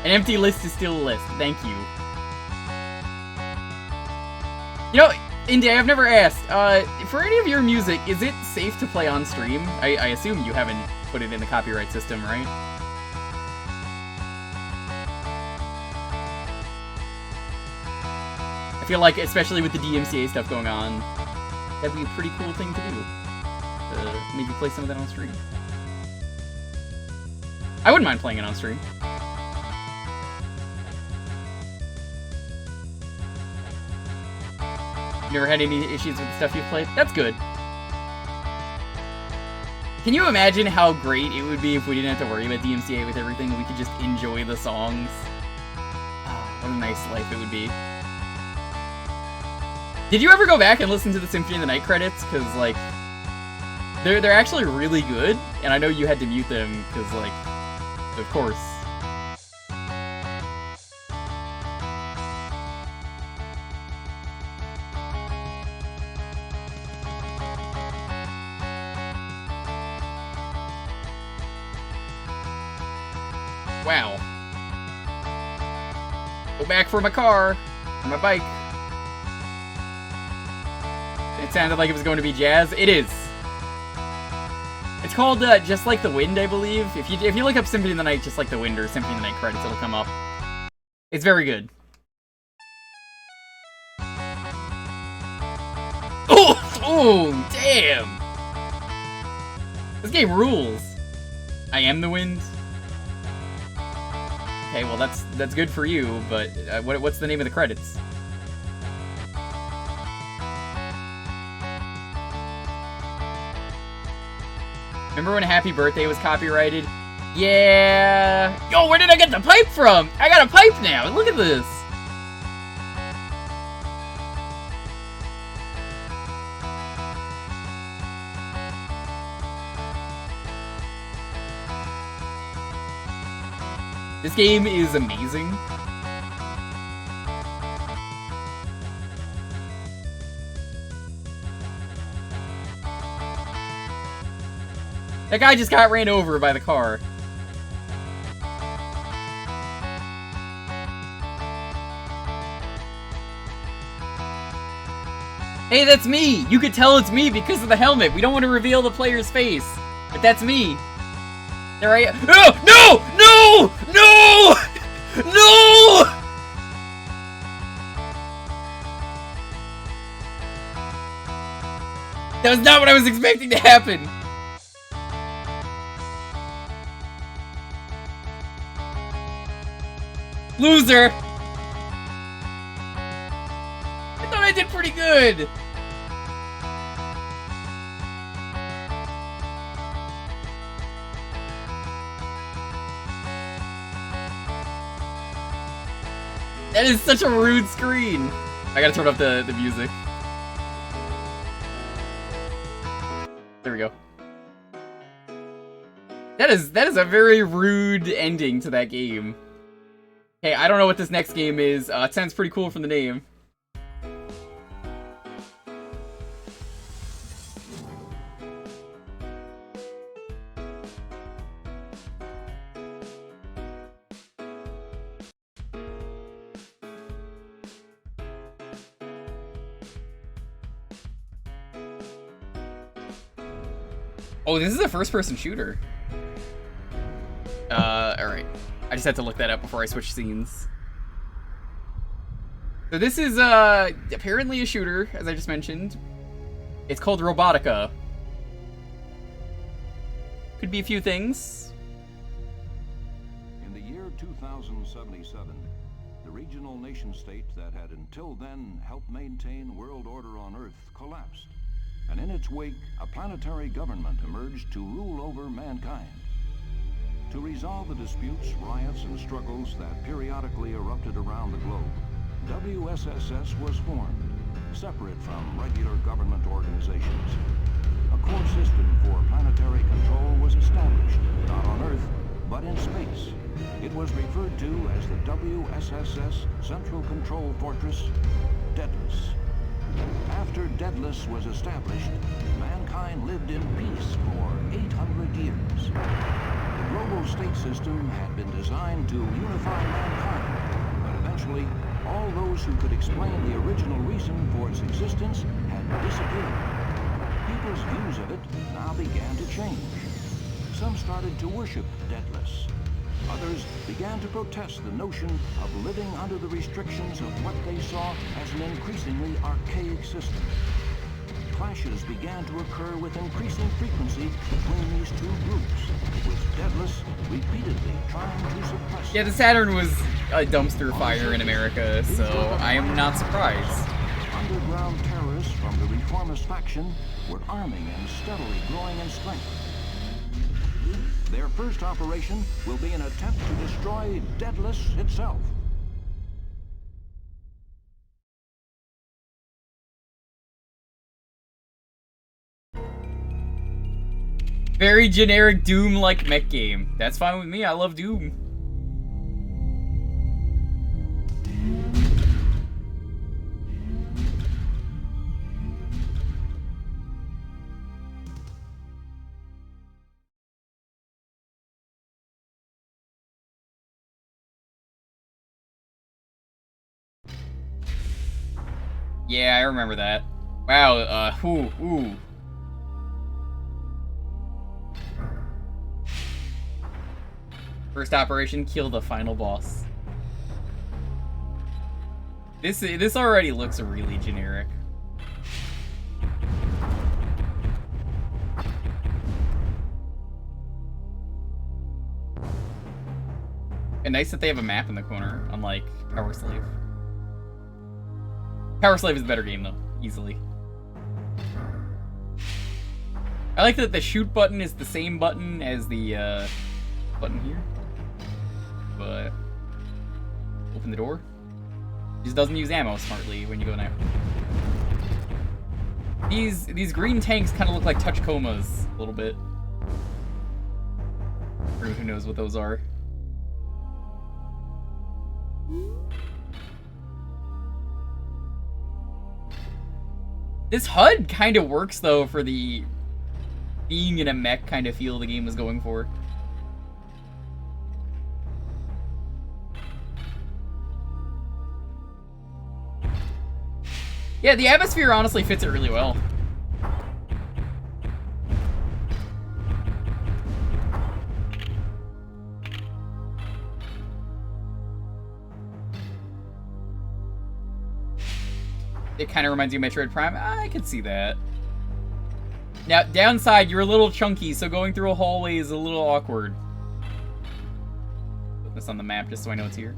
An empty list is still a list. Thank you. You know, Indy, I've never asked, for any of your music, is it safe to play on stream? I assume you haven't put it in the copyright system, right? I feel like, especially with the DMCA stuff going on, that'd be a pretty cool thing to do. Maybe play some of that on stream. I wouldn't mind playing it on stream. Never had any issues with the stuff you've played? That's good. Can you imagine how great it would be if we didn't have to worry about DMCA with everything? We could just enjoy the songs. Oh, what a nice life it would be. Did you ever go back and listen to the Symphony of the Night credits? Because, like, they're actually really good, and I know you had to mute them, because, like, of course. Wow. Go back for my car, or my bike. It sounded like it was going to be jazz. It is. It's called Just Like the Wind, I believe. If you look up Symphony of the Night, Just Like the Wind, or Symphony of the Night credits, it'll come up. It's very good. Oh! Oh, damn! This game rules. I am the wind. Okay, well that's good for you, but what's the name of the credits? Remember when Happy Birthday was copyrighted? Yeah! Yo, where did I get the pipe from? I got a pipe now! Look at this! This game is amazing. That guy just got ran over by the car. Hey, that's me! You could tell it's me because of the helmet. We don't want to reveal the player's face. But that's me. There I am. Oh, no! No! No! No! That was not what I was expecting to happen. Loser! I thought I did pretty good! That is such a rude screen! I gotta turn off the music. There we go. That is a very rude ending to that game. Hey, I don't know what this next game is. It sounds pretty cool from the name. Oh, this is a first-person shooter. Alright. I just had to look that up before I switch scenes. So this is, apparently a shooter, as I just mentioned. It's called Robotica. Could be a few things. In the year 2077, the regional nation-state that had until then helped maintain world order on Earth collapsed. And in its wake, a planetary government emerged to rule over mankind. To resolve the disputes, riots, and struggles that periodically erupted around the globe, WSSS was formed, separate from regular government organizations. A core system for planetary control was established, not on Earth, but in space. It was referred to as the WSSS Central Control Fortress, Daedalus. After Daedalus was established, mankind lived in peace for 800 years. The global state system had been designed to unify mankind, but eventually, all those who could explain the original reason for its existence had disappeared. People's views of it now began to change. Some started to worship Daedalus. Others began to protest the notion of living under the restrictions of what they saw as an increasingly archaic system. Clashes began to occur with increasing frequency between these two groups, with Daedalus repeatedly trying to suppress. Yeah, the Saturn was a dumpster fire in America, so I am not surprised. Underground terrorists from the reformist faction were arming and steadily growing in strength. Their first operation will be an attempt to destroy Daedalus itself. Very generic Doom-like mech game. That's fine with me, I love Doom. Yeah, I remember that. Wow, ooh. First operation, kill the final boss. This already looks really generic. And nice that they have a map in the corner, unlike Power Slave. Power Slave is a better game, though, easily. I like that the shoot button is the same button as the button here. But open the door. Just doesn't use ammo smartly when you go in there. These green tanks kind of look like touch comas a little bit. Or who knows what those are. This HUD kind of works, though, for the being in a mech kind of feel the game was going for. Yeah, the atmosphere honestly fits it really well. It kind of reminds you of Metroid Prime. I could see that. Now, downside, you're a little chunky, so going through a hallway is a little awkward. Put this on the map just so I know it's here.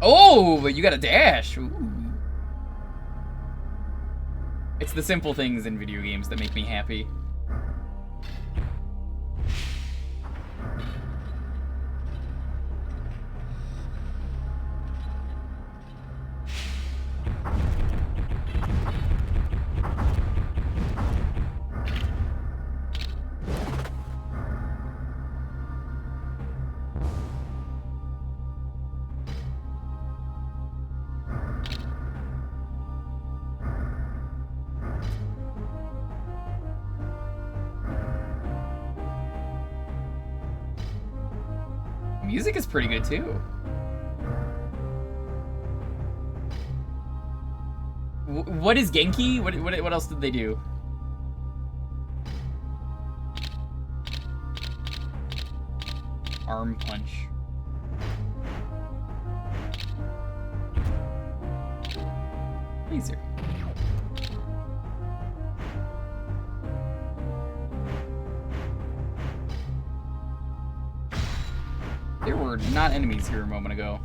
Oh, but you got a dash. Ooh. It's the simple things in video games that make me happy. Music is pretty good too. What is Genki? What else did they do? Arm punch. Laser. There were not enemies here a moment ago.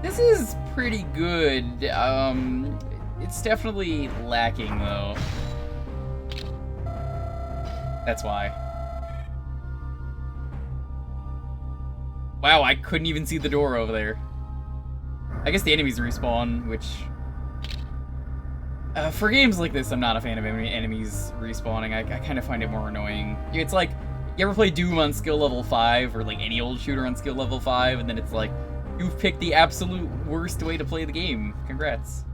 This is pretty good. It's definitely lacking, though. That's why. Wow, I couldn't even see the door over there. I guess the enemies respawn, which... for games like this, I'm not a fan of enemies respawning. I kind of find it more annoying. It's like You ever play Doom on skill level 5, or like any old shooter on skill level 5, and then it's like, you've picked the absolute worst way to play the game. Congrats.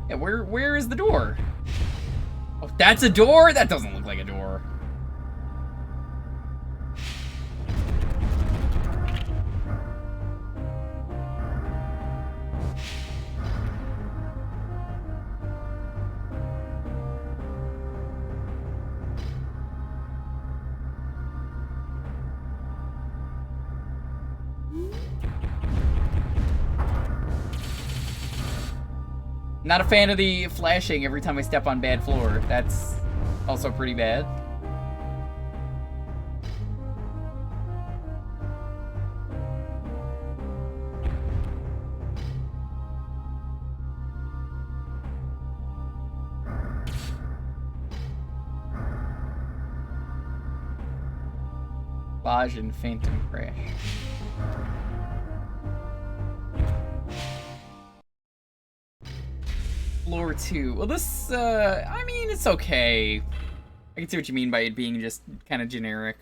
Yeah, where is the door? Oh, that's a door? That doesn't look like a door. Not a fan of the flashing every time I step on bad floor. That's also pretty bad. Lodge and Phantom Crash. Floor 2. Well, this, I mean, it's okay. I can see what you mean by it being just kind of generic.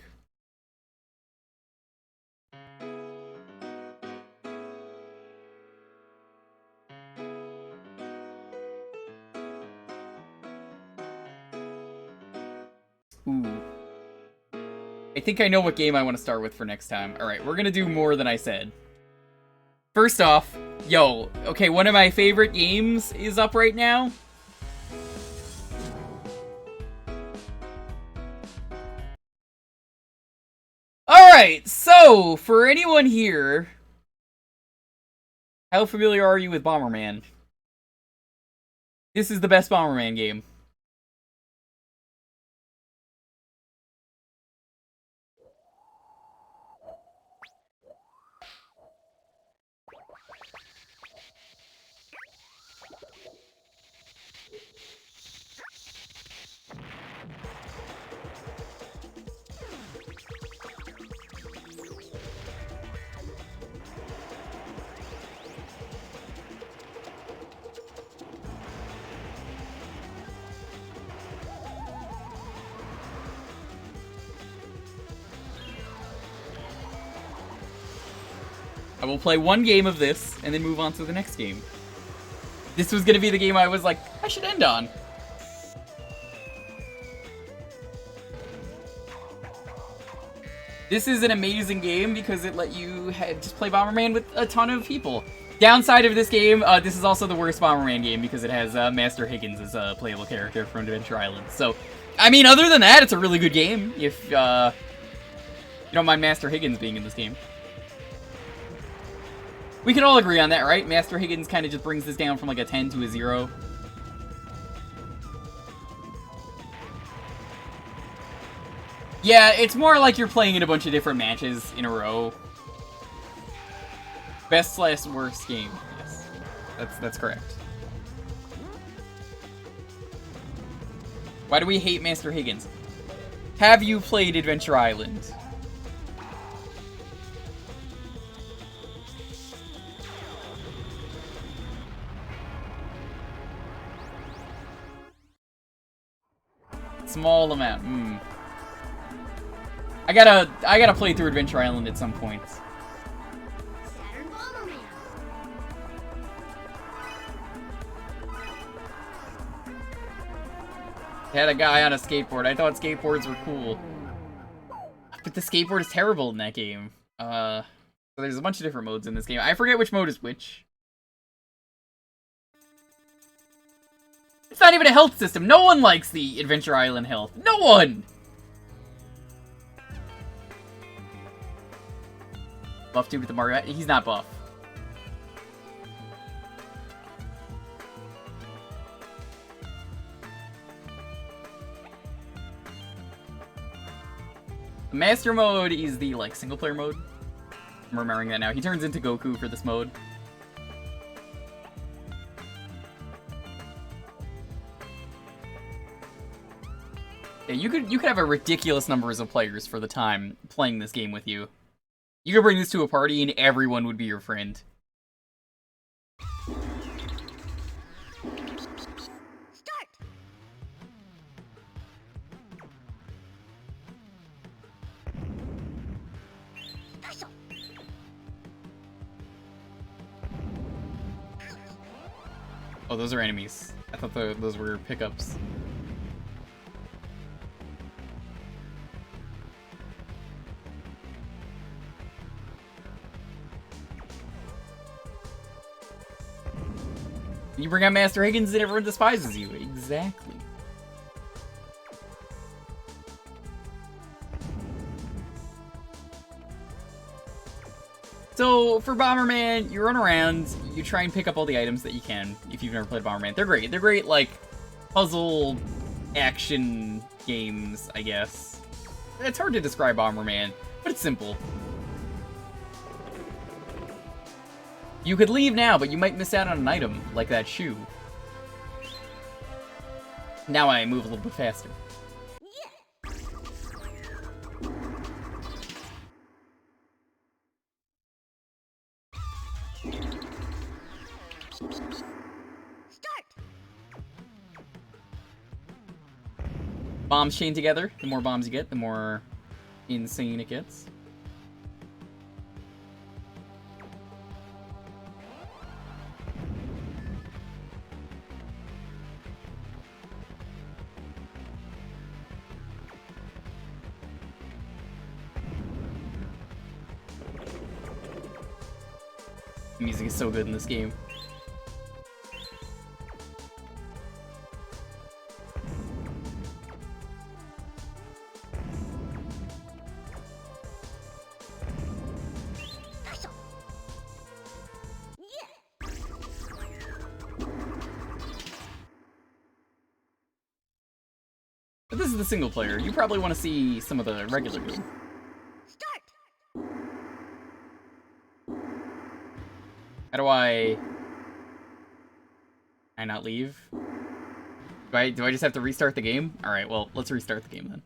Ooh. I think I know what game I want to start with for next time. Alright, we're gonna do more than I said. First off, yo, okay, one of my favorite games is up right now. Alright, so, for anyone here, how familiar are you with Bomberman? This is the best Bomberman game. I will play one game of this, and then move on to the next game. This was gonna be the game I was like, I should end on. This is an amazing game because it let you just play Bomberman with a ton of people. Downside of this game, this is also the worst Bomberman game because it has Master Higgins as a playable character from Adventure Island. So, I mean, other than that, it's a really good game if you don't mind Master Higgins being in this game. We can all agree on that, right? Master Higgins kind of just brings this down from like a 10 to a 0. Yeah, it's more like you're playing in a bunch of different matches in a row. Best/worst game. Yes, that's correct. Why do we hate Master Higgins? Have you played Adventure Island? Small amount. I gotta play through Adventure Island at some point. Saturn Bomberman. Had a guy on a skateboard. I thought skateboards were cool. But the skateboard is terrible in that game. So there's a bunch of different modes in this game. I forget which mode is which. It's not even a health system. No one likes the Adventure Island health. No one! Buff dude with the Mario. He's not buff. The Master mode is the, like, single-player mode. I'm remembering that now. He turns into Goku for this mode. Yeah, you could have a ridiculous numbers of players for the time playing this game with you. You could bring this to a party and everyone would be your friend. Start. Oh, those are enemies. I thought those were pickups. You bring out Master Higgins and everyone despises you. Exactly. So, for Bomberman, you run around, you try and pick up all the items that you can, if you've never played Bomberman. They're great. They're great, like, puzzle action games, I guess. It's hard to describe Bomberman, but it's simple. You could leave now, but you might miss out on an item, like that shoe. Now I move a little bit faster. Bombs chain together. The more bombs you get, the more insane it gets. The music is so good in this game. But this is the single player. You probably want to see some of the regular game. How do I not leave? Do I just have to restart the game? Alright, well, let's restart the game then.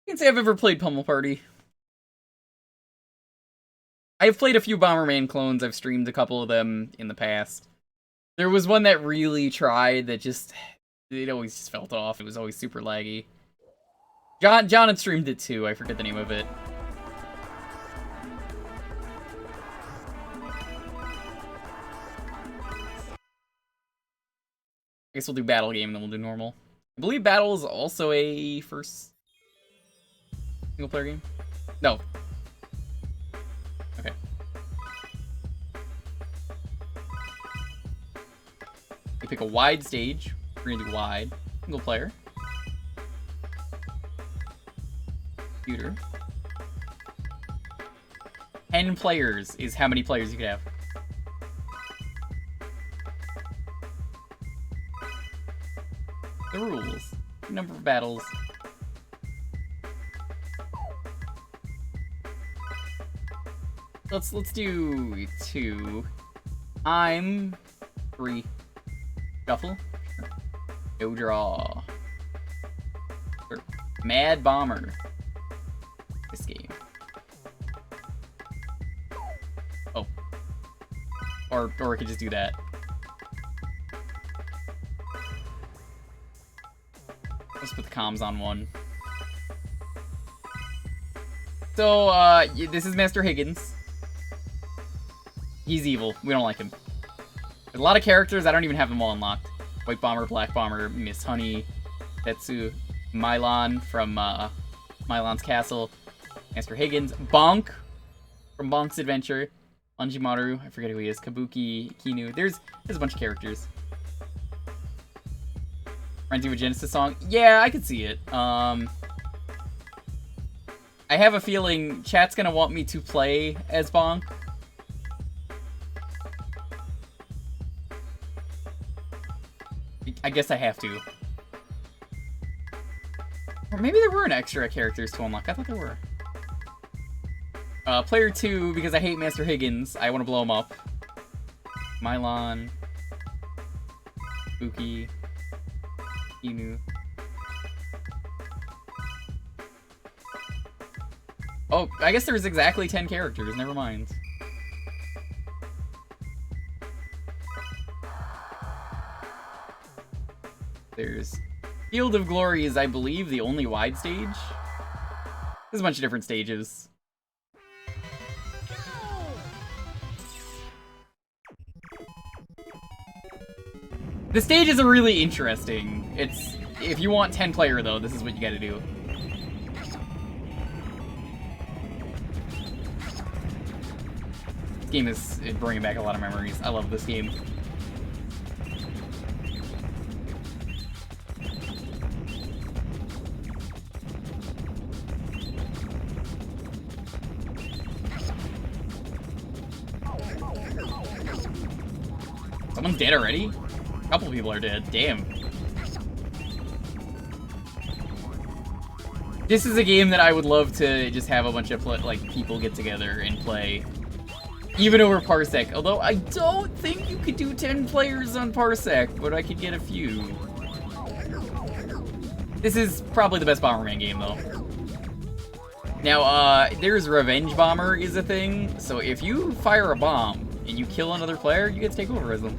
I can't say I've ever played Pummel Party. I've played a few Bomberman clones. I've streamed a couple of them in the past. There was one that really tried that just... it always just felt off. It was always super laggy. John had streamed it too. I forget the name of it. I guess we'll do Battle Game and then we'll do normal. I believe Battle is also a first single player game? No. Okay. You pick a wide stage. We're gonna do wide. Single player. Computer. 10 players is how many players you could have. The rules. Number of battles. Let's do 2. I'm 3. Shuffle. No draw. Sure. Mad Bomber. This game. Oh. Or I could just do that. Let's put the comms on 1. So, this is Master Higgins. He's evil. We don't like him. There's a lot of characters. I don't even have them all unlocked. White Bomber, Black Bomber, Miss Honey, Tetsu, Mylon from Mylon's Castle, Master Higgins, Bonk from Bonk's Adventure, Anjimaru, I forget who he is, Kabuki, Kinu. There's a bunch of characters. Reminds you of a Genesis song? Yeah, I could see it. I have a feeling chat's gonna want me to play as Bonk. I guess I have to. Or maybe there weren't extra characters to unlock. I thought there were. Player 2, because I hate Master Higgins. I want to blow him up. Mylon. Spooky. Inu. Oh, I guess there's exactly 10 characters. Never mind. There's Field of Glory is, I believe, the only wide stage. There's a bunch of different stages. The stages are really interesting. It's, if you want 10 player though, this is what you gotta do. This game is bringing back a lot of memories. I love this game. Someone's dead already? A couple people are dead. Damn. This is a game that I would love to just have a bunch of people get together and play. Even over Parsec. Although I don't think you could do 10 players on Parsec, but I could get a few. This is probably the best Bomberman game though. Now, there's Revenge Bomber is a thing, so if you fire a bomb and you kill another player, you get to take over as them.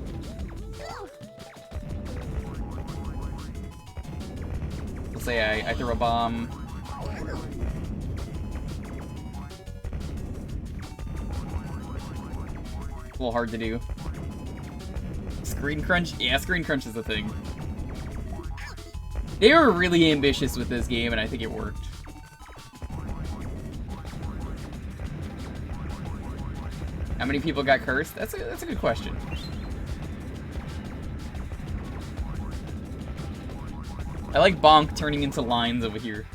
Let's say I throw a bomb. A little hard to do. Screen crunch? Yeah, screen crunch is a thing. They were really ambitious with this game, and I think it worked. How many people got cursed? That's a good question. I like Bonk turning into lines over here.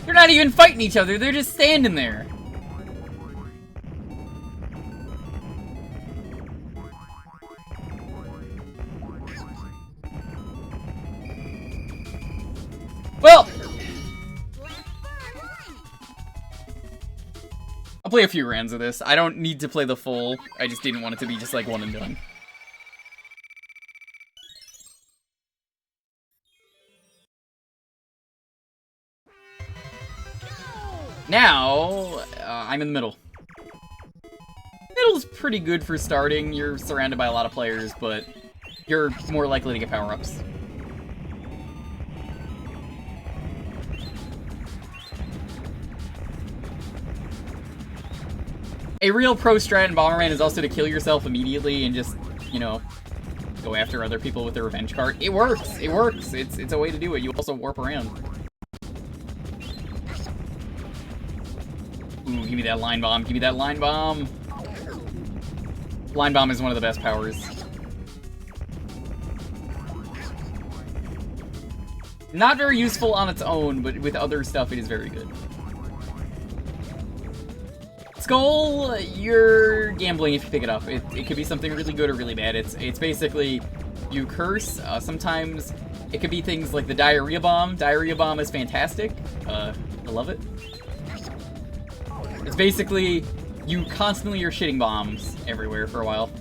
They're not even fighting each other, they're just standing there. Well, I'll play a few rounds of this. I don't need to play the full. I just didn't want it to be just like one and done. Now, I'm in the middle. Middle's pretty good for starting. You're surrounded by a lot of players, but you're more likely to get power-ups. A real pro strat in Bomberman is also to kill yourself immediately and just, you know, go after other people with the revenge card. It works! It works! It's a way to do it. You also warp around. Ooh, give me that line bomb. Give me that line bomb. Line bomb is one of the best powers. Not very useful on its own, but with other stuff it is very good. Skull, you're gambling if you pick it up. It could be something really good or really bad. It's basically, you curse. Sometimes it could be things like the Diarrhea Bomb. Diarrhea Bomb is fantastic. I love it. It's basically, you constantly are shitting bombs everywhere for a while.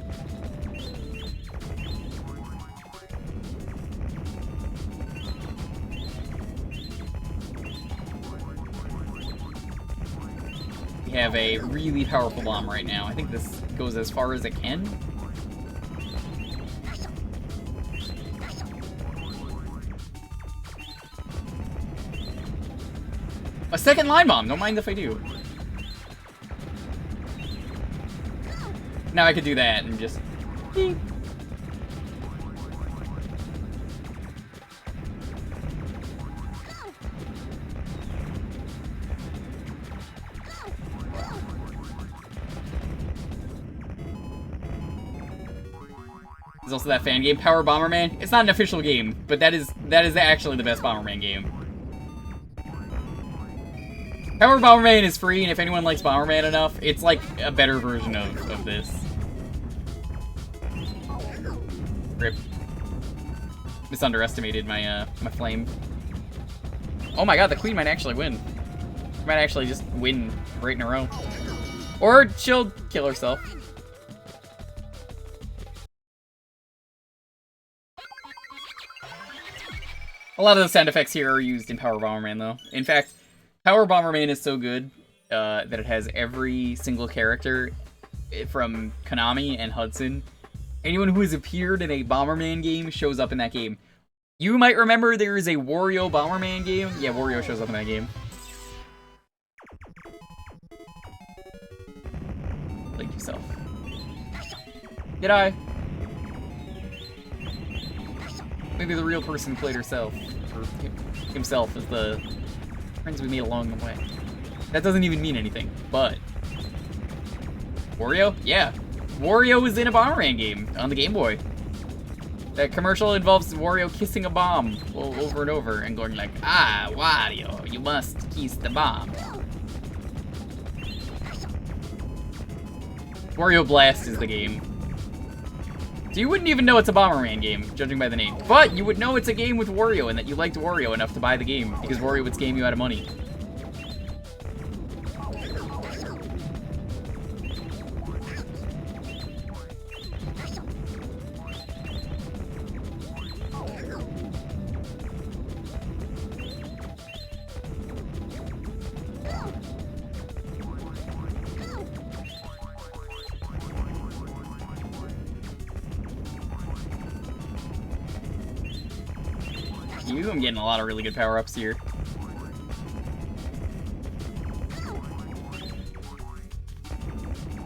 We have a really powerful bomb right now. I think this goes as far as it can. A second line bomb, don't mind if I do. Now I could do that and just... There's also that fan game, Power Bomberman. It's not an official game, but that is actually the best Bomberman game. Power Bomberman is free, and if anyone likes Bomberman enough, it's like a better version of this. Rip. Misunderestimated my my flame. Oh my god, the queen might actually win. She might actually just win right in a row. Or she'll kill herself. A lot of the sound effects here are used in Power Bomberman, though. In fact, Power Bomberman is so good that it has every single character from Konami and Hudson. Anyone who has appeared in a Bomberman game shows up in that game. You might remember there is a Wario Bomberman game. Yeah, Wario shows up in that game. Like yourself. G'day. Maybe the real person played herself. Or himself as the friends we made along the way. That doesn't even mean anything, but... Wario? Yeah. Wario was in a Bomberman game on the Game Boy. That commercial involves Wario kissing a bomb over and over and going like, "Ah, Wario, you must kiss the bomb." Wario Blast is the game. So you wouldn't even know it's a Bomberman game, judging by the name. But you would know it's a game with Wario and that you liked Wario enough to buy the game, because Wario would scam you out of money. I'm getting a lot of really good power-ups here.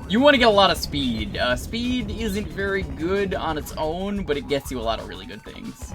You want to get a lot of speed. Speed isn't very good on its own, but it gets you a lot of really good things.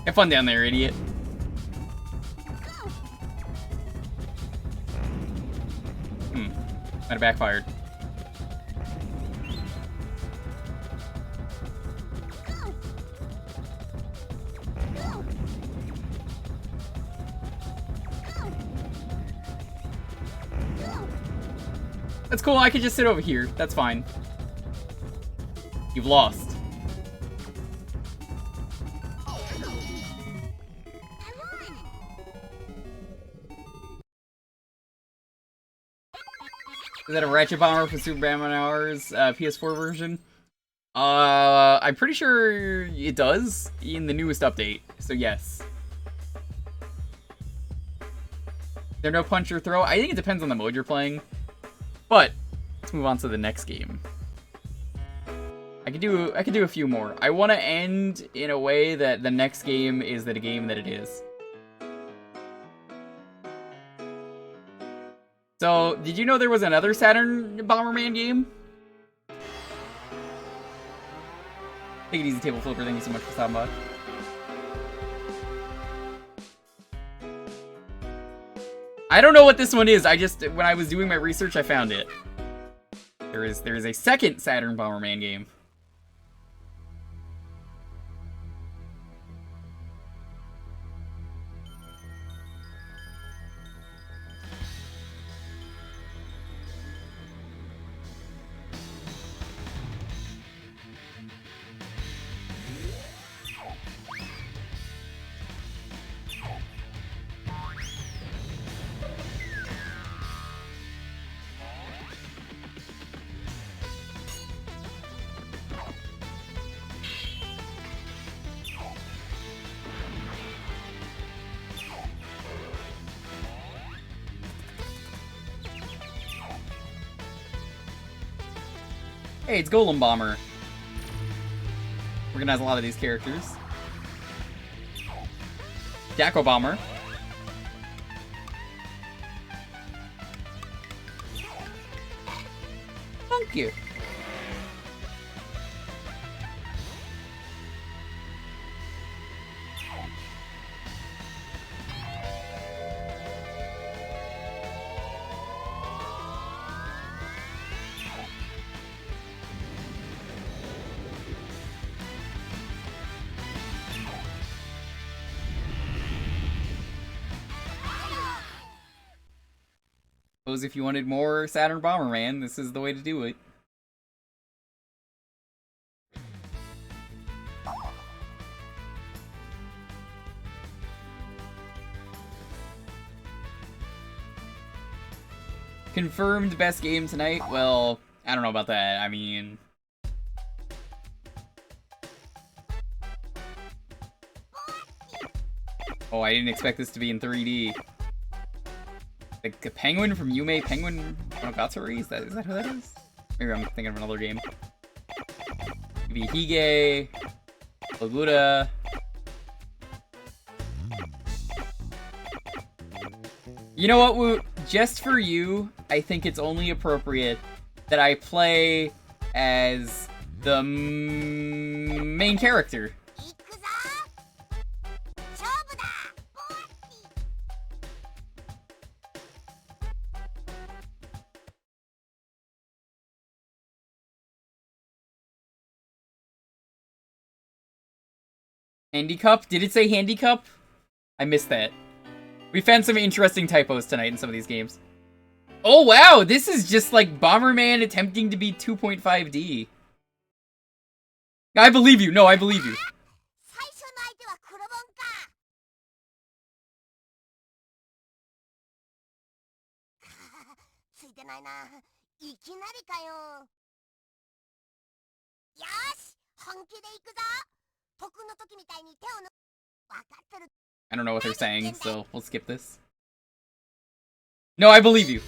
Have fun down there, idiot. Might have backfired. That's cool, I could just sit over here. That's fine. You've lost. Is that a Ratchet Bomber for Super Batman Hours PS4 version? I'm pretty sure it does in the newest update, so yes. There no punch or throw? I think it depends on the mode you're playing. But let's move on to the next game. I could do a few more. I want to end in a way that the next game is the game that it is. So, did you know there was another Saturn Bomberman game? Take it easy, Table Flipper. Thank you so much for stopping by. I don't know what this one is. I just, when I was doing my research, I found it. There is a second Saturn Bomberman game. Hey, it's Golem Bomber. Recognize a lot of these characters. Dacko Bomber. Thank you. Suppose if you wanted more Saturn Bomberman, this is the way to do it. Confirmed best game tonight? Well, I don't know about that. I mean... Oh, I didn't expect this to be in 3D. The penguin from Yume Penguin Monogatari? Is that who that is? Maybe I'm thinking of another game. Maybe Hige, Logura. You know what, Woot? Just for you, I think it's only appropriate that I play as the main character. Handicup? Did it say Handicup? I missed that. We found some interesting typos tonight in some of these games. Oh wow, this is just like Bomberman attempting to be 2.5D. I believe you. No, I believe you. I don't know what they're saying, so we'll skip this. No, I believe you.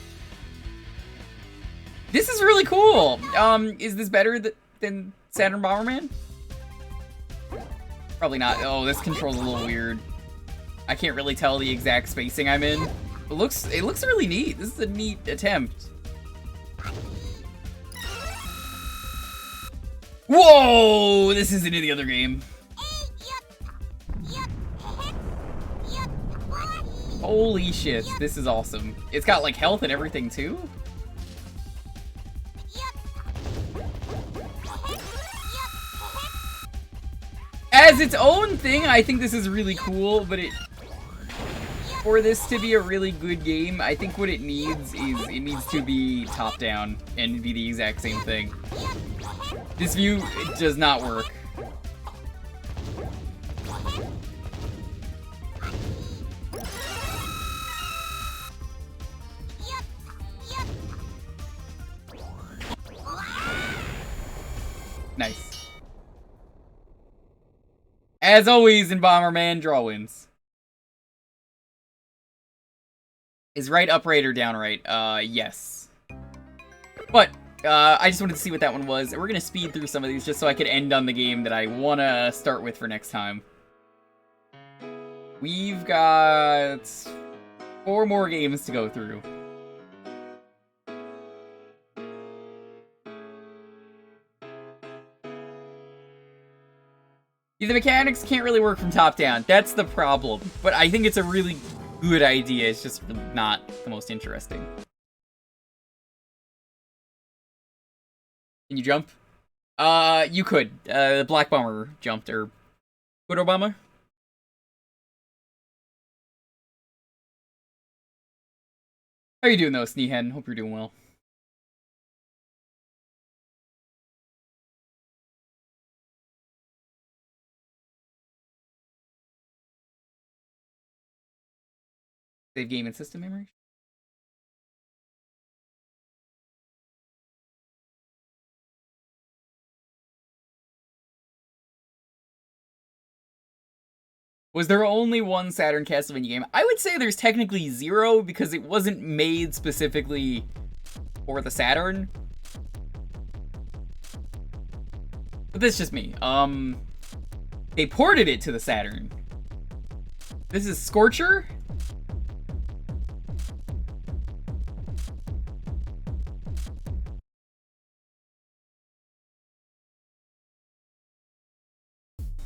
This is really cool. Is this better than Saturn Bomberman? Probably not. Oh, this control's a little weird. I can't really tell the exact spacing I'm in. It looks really neat. This is a neat attempt. Whoa! This isn't in the other game. Holy shit, this is awesome. It's got like health and everything too? As its own thing, I think this is really cool, but for this to be a really good game, I think what it needs is it needs to be top-down and be the exact same thing. This view does not work. Nice. As always in Bomberman, draw wins. Is right up right or down right? Yes. But, I just wanted to see what that one was, and we're gonna speed through some of these just so I could end on the game that I wanna start with for next time. We've got 4 more games to go through. The mechanics can't really work from top down. That's the problem. But I think it's a really good idea. It's just not the most interesting. Can you jump? You could. The Black Bomber jumped, or... Good Obama? How you doing though, Sneehead? Hope you're doing well. Save game and system memory? Was there only one Saturn Castlevania game? I would say there's technically 0 because it wasn't made specifically for the Saturn. But that's just me. They ported it to the Saturn. This is Scorcher?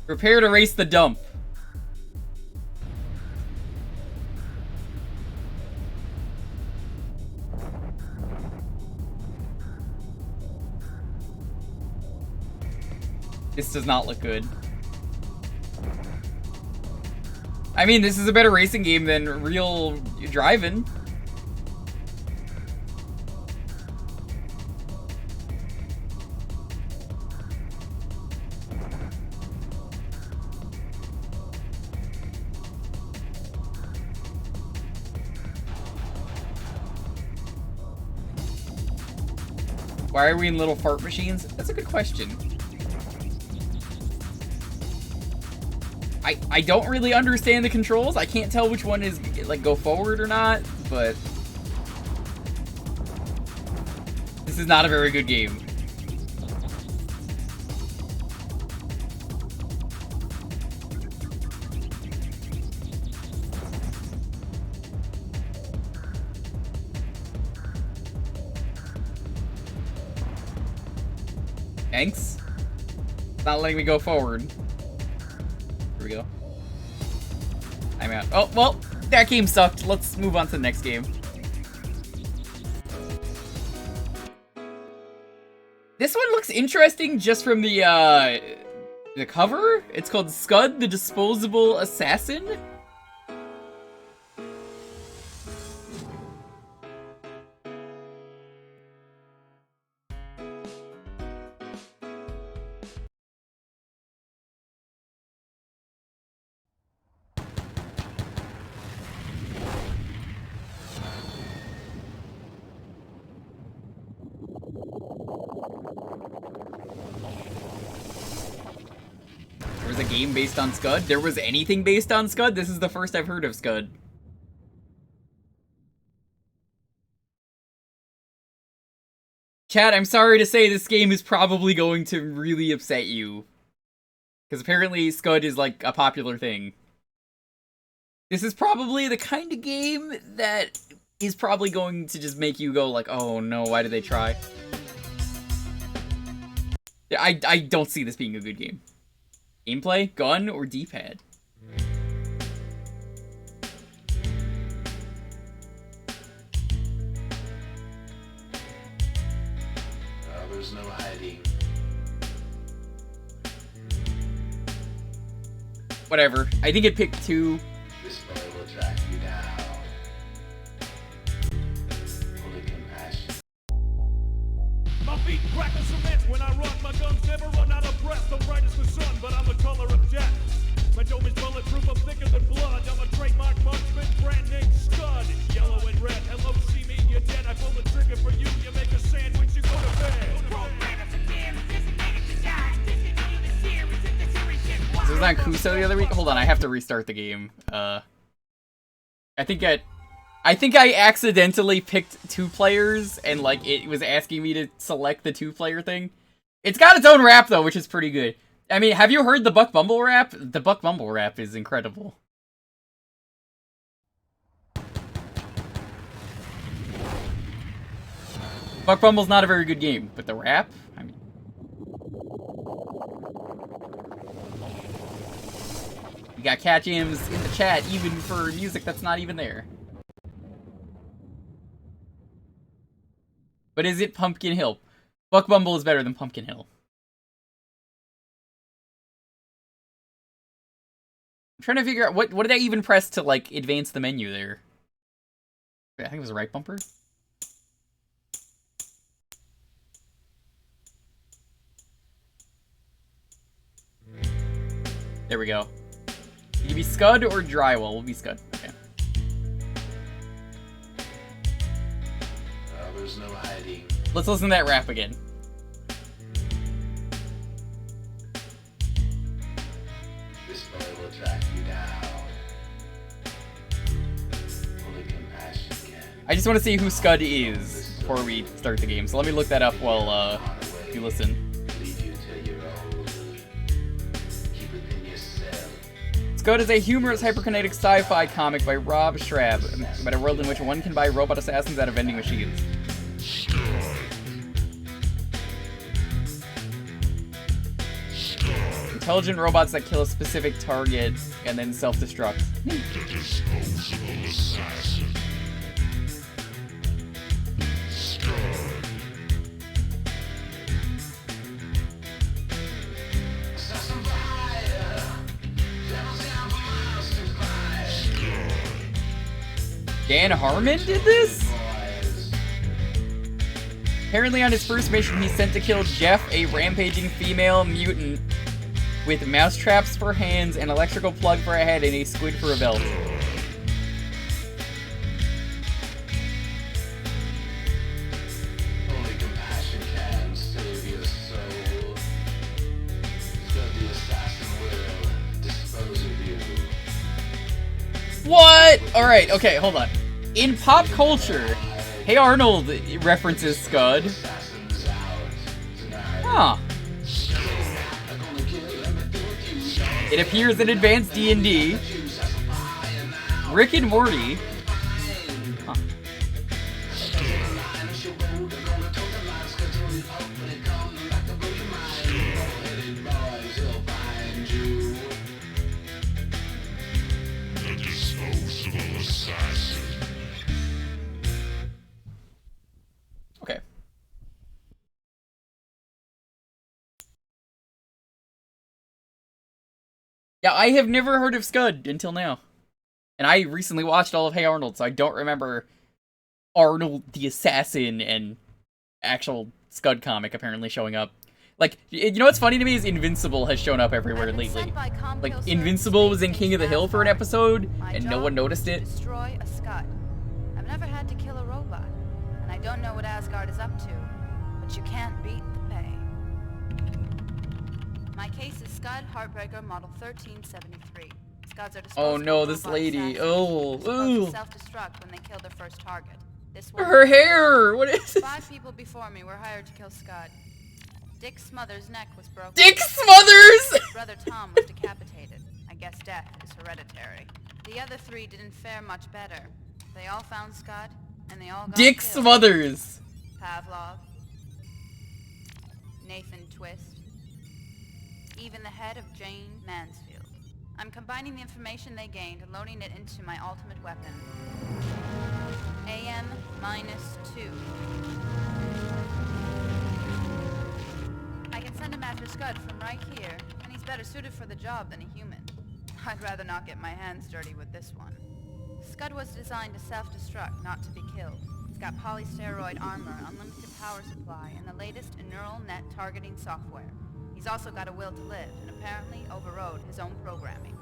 Prepare to race the dump. This does not look good. I mean, this is a better racing game than real driving. Why are we in little fart machines? That's a good question. I don't really understand the controls. I can't tell which one is, like, go forward or not, but... This is not a very good game. Thanks. It's not letting me go forward. Here we go. I'm out. Oh, well, that game sucked. Let's move on to the next game. This one looks interesting just from the cover. It's called Scud the Disposable Assassin. There was a game based on Scud? There was anything based on Scud? This is the first I've heard of Scud. Chad, I'm sorry to say this game is probably going to really upset you. Because apparently Scud is like a popular thing. This is probably the kind of game that is probably going to just make you go like, oh no, why did they try? I don't see this being a good game. Gameplay, gun, or D-pad? There's no hiding. Whatever. I think it picked 2. This boy will track you down. Fully compassion. My feet crack the cement when I run. My guns never run out of breath. I'm bright as the sun, but I'm the color of death. My dome is bulletproof, I'm thicker than blood. I'm a trademark marksman, brand name Scud. Yellow and red, hello, see me, you're dead. I pull the trigger for you, you make a sandwich, you go to bed. This was on Kuso the other week? Hold on, I have to restart the game. I think I accidentally picked 2 players, and like it was asking me to select the 2-player thing. It's got its own rap though, which is pretty good. I mean, have you heard the Buck Bumble rap? The Buck Bumble rap is incredible. Buck Bumble's not a very good game, but the rap? I mean... You got cat jams in the chat, even for music that's not even there. But is it Pumpkin Hill? Buck Bumble is better than Pumpkin Hill. I'm trying to figure out, what did I even press to, like, advance the menu there? Wait, I think it was the right bumper? There we go. It can be Scud or Drywall. We'll be Scud. Okay. There's no hiding. Let's listen to that rap again. This boy will track you down. Only compassion can. I just want to see who Scud is before we start the game. So let me look that up while you listen. Scud is a humorous, hyperkinetic sci-fi comic by Rob Schrab about a world in which one can buy robot assassins out of vending machines. Intelligent robots that kill a specific target and then self-destruct. Dan Harmon did this? Apparently on his first mission, he sent to kill Jeff, a rampaging female mutant with mouse traps for hands, an electrical plug for a head, and a squid for a belt. Only compassion can. What? Alright, okay, hold on. In pop culture, Hey Arnold references Scud. Huh. It appears in Advanced D&D. Rick and Morty. Huh. Okay. Yeah, I have never heard of Scud until now. And I recently watched all of Hey Arnold, so I don't remember Arnold the Assassin and actual Scud comic apparently showing up. Like, you know what's funny to me is Invincible has shown up everywhere lately. Like, Invincible was in King of the Hill for an episode, and no one noticed it. Destroy a Scud. I've never had to kill a robot, and I don't know what Asgard is up to, but you can't beat the pay. My case is Scud Heartbreaker Model 1373. Scuds are Oh no, this lady. Oh, ooh. Self-destruct when they kill their first target. This Her hair! What is it? 5 people before me were hired to kill Scud. Dick Smothers' neck was broken. Dick Smothers! His brother Tom was decapitated. I guess death is hereditary. The other 3 didn't fare much better. They all found Scud, and they all got Dick killed. Smothers! Pavlov. Nathan Twist. Even the head of Jane Mansfield. I'm combining the information they gained and loading it into my ultimate weapon. AM-2. I can send him after Scud from right here, and he's better suited for the job than a human. I'd rather not get my hands dirty with this one. Scud was designed to self-destruct, not to be killed. He's got polysteroid armor, unlimited power supply, and the latest in neural net targeting software. He's also got a will to live, and apparently overrode his own programming.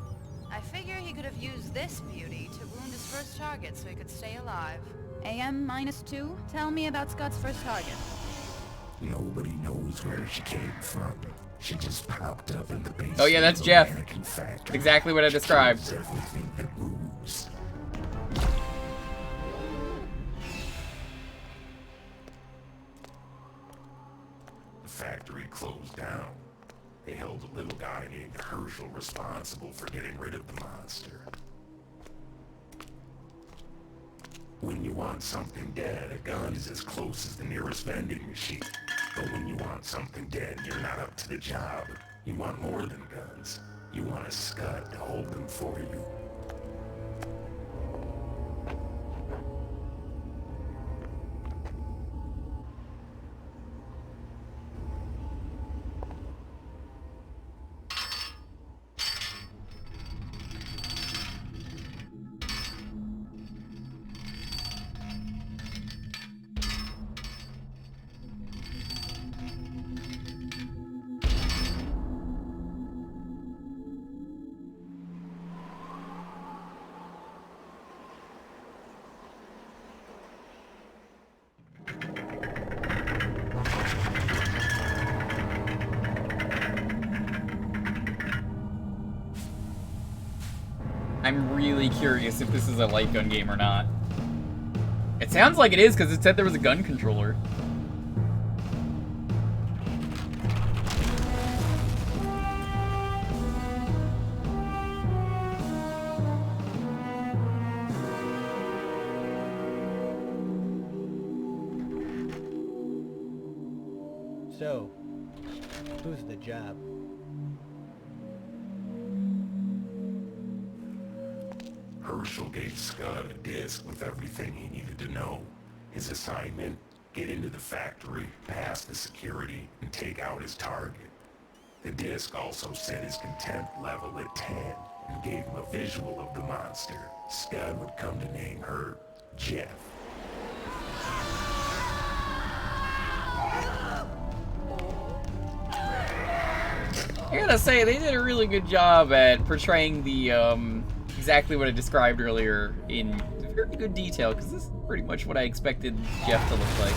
I figure he could have used this beauty to wound his first target so he could stay alive. AM-2, tell me about Scud's first target. Nobody knows where she came from. She just popped up in the basement. Oh yeah, that's Jeff. Exactly what I described. Everything that moves. The factory closed down. They held a little guy named Herschel responsible for getting rid of the monster. When you want something dead, a gun is as close as the nearest vending machine. But when you want something dead, you're not up to the job. You want more than guns. You want a Scud to hold them for you. I'm really curious if this is a light gun game or not. It sounds like it is because it said there was a gun controller. So, who's the job? Herschel gave Scud a disc with everything he needed to know. His assignment, get into the factory, pass the security, and take out his target. The disc also set his contempt level at 10 and gave him a visual of the monster. Scud would come to name her Jeff. I gotta say, they did a really good job at portraying the, exactly what I described earlier in very good detail, because this is pretty much what I expected Jeff to look like.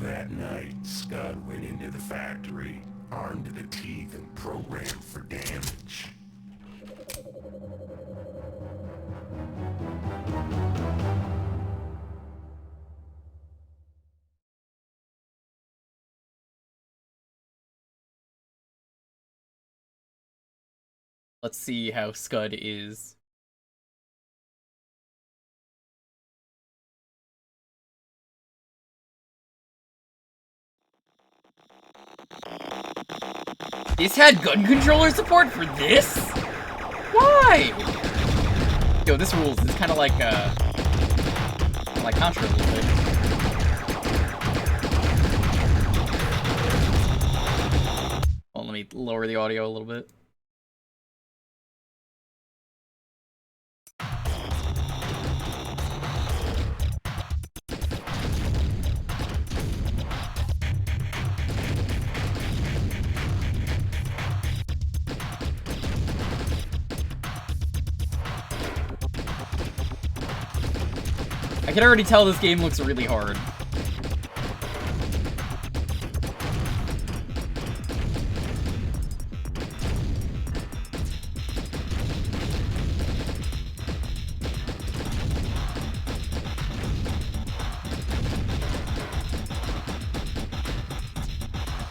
That night, Scud went into the factory, armed to the teeth and programmed for damage. Let's see how Scud is. This had gun controller support for this? Why? Yo, this rules. It's kind of like Contra a little bit. Well, let me lower the audio a little bit. I can already tell this game looks really hard.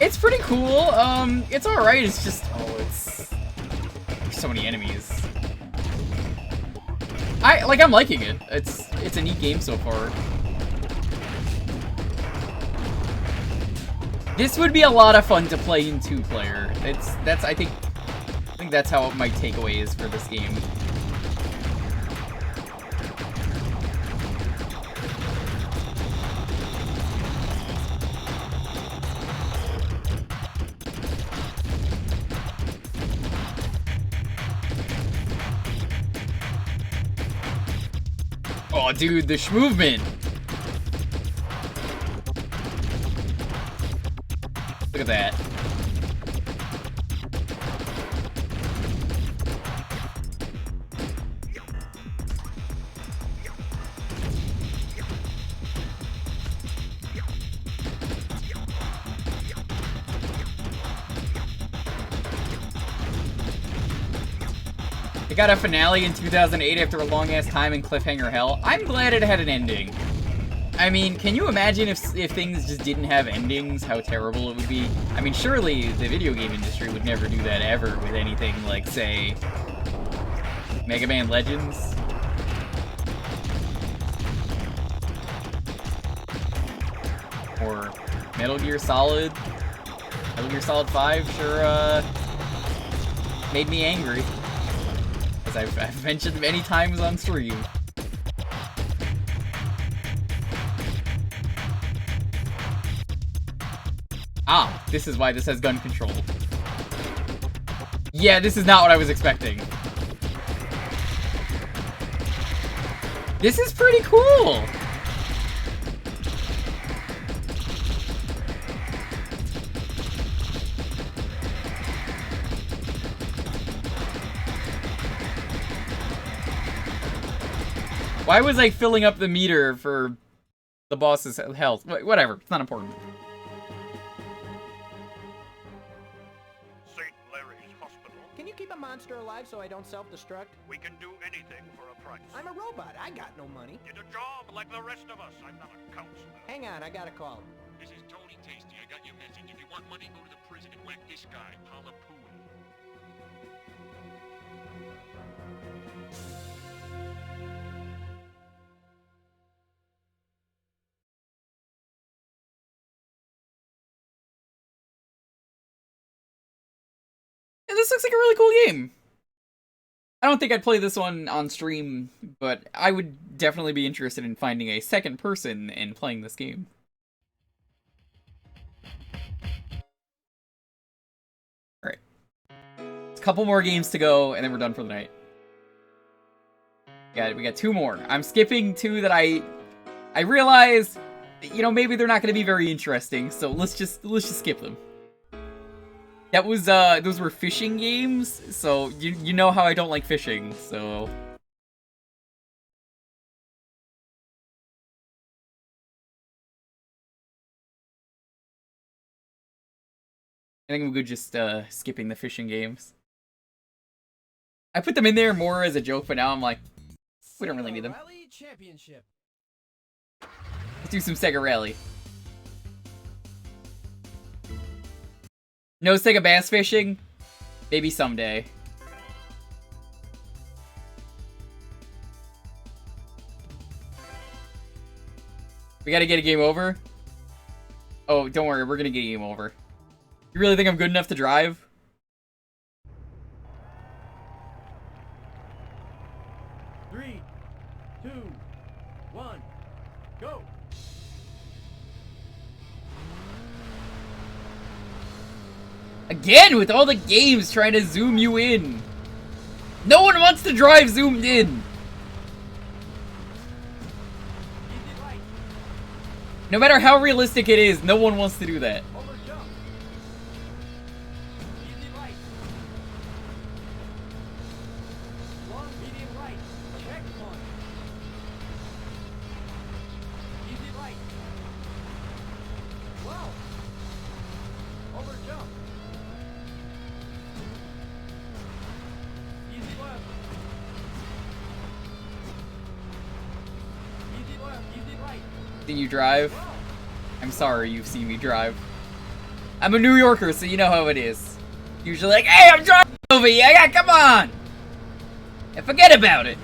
It's pretty cool. It's alright, it's just, there's so many enemies. I'm liking it. It's a neat game so far. This would be a lot of fun to play in 2-player. I think that's how my takeaway is for this game. Oh, dude, the movement. Look at that. It got a finale in 2008 after a long-ass time in cliffhanger hell. I'm glad it had an ending. I mean, can you imagine if things just didn't have endings, how terrible it would be? I mean, surely the video game industry would never do that ever with anything like, say, Mega Man Legends. Or Metal Gear Solid. Metal Gear Solid 5 sure, made me angry. As I've mentioned many times on stream. Ah, this is why this has gun control. Yeah, this is not what I was expecting. This is pretty cool! Why was I filling up the meter for the boss's health? Whatever, it's not important. St. Larry's Hospital. Can you keep a monster alive so I don't self-destruct? We can do anything for a price. I'm a robot. I got no money. Get a job like the rest of us. I'm not a counselor. Hang on, I got a call. This is Tony Tasty. I got your message. If you want money, go to the prison and whack this guy, Palapui. Yeah, this looks like a really cool game. I don't think I'd play this one on stream, but I would definitely be interested in finding a second person and playing this game. Alright. A couple more games to go, and then we're done for the night. We got 2 more. I'm skipping 2 that I realize, you know, maybe they're not going to be very interesting, so let's just skip them. That was, those were fishing games, so you know how I don't like fishing, so... I think I'm good just, skipping the fishing games. I put them in there more as a joke, but now I'm like, we don't really need them. Rally Championship. Let's do some Sega Rally. No Sega Bass Fishing? Maybe someday. We gotta get a game over? Oh, don't worry, we're gonna get a game over. You really think I'm good enough to drive? Three, 2, 1, go! Again, with all the games trying to zoom you in. No one wants to drive zoomed in. No matter how realistic it is, no one wants to do that. Did you drive? I'm sorry you've seen me drive. I'm a New Yorker, so you know how it is. Usually like, hey, I'm driving over here, yeah, come on! And forget about it.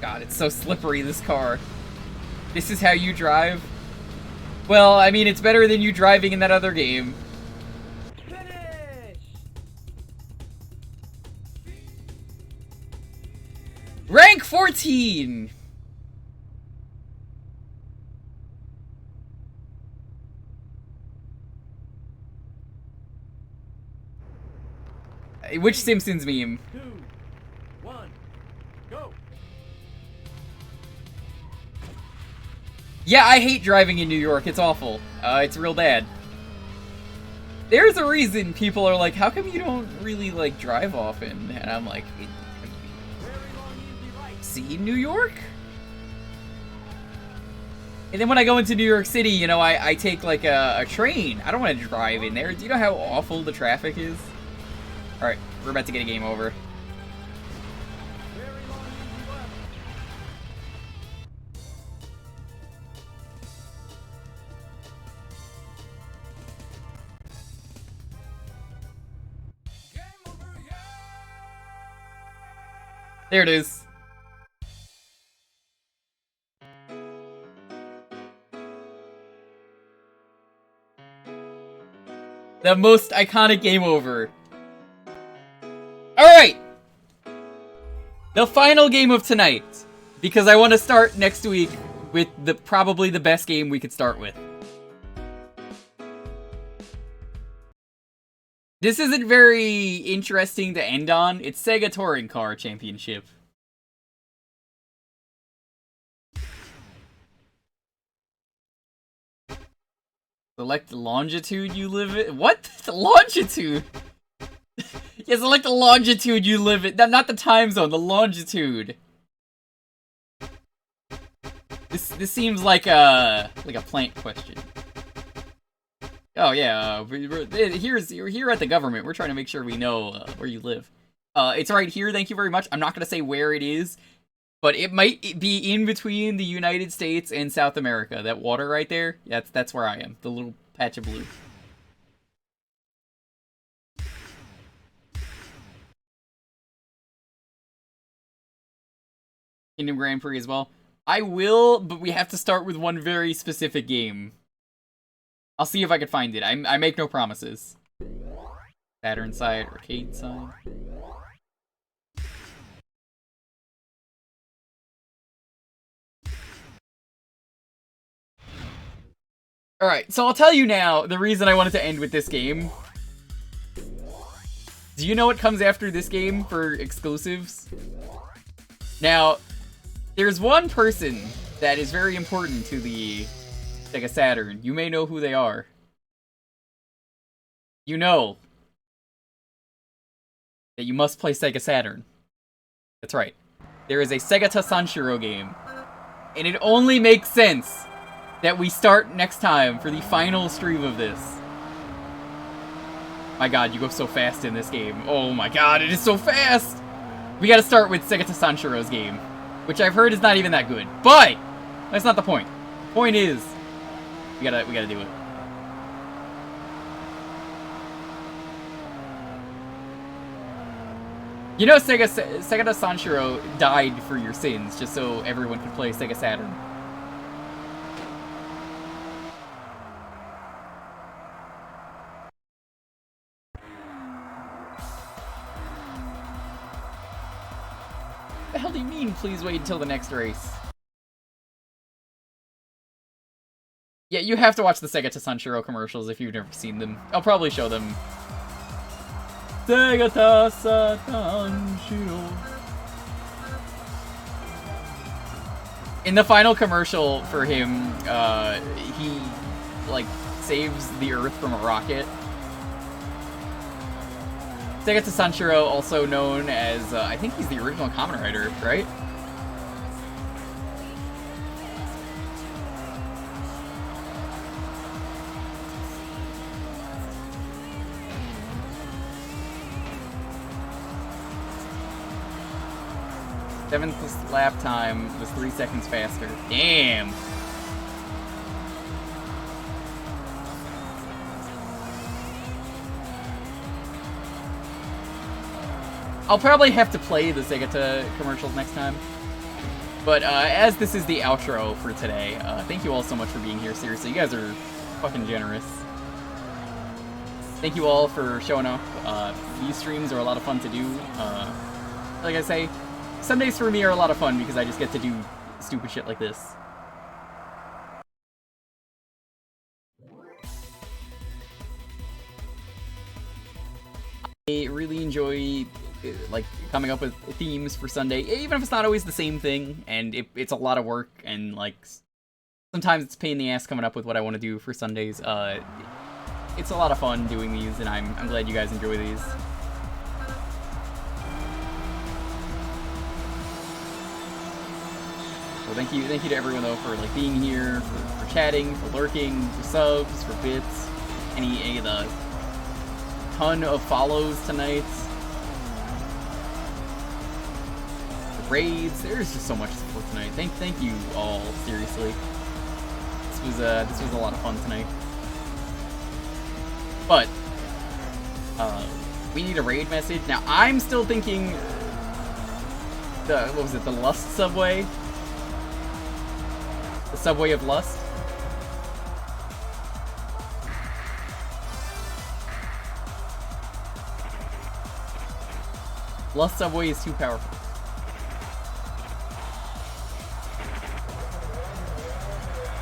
God, it's so slippery, this car. This is how you drive? Well, I mean, it's better than you driving in that other game. Rank 14! Which Simpsons meme? 2, 1, go! Yeah, I hate driving in New York. It's awful. It's real bad. There's a reason people are like, how come you don't really, like, drive often? And I'm like, see New York? And then when I go into New York City, you know, I take, like, a train. I don't want to drive in there. Do you know how awful the traffic is? Alright, we're about to get a game over. There it is. The most iconic game over. Alright! The final game of tonight. Because I want to start next week with probably the best game we could start with. This isn't very interesting to end on. It's Sega Touring Car Championship. Select the longitude you live in. What? The longitude? Yeah, select the longitude you live in. Not the time zone, the longitude. This seems like a plant question. Oh yeah, we're here at the government. We're trying to make sure we know where you live. It's right here. Thank you very much. I'm not gonna say where it is, but it might be in between the United States and South America. That water right there, that's where I am. The little patch of blue. Kingdom Grand Prix as well. I will, but we have to start with one very specific game. I'll see if I can find it. I make no promises. Saturn side, arcade side. Alright, so I'll tell you now the reason I wanted to end with this game. Do you know what comes after this game for exclusives? Now, there's one person that is very important to the Sega Saturn. You may know who they are. You know that you must play Sega Saturn. That's right. There is a Sega Sanshiro game. And it only makes sense that we start next time for the final stream of this. My god, you go so fast in this game. Oh my god, it is so fast! We gotta start with Sega Sanshiro's game, which I've heard is not even that good. But that's not the point. The point is, we gotta do it. You know, Sega Sanshiro died for your sins, just so everyone could play Sega Saturn. The hell do you mean, please wait until the next race? Yeah, you have to watch the Sega Sanshiro commercials if you've never seen them. I'll probably show them. Sega Sanshiro. In the final commercial for him, he, like, saves the Earth from a rocket. Sega Sanshiro, also known as, I think he's the original Kamen Rider, right? Seventh lap time was 3 seconds faster. Damn! I'll probably have to play the Sega commercials next time. But as this is the outro for today, thank you all so much for being here. Seriously, you guys are fucking generous. Thank you all for showing up. These streams are a lot of fun to do. Like I say, Sundays for me are a lot of fun because I just get to do stupid shit like this. I really enjoy like coming up with themes for Sunday, even if it's not always the same thing, and it's a lot of work, and like sometimes it's a pain in the ass coming up with what I want to do for Sundays. It's a lot of fun doing these, and I'm glad you guys enjoy these. So thank you to everyone though for like being here, for chatting, for lurking, for subs, for bits, any of the ton of follows tonight. The raids, there's just so much support tonight. Thank you all, seriously. This was a lot of fun tonight. But we need a raid message. Now I'm still thinking what was it, the Lust subway? The subway of Lust? Lust subway is too powerful.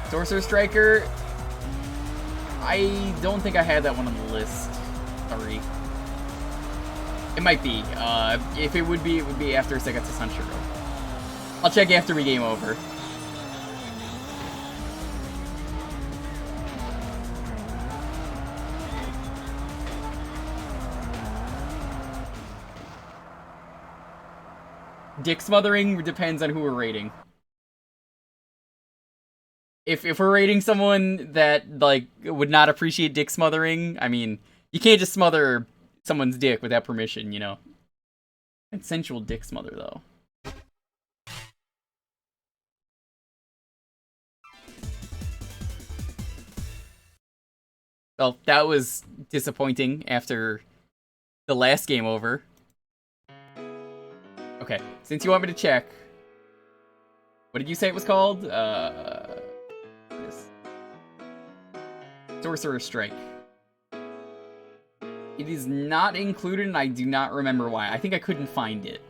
Sorcerer Striker, I don't think I had that one on the list. Sorry. It might be. If it would be after Sega Sanshiro. I'll check after we game over. Dick smothering depends on who we're rating. If we're rating someone that like would not appreciate dick smothering, I mean, you can't just smother someone's dick without permission, you know. Consensual dick smother though. Well, that was disappointing after the last game over. Okay, since you want me to check, what did you say it was called? This. Sorcerer Strike. It is not included, and I do not remember why. I think I couldn't find it.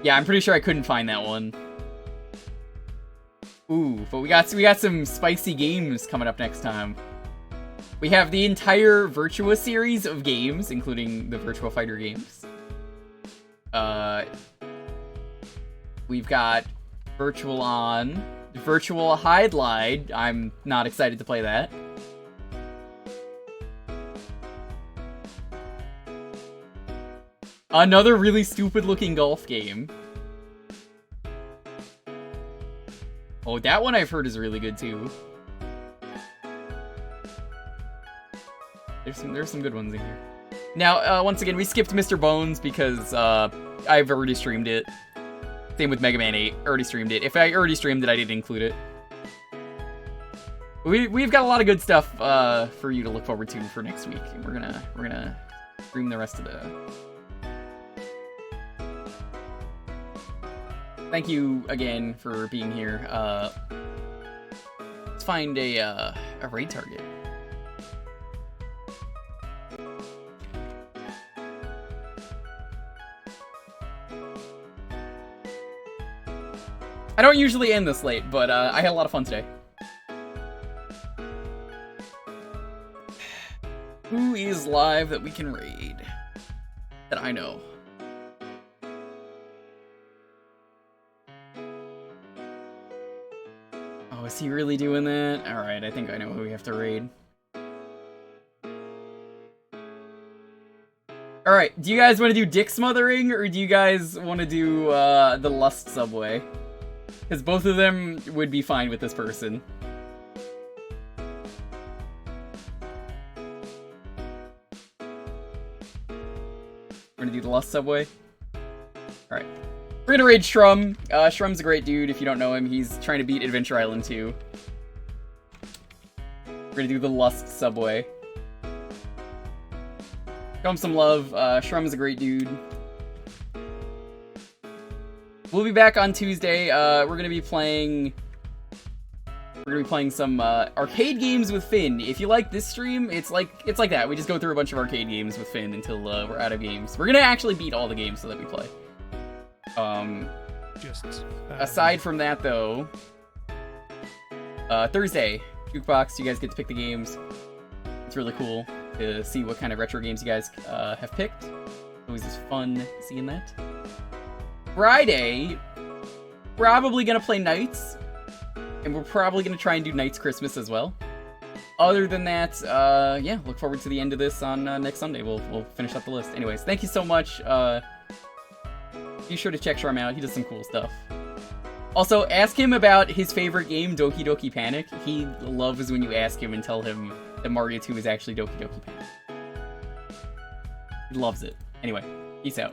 Yeah, I'm pretty sure I couldn't find that one. Ooh, but we got some spicy games coming up next time. We have the entire Virtua series of games, including the Virtua Fighter games. We've got Virtual On, Virtual Hide-Lide. I'm not excited to play that. Another really stupid-looking golf game. Oh, that one I've heard is really good too. There's some good ones in here. Now, once again, we skipped Mr. Bones because I've already streamed it. Same with Mega Man 8. Already streamed it. If I already streamed it, I didn't include it. We've got a lot of good stuff for you to look forward to for next week. And we're gonna stream the rest of thank you again for being here. Let's find a raid target. I don't usually end this late, but I had a lot of fun today. Who is live that we can raid? That I know. Oh, is he really doing that? Alright, I think I know who we have to raid. Alright, do you guys want to do dick smothering, or do you guys want to do the lust subway? Because both of them would be fine with this person. We're gonna do the lust subway? Alright. We're gonna raid Shrum. Shrum's a great dude if you don't know him. He's trying to beat Adventure Island 2. We're gonna do the lust subway. Show him some love. Shrum's a great dude. We'll be back on Tuesday. We're gonna be playing some arcade games with Finn. If you like this stream, it's like that. We just go through a bunch of arcade games with Finn until we're out of games. We're gonna actually beat all the games so that we play. Aside from that, though, Thursday, Jukebox, you guys get to pick the games. It's really cool to see what kind of retro games you guys have picked. Always is fun seeing that. Friday, probably gonna play Nights, and we're probably gonna try and do Nights Christmas as well. Other than that, yeah, look forward to the end of this on next Sunday. We'll finish up the list. Anyways, thank you so much. Be sure to check Sharm out. He does some cool stuff. Also, ask him about his favorite game, Doki Doki Panic. He loves when you ask him and tell him that Mario 2 is actually Doki Doki Panic. He loves it. Anyway, peace out.